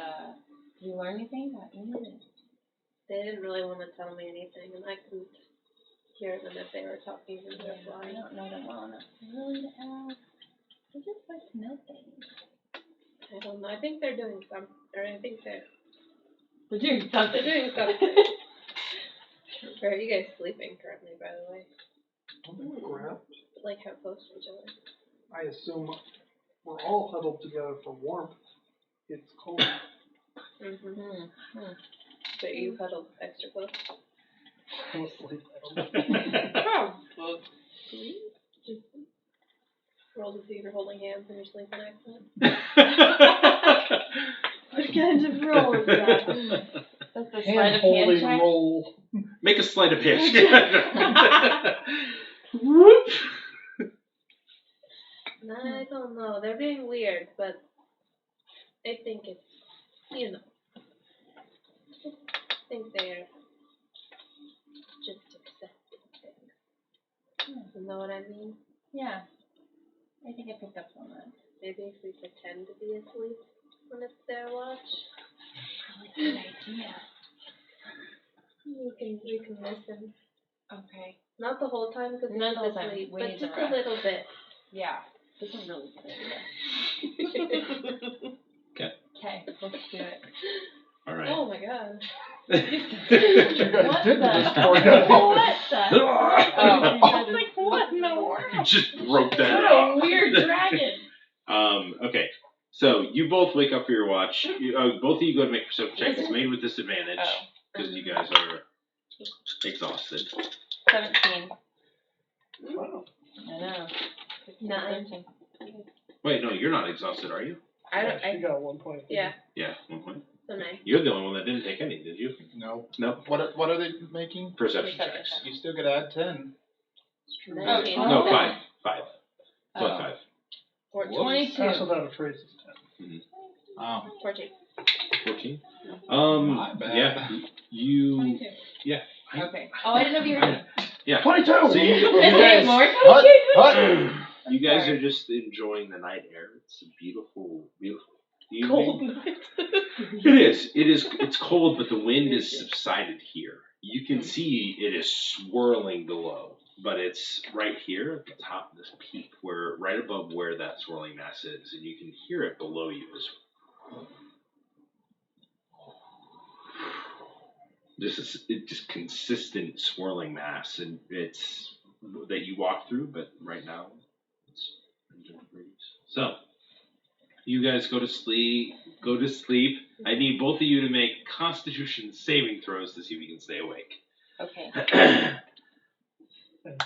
did we learn anything about England? They didn't really want to tell me anything, and I couldn't hear them if they were talking in their I flying. don't know them well enough really to ask. I just like to know things. I don't know. I think they're doing something. Or I think they're doing something. they're doing something. Are you guys sleeping currently, by the way? On the ground. Like how close to each other? I assume we're all huddled together for warmth. It's cold. Mm-hmm. But you huddled extra close. I'm asleep. Roll to see if you're holding hands in your sleeping accent. What kind of roll is that? That's the sleight of hand Hand-holding check? roll. Make a sleight of hand. Whoop. I don't know. They're being weird, but I think it's, you know, I think they're just accepting things. You know what I mean? Yeah. I think I picked up on that. Maybe if we pretend to be asleep when it's their watch, Really good idea. we can listen. Okay. Not the whole time because we Not need the to whole time. sleep, We but need to just a rest. little bit. Yeah. This is a really good idea. Okay. Okay, let's do it. All right. Oh my god. What you guys What did to the- this poor guy. What the? Oh, like what in the world? Just broke that What out. a weird dragon. Okay. So you both wake up for your watch. Both of you go to make perception checks. It's made with disadvantage because you guys are exhausted. 17. Wow. I know. 9. Wait, no, you're not exhausted, are you? She got 1 point. Yeah, Yeah, 1 point. so 9. You're the only one that didn't take any, did you? Nope. No. What are they making? Perception Perception checks. You still gotta add 10. It's true. 19. No, 5. 5. So Oh. 5. Or Whoops. 22. Also, that phrase is 10. Oh. 14. 14. My bad. Yeah. You. 22. Yeah. Okay. Oh, I didn't know if you heard. Yeah. 22! So you Say it more. You guys are just enjoying the night air. It's a beautiful, beautiful evening. Cold. It is. It's cold, but the wind is subsided here. You can see it is swirling below, but it's right here at the top of this peak, where right above where that swirling mass is, and you can hear it below you as just consistent swirling mass, and it's that you walk through, but right now it's so. You guys go to sleep. I need both of you to make Constitution saving throws to see if you can stay awake. Okay. And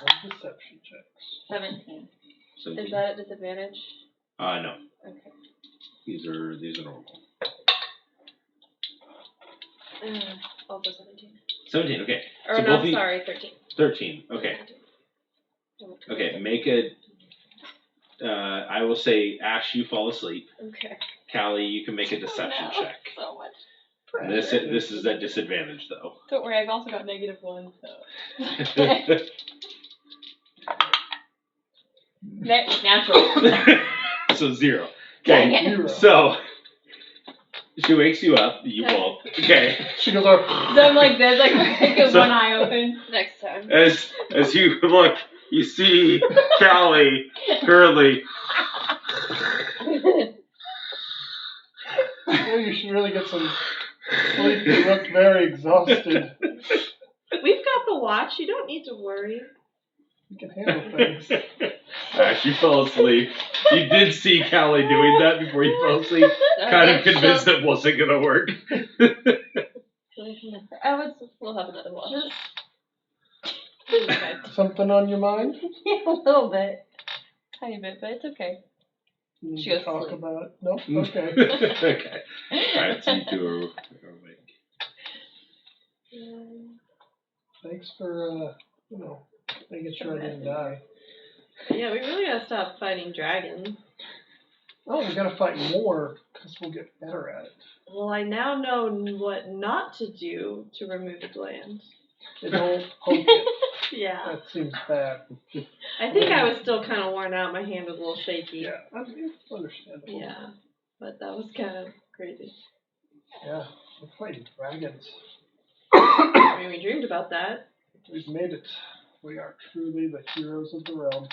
one deception checks. 17. Is that at disadvantage? No. Okay. These are normal. Also 17. 17. Okay. Or So no, both of you- sorry, 13. 13. Okay. Okay. Make a. I will say, Ash, you fall asleep. Okay. Callie, you can make a deception check. So much This is at disadvantage though. Don't worry, I've also got -1, so. Natural. So 0. Dang Okay. it. 0. So she wakes you up. You both. Okay. She goes, So I'm like this, like with one eye open. Next time. As you look, you see Callie currently. oh, you should really get some sleep. You look very exhausted. We've got the watch. You don't need to worry. You can handle things. Ash, you fell asleep. You did see Callie doing that before you fell asleep. Kind of convinced it wasn't gonna work. We'll have another watch. Something on your mind? Yeah, a little bit. Tiny bit, but it's okay. You need She to goes talk sleep. about it? Nope. Okay. Okay. Alright, so you two are awake. Thanks for, making sure I didn't die. Yeah, we really gotta stop fighting dragons. Oh, we gotta fight more, because we'll get better at it. Well, I now know what not to do to remove the gland. They don't poke it. Yeah. That seems bad. I think I was still kind of worn out. My hand was a little shaky. Yeah, I mean, it's understandable. Yeah. But that was kind of crazy. Yeah, we're fighting dragons. I mean, we dreamed about that. We've made it. We are truly the heroes of the realm.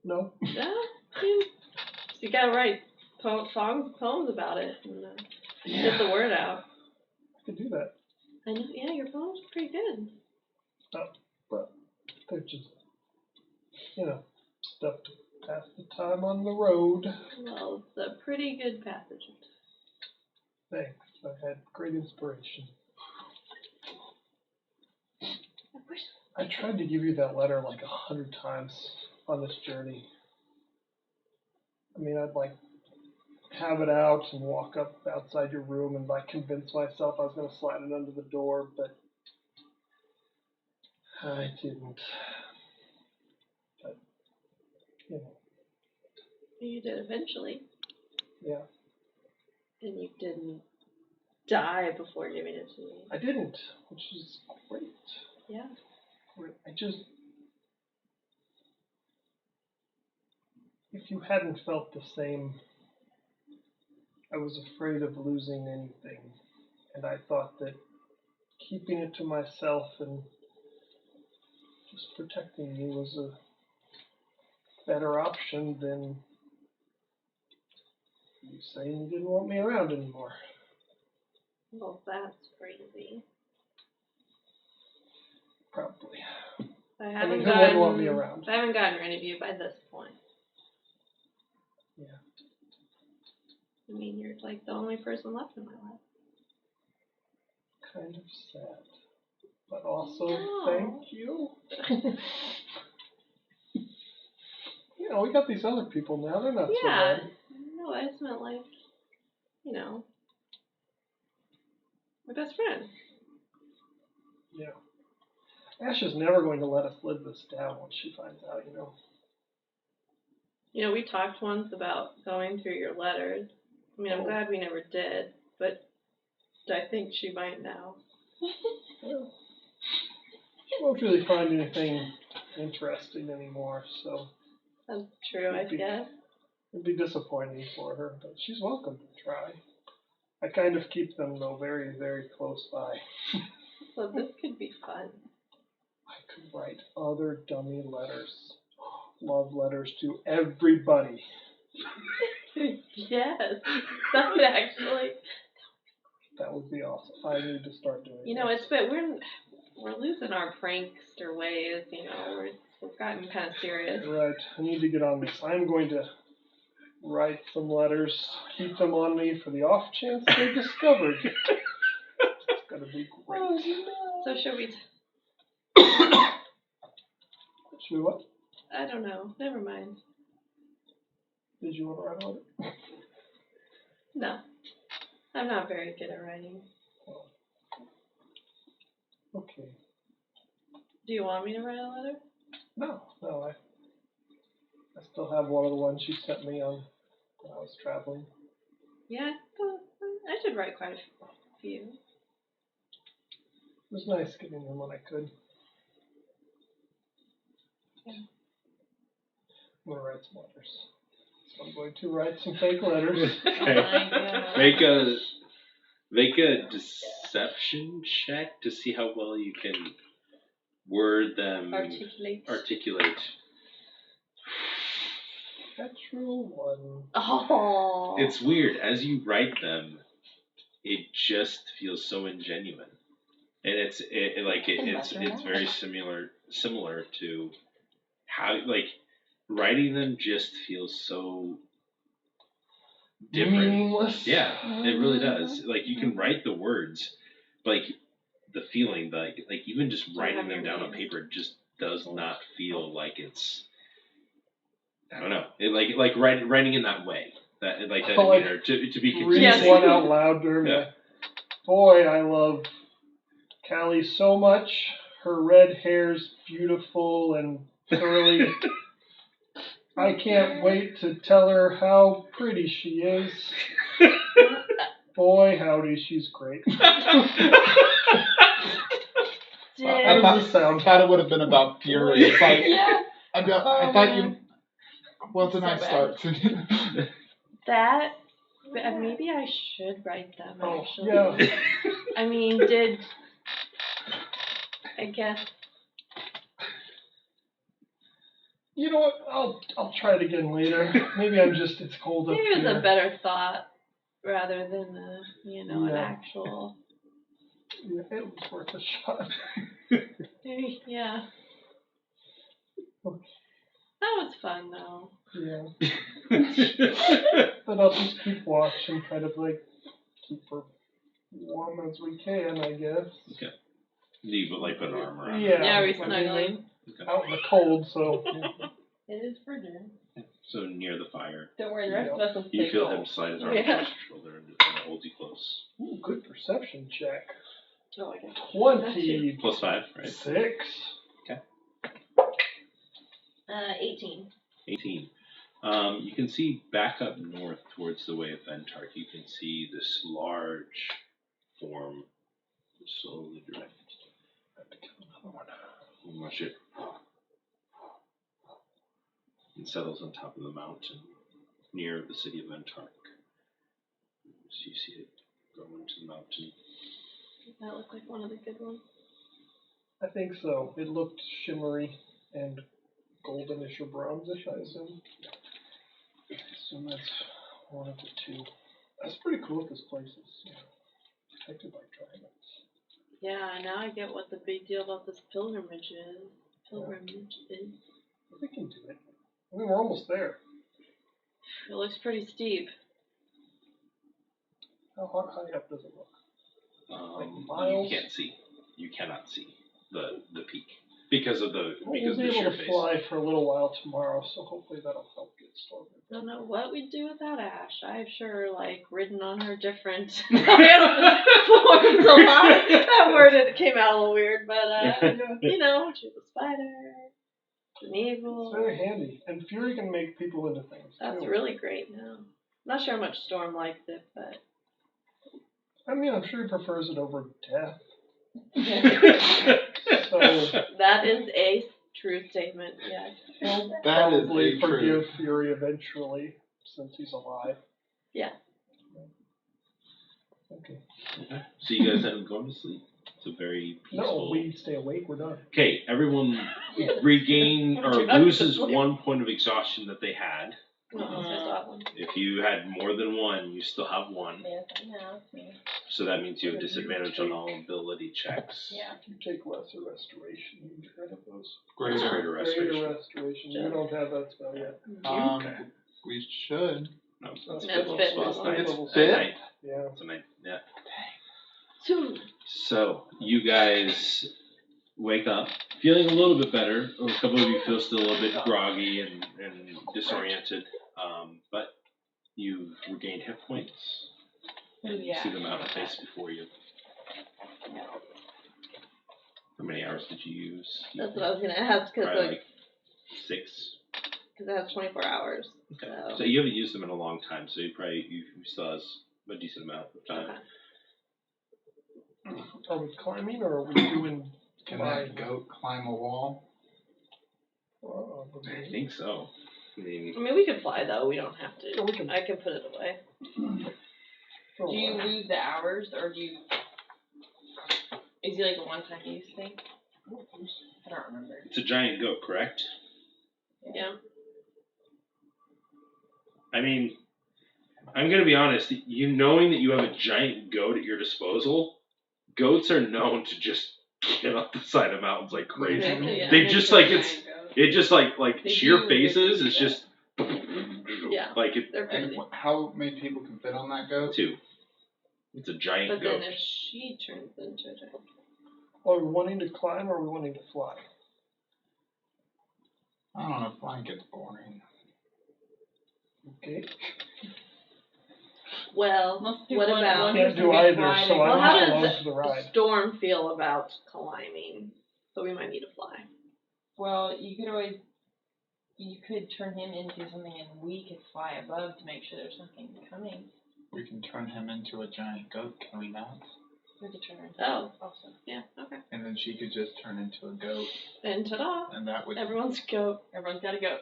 No? Yeah. You gotta write songs, poems about it, and get the word out. I could do that. I know. Yeah, your poems are pretty good. But they're just, stuff to pass the time on the road. Well, it's a pretty good passage. Thanks. I had great inspiration. I tried to give you that letter like 100 times on this journey. I mean, I'd have it out and walk up outside your room and convince myself I was going to slide it under the door, but I didn't. But, You did eventually. Yeah. And you didn't die before giving it to me. I didn't, which is great. Yeah. If you hadn't felt the same, I was afraid of losing anything. And I thought that keeping it to myself and just protecting you was a better option than you saying you didn't want me around anymore. Well, that's crazy. Probably. I who wouldn't want me around? I haven't gotten rid of you by this point. Yeah. I mean, you're like the only person left in my life. Kind of sad. But also, No. thank you. We got these other people now. They're not so Yeah. bad. No, I just meant my best friend. Yeah. Ash is never going to let us live this down once she finds out, We talked once about going through your letters. I mean, I'm glad we never did, but I think she might now. Well, she won't really find anything interesting anymore, so That's true, I guess. it'd be disappointing for her, but she's welcome to try. I kind of keep them, though, very, very close by. So this could be fun. I could write other dummy letters. Love letters to everybody. Yes, that would actually. That would be awesome. I need to start doing You know, this. but we're losing our prankster ways. You know, we've gotten kind of serious. Right, I need to get on this. I'm going to write some letters, keep them on me for the off chance they're discovered. It's gonna be great. So should we? Should we what? I don't know. Never mind. Did you want to write a letter? No, I'm not very good at writing. Okay. Do you want me to write a letter? No, I still have one of the ones you sent me on when I was traveling. Yeah, I should write quite a few. It was nice getting them when I could. Yeah. I'm going to write some letters. So I'm going to write some fake letters. Okay. Oh my God. Make a deception check to see how well you can word them. Articulate. Natural one. Oh. It's weird. As you write them, it just feels so ingenuine, and it's very similar to how writing them just feels so different. Meaningless. Yeah, it really does. Like you can write the words, but the feeling, even just writing them down on paper, just does not feel like it's. I don't know. It like writing in that way. That to be Read one out loud during Boy, I love Callie so much. Her red hair's beautiful and curly. I can't wait to tell her how pretty she is. Boy, howdy, she's great. I thought it would have been about Fury. It's like, I thought you. Well, it's a nice start. That, maybe I should write them, actually. Yeah. I mean, I guess. You know what? I'll try it again later. Maybe it's cold up Maybe here. it was a better thought rather than an actual. Yeah, it was worth a shot. Yeah. That was fun, though. Yeah. But I'll just keep watch and kind of keep her warm as we can, I guess. Okay. You put an arm around. Yeah, we're snuggling. Out in the cold, so. It is frigid. So near the fire. Don't worry, the rest of us will You stay feel cold. him slide his arm across your shoulder and it holds you close. Ooh, good perception check. Oh, I got 20. +5, right? 6. 18. 18. You can see back up north towards the way of Ventark, you can see this large form slowly drift. And watch it. It settles on top of the mountain near the city of Ventark. So you see it go into the mountain. Does that look like one of the good ones? I think so. It looked shimmery and goldenish or bronzish, I assume. I assume that's one of the two. That's pretty cool if this place is protected by dragons. Yeah, now I get what the big deal about this pilgrimage is. We can do it. I mean, we're almost there. It looks pretty steep. How high up does it look? You can't see. You cannot see the peak because of the We'll because be of the able sheer to face. fly for a little while tomorrow, so hopefully that'll help get started. I don't know what we'd do without Ash. I've sure ridden on her different forms a lot. That word came out a little weird, but she's a spider, an eagle. It's very handy, and Fury can make people into things. That's too. really great now. Not sure how much Storm likes it, but I mean, I'm sure he prefers it over death. So that is a true statement. Yes. he'll That is probably a forgive truth. Fury eventually, since he's alive. Yeah. Okay. So you guys end up going to sleep. It's a very peaceful. No, we stay awake. We're done. Okay, everyone regain or loses 1 point of exhaustion that they had. No, I still have one. If you had more than one, you still have one. Yes, I know. It's me. So that means you have disadvantage on all ability checks. Yeah. You take lesser restoration. You get rid of those. Greater restoration. Greater restoration. You don't have that spell yet. We should. No, That's level fit. spell. It's It's fit? night. Yeah. It's a night. Yeah. Two. So you guys wake up feeling a little bit better. A couple of you feel still a little bit groggy and disoriented, but you've regained hit points. And you Yeah. see the mountain face before you. How many hours did you use? That's what I was gonna ask because Probably like 6. it has 24 hours. Okay. So. So you haven't used them in a long time, so you still has a decent amount of time. Okay. Are we climbing or are we doing? Can that goat climb a wall? I think so. I mean, We could fly though. We don't have to. Yeah, we can. I can put it away. Do you lose the hours, or do you? Is he like a one-time use thing? I don't remember. it's a giant goat, correct? Yeah. I mean, I'm gonna be honest. You knowing that you have a giant goat at your disposal, goats are known to just get up the side of mountains like crazy. Yeah. They just like it just like They sheer do faces. really It's just Yeah. like it. They're And crazy. how many people can fit on that goat? 2. It's a giant But goat. then if she turns into a giant. Are we wanting to climb or are we wanting to fly? I don't know, flying gets boring. Okay. Well, Let's do what one- about one Can't person do gets either, flying so and Well, I'm how just does along for the ride. Storm feel about climbing? So we might need to fly. Well, you could turn him into something and we could fly above to make sure there's nothing coming. We can turn him into a giant goat, can we not? We could turn her into Oh. also. Yeah, okay. And then she could just turn into a goat, And ta-da! and that would. Everyone's goat. Everyone's got to go.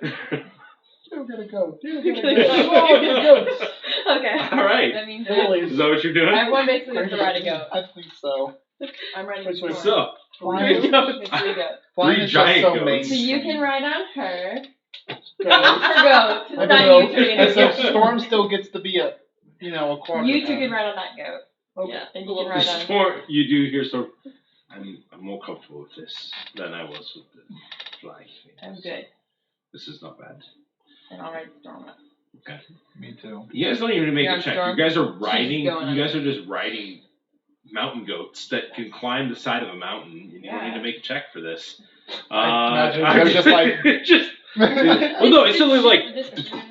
You're gonna go. You're You're gonna gonna go. go. Oh, get goats. Okay. All right. That means Billy's. Is that what you're doing? everyone basically has to ride a goat. I think so. I'm riding Wait, a wait, storm. So Flying, Three goats. flying Three is just giant so goats. So you mainstream. can ride on her. Go. Her goat. It's I not know. you two And gonna so go. Storm still gets to be a quadruped. You two can ride on that goat. Okay. Yeah. And you can ride on. Storm, you do hear Storm. I'm more comfortable with this than I was with the flying. I'm good. This is not bad. And I'll ride Storm up. Okay. Me too. You guys don't even make You're a on check. Storm? You guys are riding. She's going You on guys are just riding mountain goats that can climb the side of a mountain. You don't need to make a check for this. I imagine they're just like- just. Well, no, it's simply like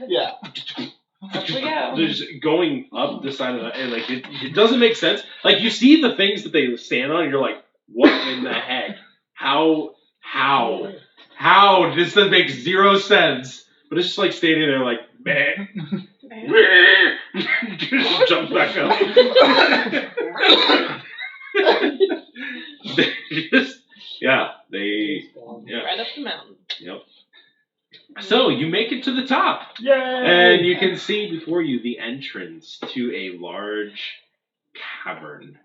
Yeah. Up we go. they're just going up the side of the and like it doesn't make sense. Like you see the things that they stand on, and you're like, what in the heck? How? This doesn't make 0 sense. But it's just like standing there, like, meh. Just jumps back up. They Right up the mountain. Yep. So you make it to the top. Yay! And you can see before you the entrance to a large cavern.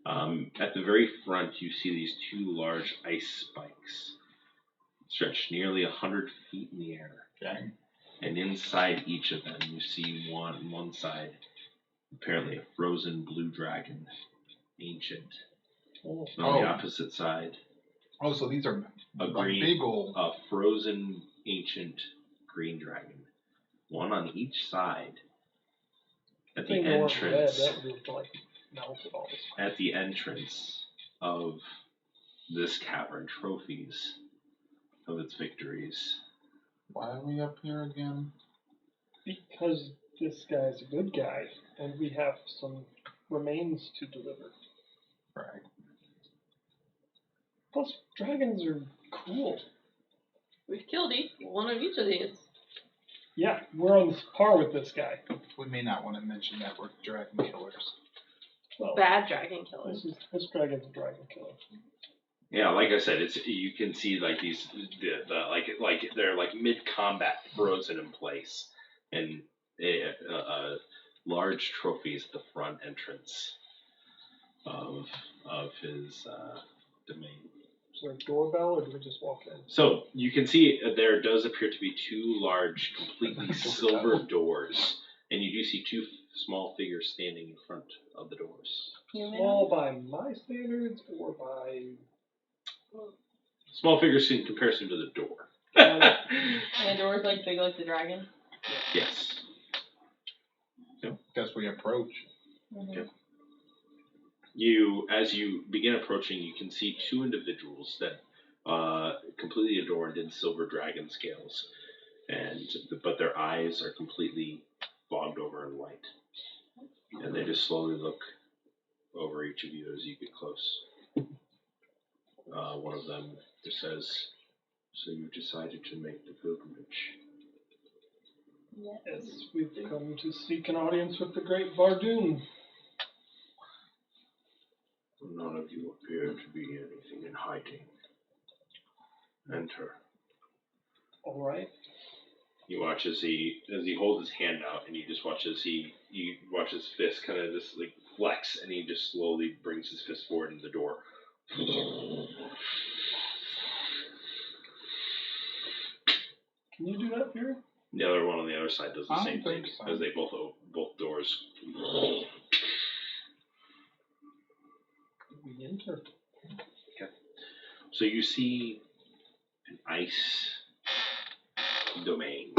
At the very front, you see these 2 large ice spikes stretched nearly 100 feet in the air. Okay. And inside each of them, you see one side, apparently a frozen blue dragon, ancient. Oh. And on the opposite side, Oh, so these are a like green, big old. a frozen ancient green dragon, one on each side. At the Thing more red, entrance, that would have like melted all this. at the entrance of this cavern, trophies of its victories. Why are we up here again? Because this guy's a good guy, and we have some remains to deliver. Right. Plus, dragons are cool. We've killed one of each of these. Yeah, we're on par with this guy. We may not want to mention that we're dragon killers. Well, Bad dragon killers. this dragon's a dragon killer. Yeah, like I said, you can see like these like they're like mid combat, frozen in place, and large trophies at the front entrance. of his domain. Is there a doorbell, or do we just walk in? So you can see there does appear to be two large, completely silver doors, and you do see two small figures standing in front of the doors. Small by my standards, or by... Small figures in comparison to the door. And the door's like big like the dragon. Yes. Guess we approach. Mm-hmm. As you begin approaching, you can see two individuals that completely adorned in silver dragon scales, but their eyes are completely fogged over in light, and they just slowly look over each of you as you get close. One of them just says, "So you decided to make the pilgrimage?" Yes, we've come to seek an audience with the great Bardoon. None of you appear to be anything in hiding. Enter. All right. You watch as he holds his hand out, and you just watch as you watch his fist kind of just like flex, and he just slowly brings his fist forward into the door. Can you do that, Fury? The other one on the other side does the I same thing think so. as they both doors. We enter. So you see an ice domain,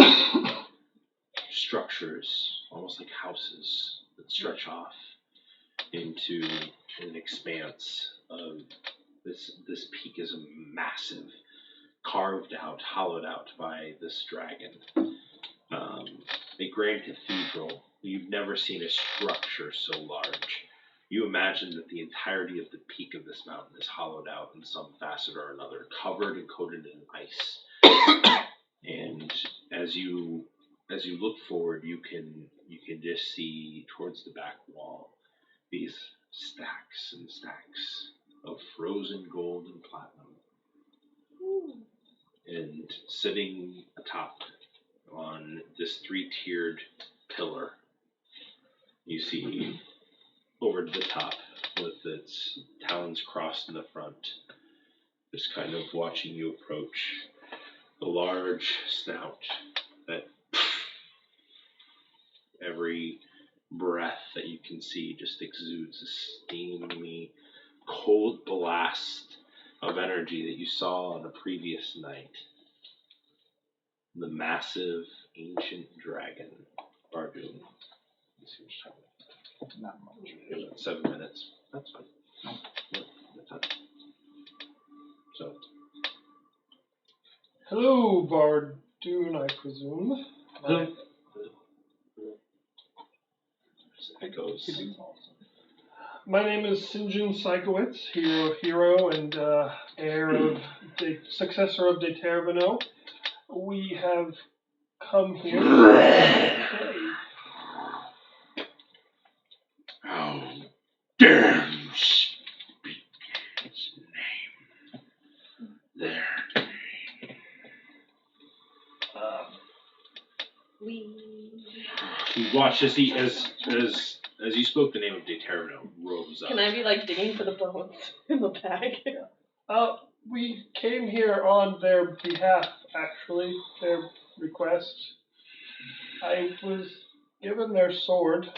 structures almost like houses that stretch off into an expanse of this peak is massive, carved out, hollowed out by this dragon. A grand cathedral. You've never seen a structure so large. You imagine that the entirety of the peak of this mountain is hollowed out in some facet or another, covered and coated in ice. And as you look forward, you can just see towards the back wall these stacks and stacks of frozen gold and platinum. And sitting atop on this three-tiered pillar, you see over the top with its talons crossed in the front, just kind of watching you approach, the large snout that every breath that you can see just exudes a steamy, cold blast of energy that you saw on the previous night. The massive, ancient dragon, Bardoon. Let's see what's happening. Not much. Yeah, about 7 minutes. That's fine. Yeah, that's it. So, Hello, Bardoon, I presume. it goes. My name is Sinjin Sikowitz, hero and heir of the successor of De Tervino. We have come here. How dare you speak his name there to me? You watch as you spoke the name of De Tervino rose up. Can I be like digging for the bones in the bag? We came here on their behalf, actually, their request. I was given their sword,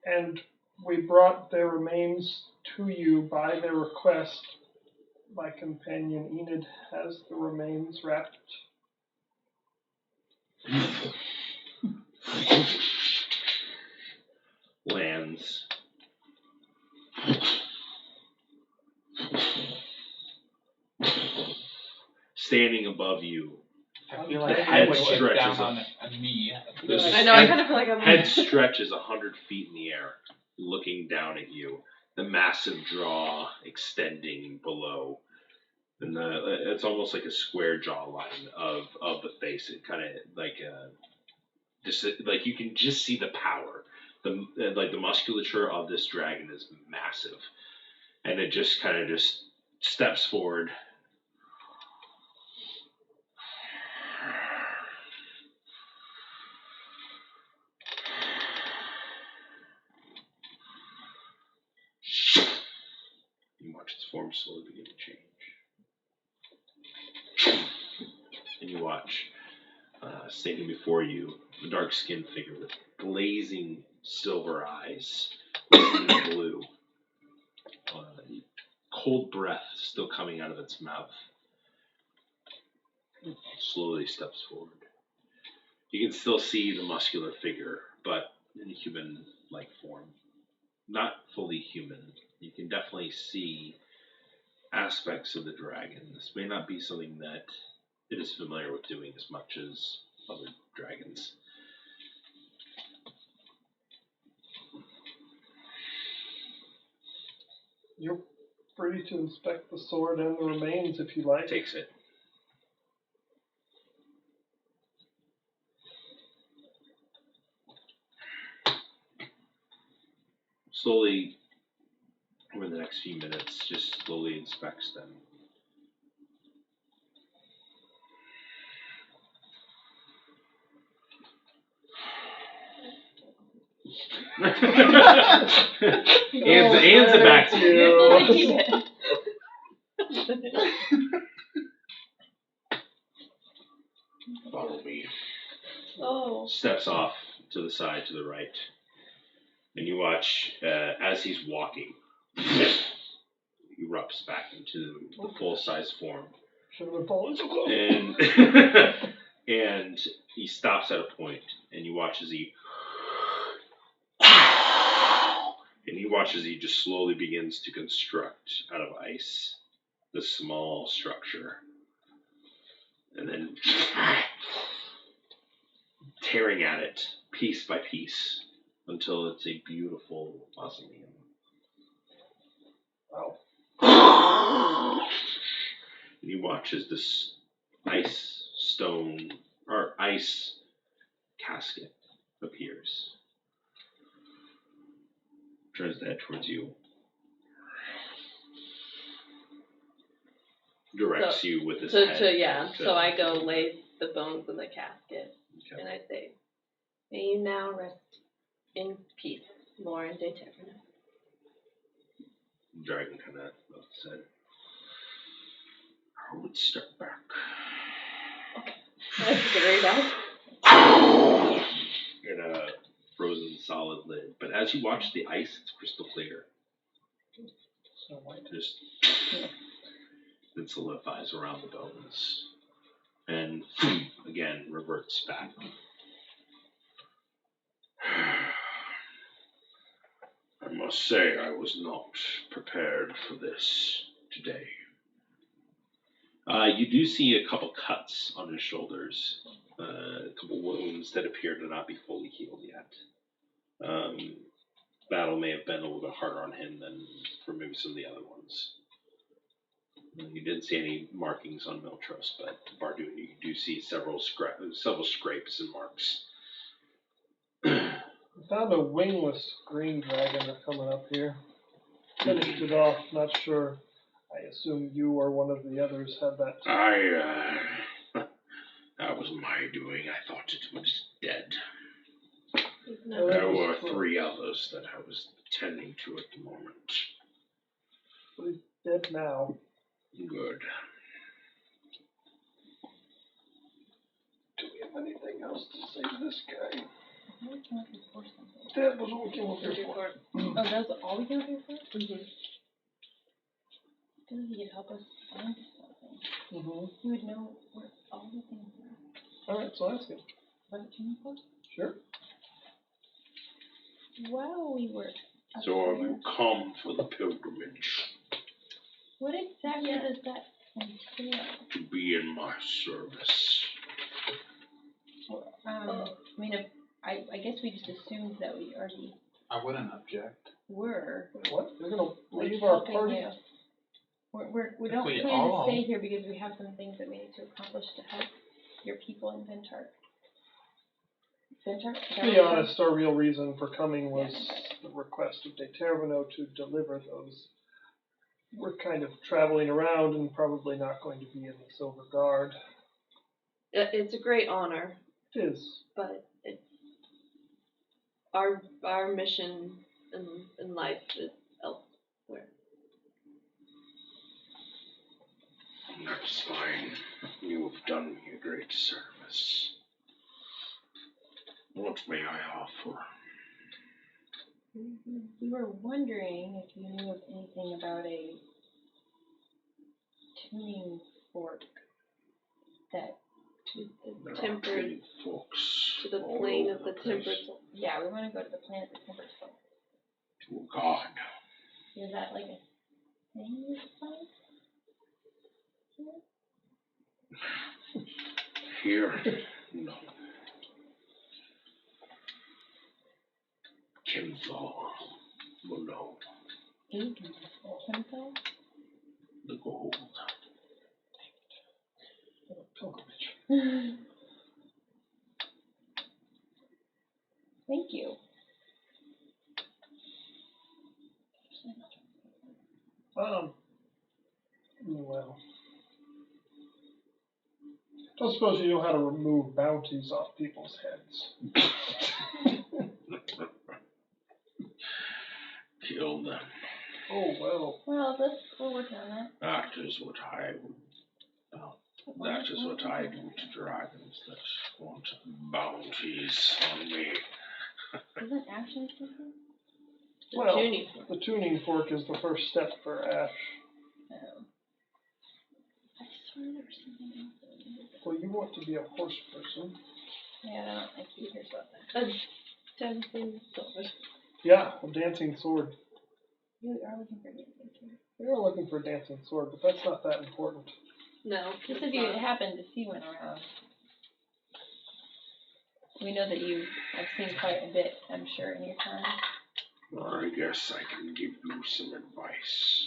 and we brought their remains to you by their request. My companion Enid has the remains wrapped. Lands. Standing above you. I feel like Head I would get stretches down up. on me. This I know, I kind of feel like I'm head stretches 100 feet in the air, looking down at you. The massive jaw extending below, and it's almost like a square jawline of the face. It kind of like you can just see the power. The musculature of this dragon is massive, and it just kind of just steps forward. form slowly begin to change. And you watch, standing before you, a dark-skinned figure with glazing silver eyes, glazing blue, cold breath still coming out of its mouth. Slowly steps forward. You can still see the muscular figure, but in human-like form. Not fully human. You can definitely see aspects of the dragon. This may not be something that it is familiar with doing as much as other dragons. You're free to inspect the sword and the remains if you like. Takes it. Slowly, over the next few minutes, just slowly inspects them. Hands it back to You're you. supposed to keep it. Follow me. Oh. Steps off to the side, to the right. And you watch as he's walking, he erupts back into the full-size form. Should have been falling so close. And he stops at a point, and you watch as he just slowly begins to construct out of ice this small structure. And then tearing at it piece by piece until it's a beautiful mausoleum. Wow. And he watches this ice casket appears. Turns the head towards you. Directs you with his head. So I go lay the bones in the casket, Okay. and I say, "May you now rest in peace, Lauren de Taverneau." Dragon kind of said, I would step back. That's figure it out. In a frozen solid lid. But as you watch the ice, it's crystal clear. So white. Just it solidifies around the bones. And again reverts back. I must say I was not prepared for this today. You do see a couple cuts on his shoulders, a couple wounds that appear to not be fully healed yet. Battle may have been a little bit harder on him than for maybe some of the other ones. You didn't see any markings on Miltros, but Bardu, you do see several scrapes and marks. I found a wingless green dragon coming up here. Finished it off, not sure. I assume you or one of the others had that. That was my doing. I thought it was dead. No. There were 3 others that I was tending to at the moment. But he's dead now. Good. Do we have anything else to say to this guy? I was looking for something. That was what we came up here for. Oh, that was all we came here for? Mm-hmm. I feel like he could help us find something. Mm-hmm. He would know where all the things are. Alright, so ask him. What did you for? Sure. While we were up So have there, you come for the pilgrimage what exactly does that entail? to be in my service? I mean, I guess we just assumed that we already I wouldn't object. were. What? You're gonna like, leave our helping party? you. We If don't we plan all- to stay here because we have some things that we need to accomplish to help your people in Ventark. Ventark? Is that To what be it's honest, our real reason for coming was the request of De Tervino to deliver those. We're kind of traveling around and probably not going to be in the Silver Guard. It's a great honor, It is. but it's our mission in life is elsewhere. That's fine. You've done me a great service. What may I offer? We were wondering if you knew of anything about a tuning fork that There are Tempered tuning forks to the all plane over of the place. tempered. yeah, we want to go to the planet that tempered fork. To God. Is that like a thing you find? Here, no. Kinthal will know Chemical? the gold. Pilgrimage. Thank you. Well. Don't suppose you know how to remove bounties off people's heads. Kill them. Oh, well. Well, we're working on that. That is what I would. That is what I do to dragons that want bounties on me. Isn't action something? Well, tuning the tuning fork is the first step for Ash. Oh. I swear there was something else. Well, you want to be a horse person. Yeah, I keep hearing about that. A dancing sword. Yeah, a dancing sword. You are looking for anything. You're looking for a dancing sword, but that's not that important. No. Just it's if you not. happen to see one around. We know that you have seen quite a bit, I'm sure, in your time. I guess I can give you some advice.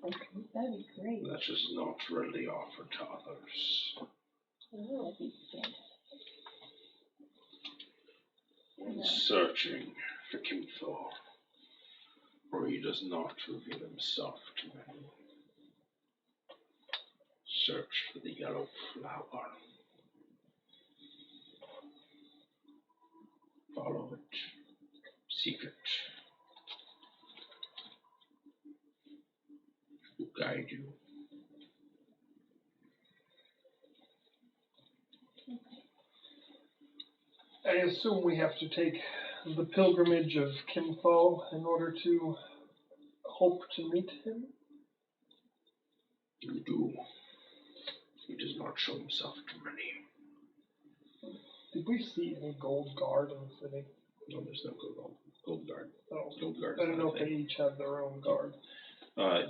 Okay, that'd be great. That is not readily offered to others. Oh, that'd be fantastic. When searching for Kimthor, for he does not reveal himself to many. Search for the yellow flower. Follow it. Seek it. It will guide you. I assume we have to take the pilgrimage of Kimthal in order to hope to meet him? You do. He does not show himself to many. Did we see any gold guard in the city? No, there's no gold guard. Oh, Gold guard. I don't know if they each have their own guard.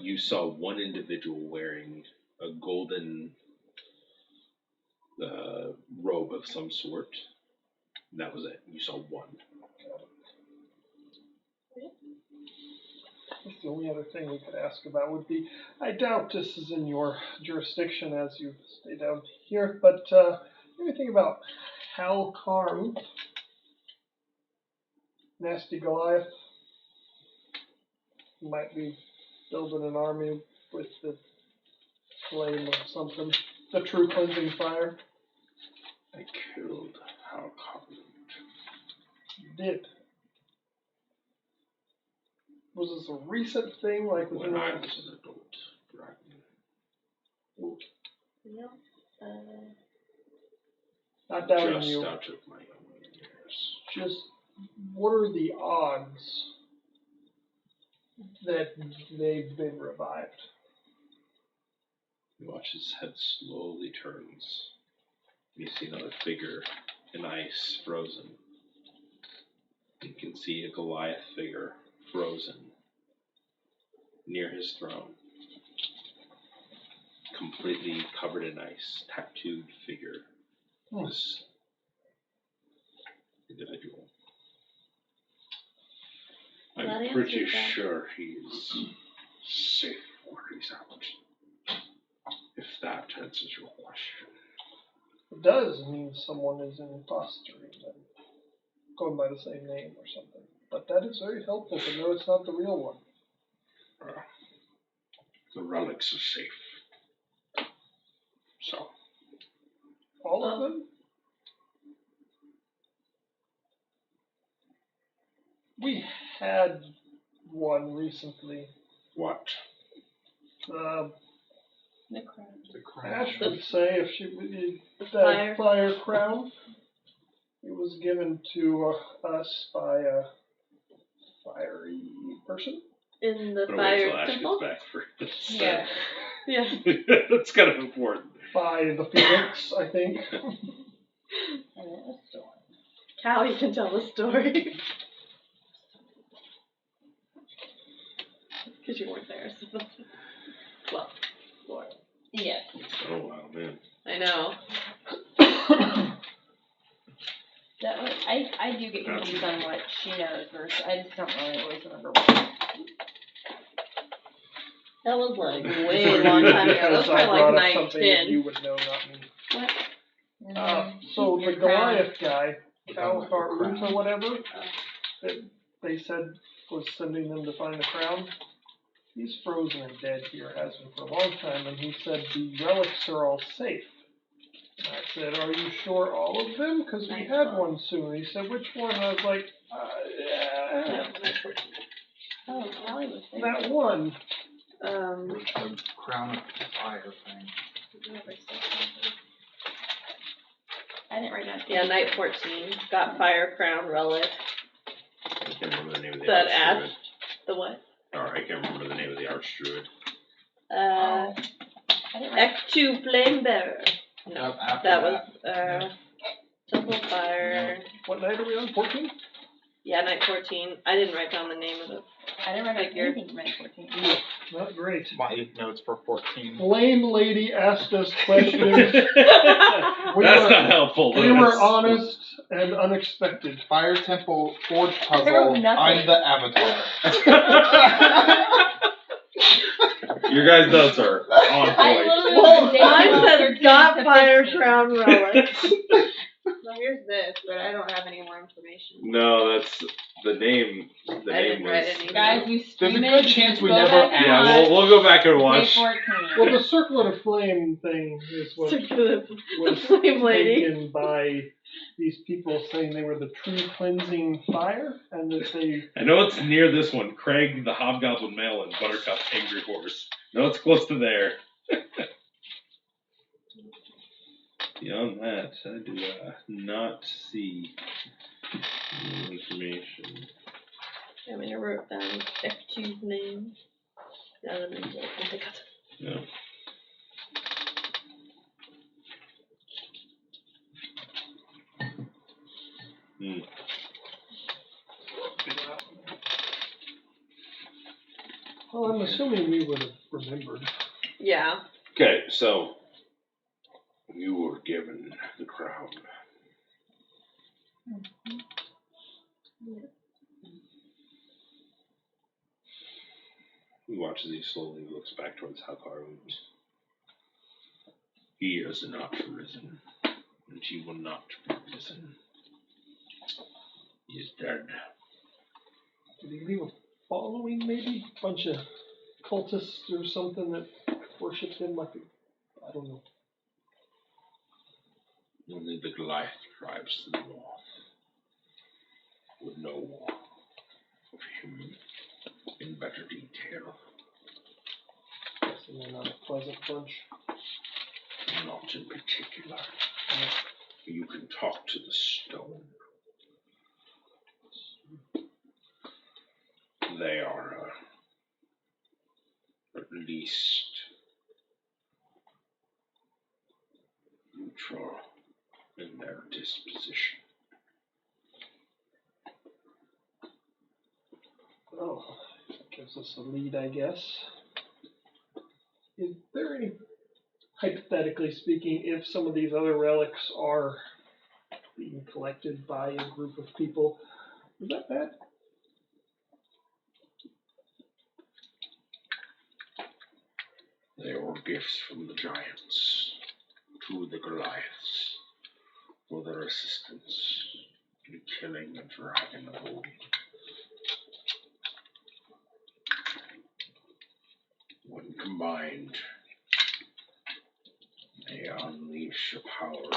You saw one individual wearing a golden robe of some sort. And that was it. You saw one. I guess the only other thing we could ask about would be, I doubt this is in your jurisdiction as you stay down here, but anything about Hal Karm, Nasty Goliath, might be building an army with the flame of something, the true cleansing fire. I killed Hal Covenant. You did. Was this a recent thing, like within When I was an adult dragon. Yeah. Not doubting Just you. out of my own years. Just what are the odds that they've been revived? You watch his head slowly turns. You see another figure in ice, frozen. You can see a Goliath figure, frozen, near his throne. Completely covered in ice, tattooed figure. This individual. That I'm answers pretty that. sure he's safe where he's at. If that answers your question. It does mean someone is an imposter, even going by the same name or something. But that is very helpful to know it's not the real one. The relics are safe. So, All of them? We had one recently. what? The crown. The crown. Ash would say if she that fire. fire crown, it was given to us by a fiery person. In the I'm gonna wait till fire Ash temple? gets back for this. Yeah. Yeah. That's kind of important. By the phoenix, I think. And it was storm. Callie can tell the story. Because you weren't there. So. Well, Laura. Yes. Oh wow, man. I know. That was, I do get confused on what she knows versus I just don't really always remember what. That was like It's way only long time ago. That because was I probably brought like up night something that 10. you would know, not me. What? So the Goliath guy, Oh, Alvar crown. or whatever, that they said was sending them to find the crown. He's frozen and dead here, has been for a long time, and he said the relics are all safe. And I said, are you sure all of them? Because we had one soon. He said, which one? And I was like, yeah, Oh, Callie was there. that one. The crown of fire thing. I didn't write down. Yeah, night 14. Got fire crown relic. I can't remember the name of the That archdruid. The what? Or I can't remember the name of the archdruid. I didn't write. X2 flame bearer. No, Yep, after that was temple of fire. What night are we on? 14? Yeah, night 14. I didn't write down the name of it. I didn't write Figure. anything from night 14. Not great. My notes for 14. Flame lady asked us questions. That's not helpful. We were honest and unexpected. Fire Temple Forge There Puzzle. was nothing. I'm the avatar. Your guys' notes are on I point. literally Well, did mine from said 13 got to fire 15. crown relic. So here's this, but I don't have any more information. No, that's the name. The I name didn't write was. anything. Guys, we There's a stream good it. chance we Go never back and Yeah, watch we'll go back and day watch. 14. Well, the circlet of flame thing is what Circular was flame lady. taken by these people saying they were the true cleansing fire, and that they I know it's near this one. Craig, the Hobgoblin Male, and Buttercup, Angry Horse. No, it's close to there. Beyond that, I do not see any information. I mean, I wrote down F2's name. Yeah, that means I think No. Hmm. well, I'm assuming we would have remembered. Yeah. Okay, so you were given the crown. He watches you slowly, looks back towards Halkarund. He has not risen, and he will not be risen. He is dead. Did he leave a following, maybe? Bunch of cultists or something that worshipped him like I don't know. Only the Goliath tribes to the north would know of him in better detail. Guessing they're not a pleasant bunch. Not in particular. You can talk to the stone. They are at least neutral in their disposition. Well, gives us a lead, I guess. Is there any, hypothetically speaking, if some of these other relics are being collected by a group of people, is that bad? They were gifts from the giants to the Goliaths for their assistance in killing a dragon of old. When combined, they unleash a power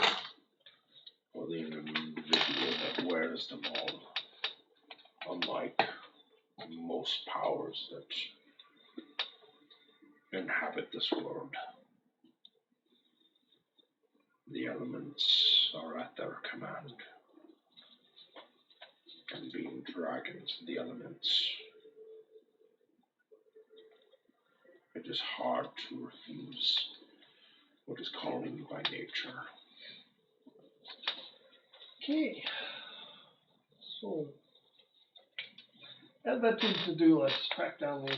for the individual that wears them all. Unlike most powers that inhabit this world, The elements are at their command. And being dragons of the elements, it is hard to refuse what is calling you by nature. Okay. So, add that to the to-do list. Track down these,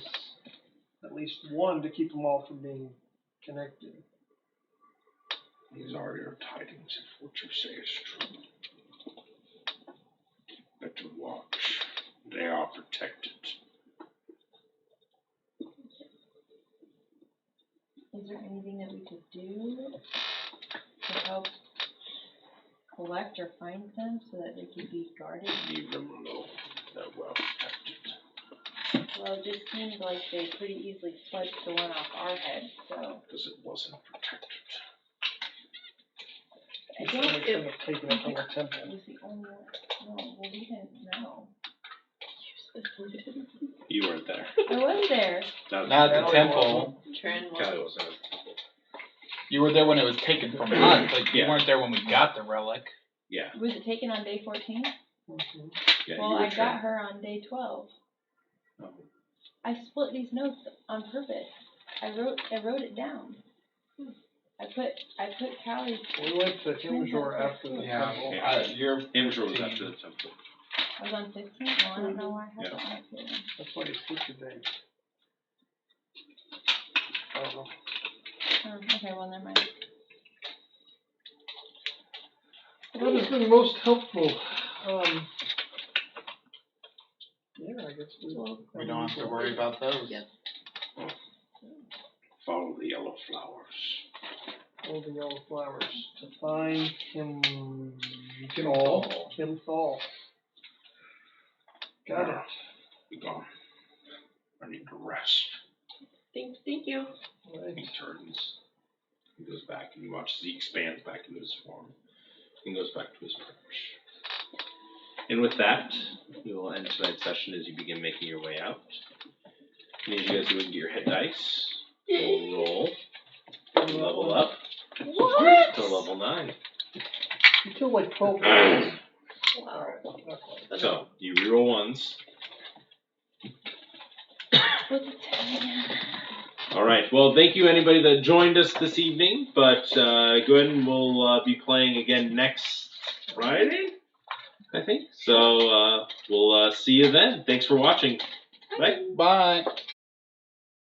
at least one, to keep them all from being connected. These are your tidings if what you say is true. Better watch. They are protected. Is there anything that we could do to help collect or find them so that they could be guarded? Leave them alone. They're well protected. Well, it just seems like they pretty easily swiped the one off our head, so. Because it wasn't protected. I They don't. should have taken it from the It temple. was the only one. No, well, we didn't know. You weren't there. I was there. Not at the temple. Kelly wasn't. You were there when it was taken from us, but you Yeah. weren't there when we got the relic. Yeah. Was it taken on day 14? Yeah. Well, you were I got her on day 12. Oh. I split these notes on purpose. I wrote it down. I put Callie's. We went to Imjor after the temple. Your Imjor was 15. after the temple. I was on 15. Well, I don't know why I have that on 15. That's why you skipped your day. I don't know. Okay, well, never mind. What has been most helpful? Yeah, I guess We don't have to worry about those. Yep. Follow the yellow flowers. all the yellow flowers to find him. Thal. Kim Thal. Got it. Be gone. I need to rest. Thank you. Right. He turns. He goes back and you watch as he expands back into his form. And goes back to his perch. And with that, we will end tonight's session as you begin making your way out. I need you guys to go and get your hit dice. We'll roll. Level up What? to level 9. You killed like 12 guys. Wow. So, you reroll ones. What's it saying? Alright, well, thank you anybody that joined us this evening. But go ahead and we'll be playing again next Friday, I think. So we'll see you then. Thanks for watching. Bye. Bye.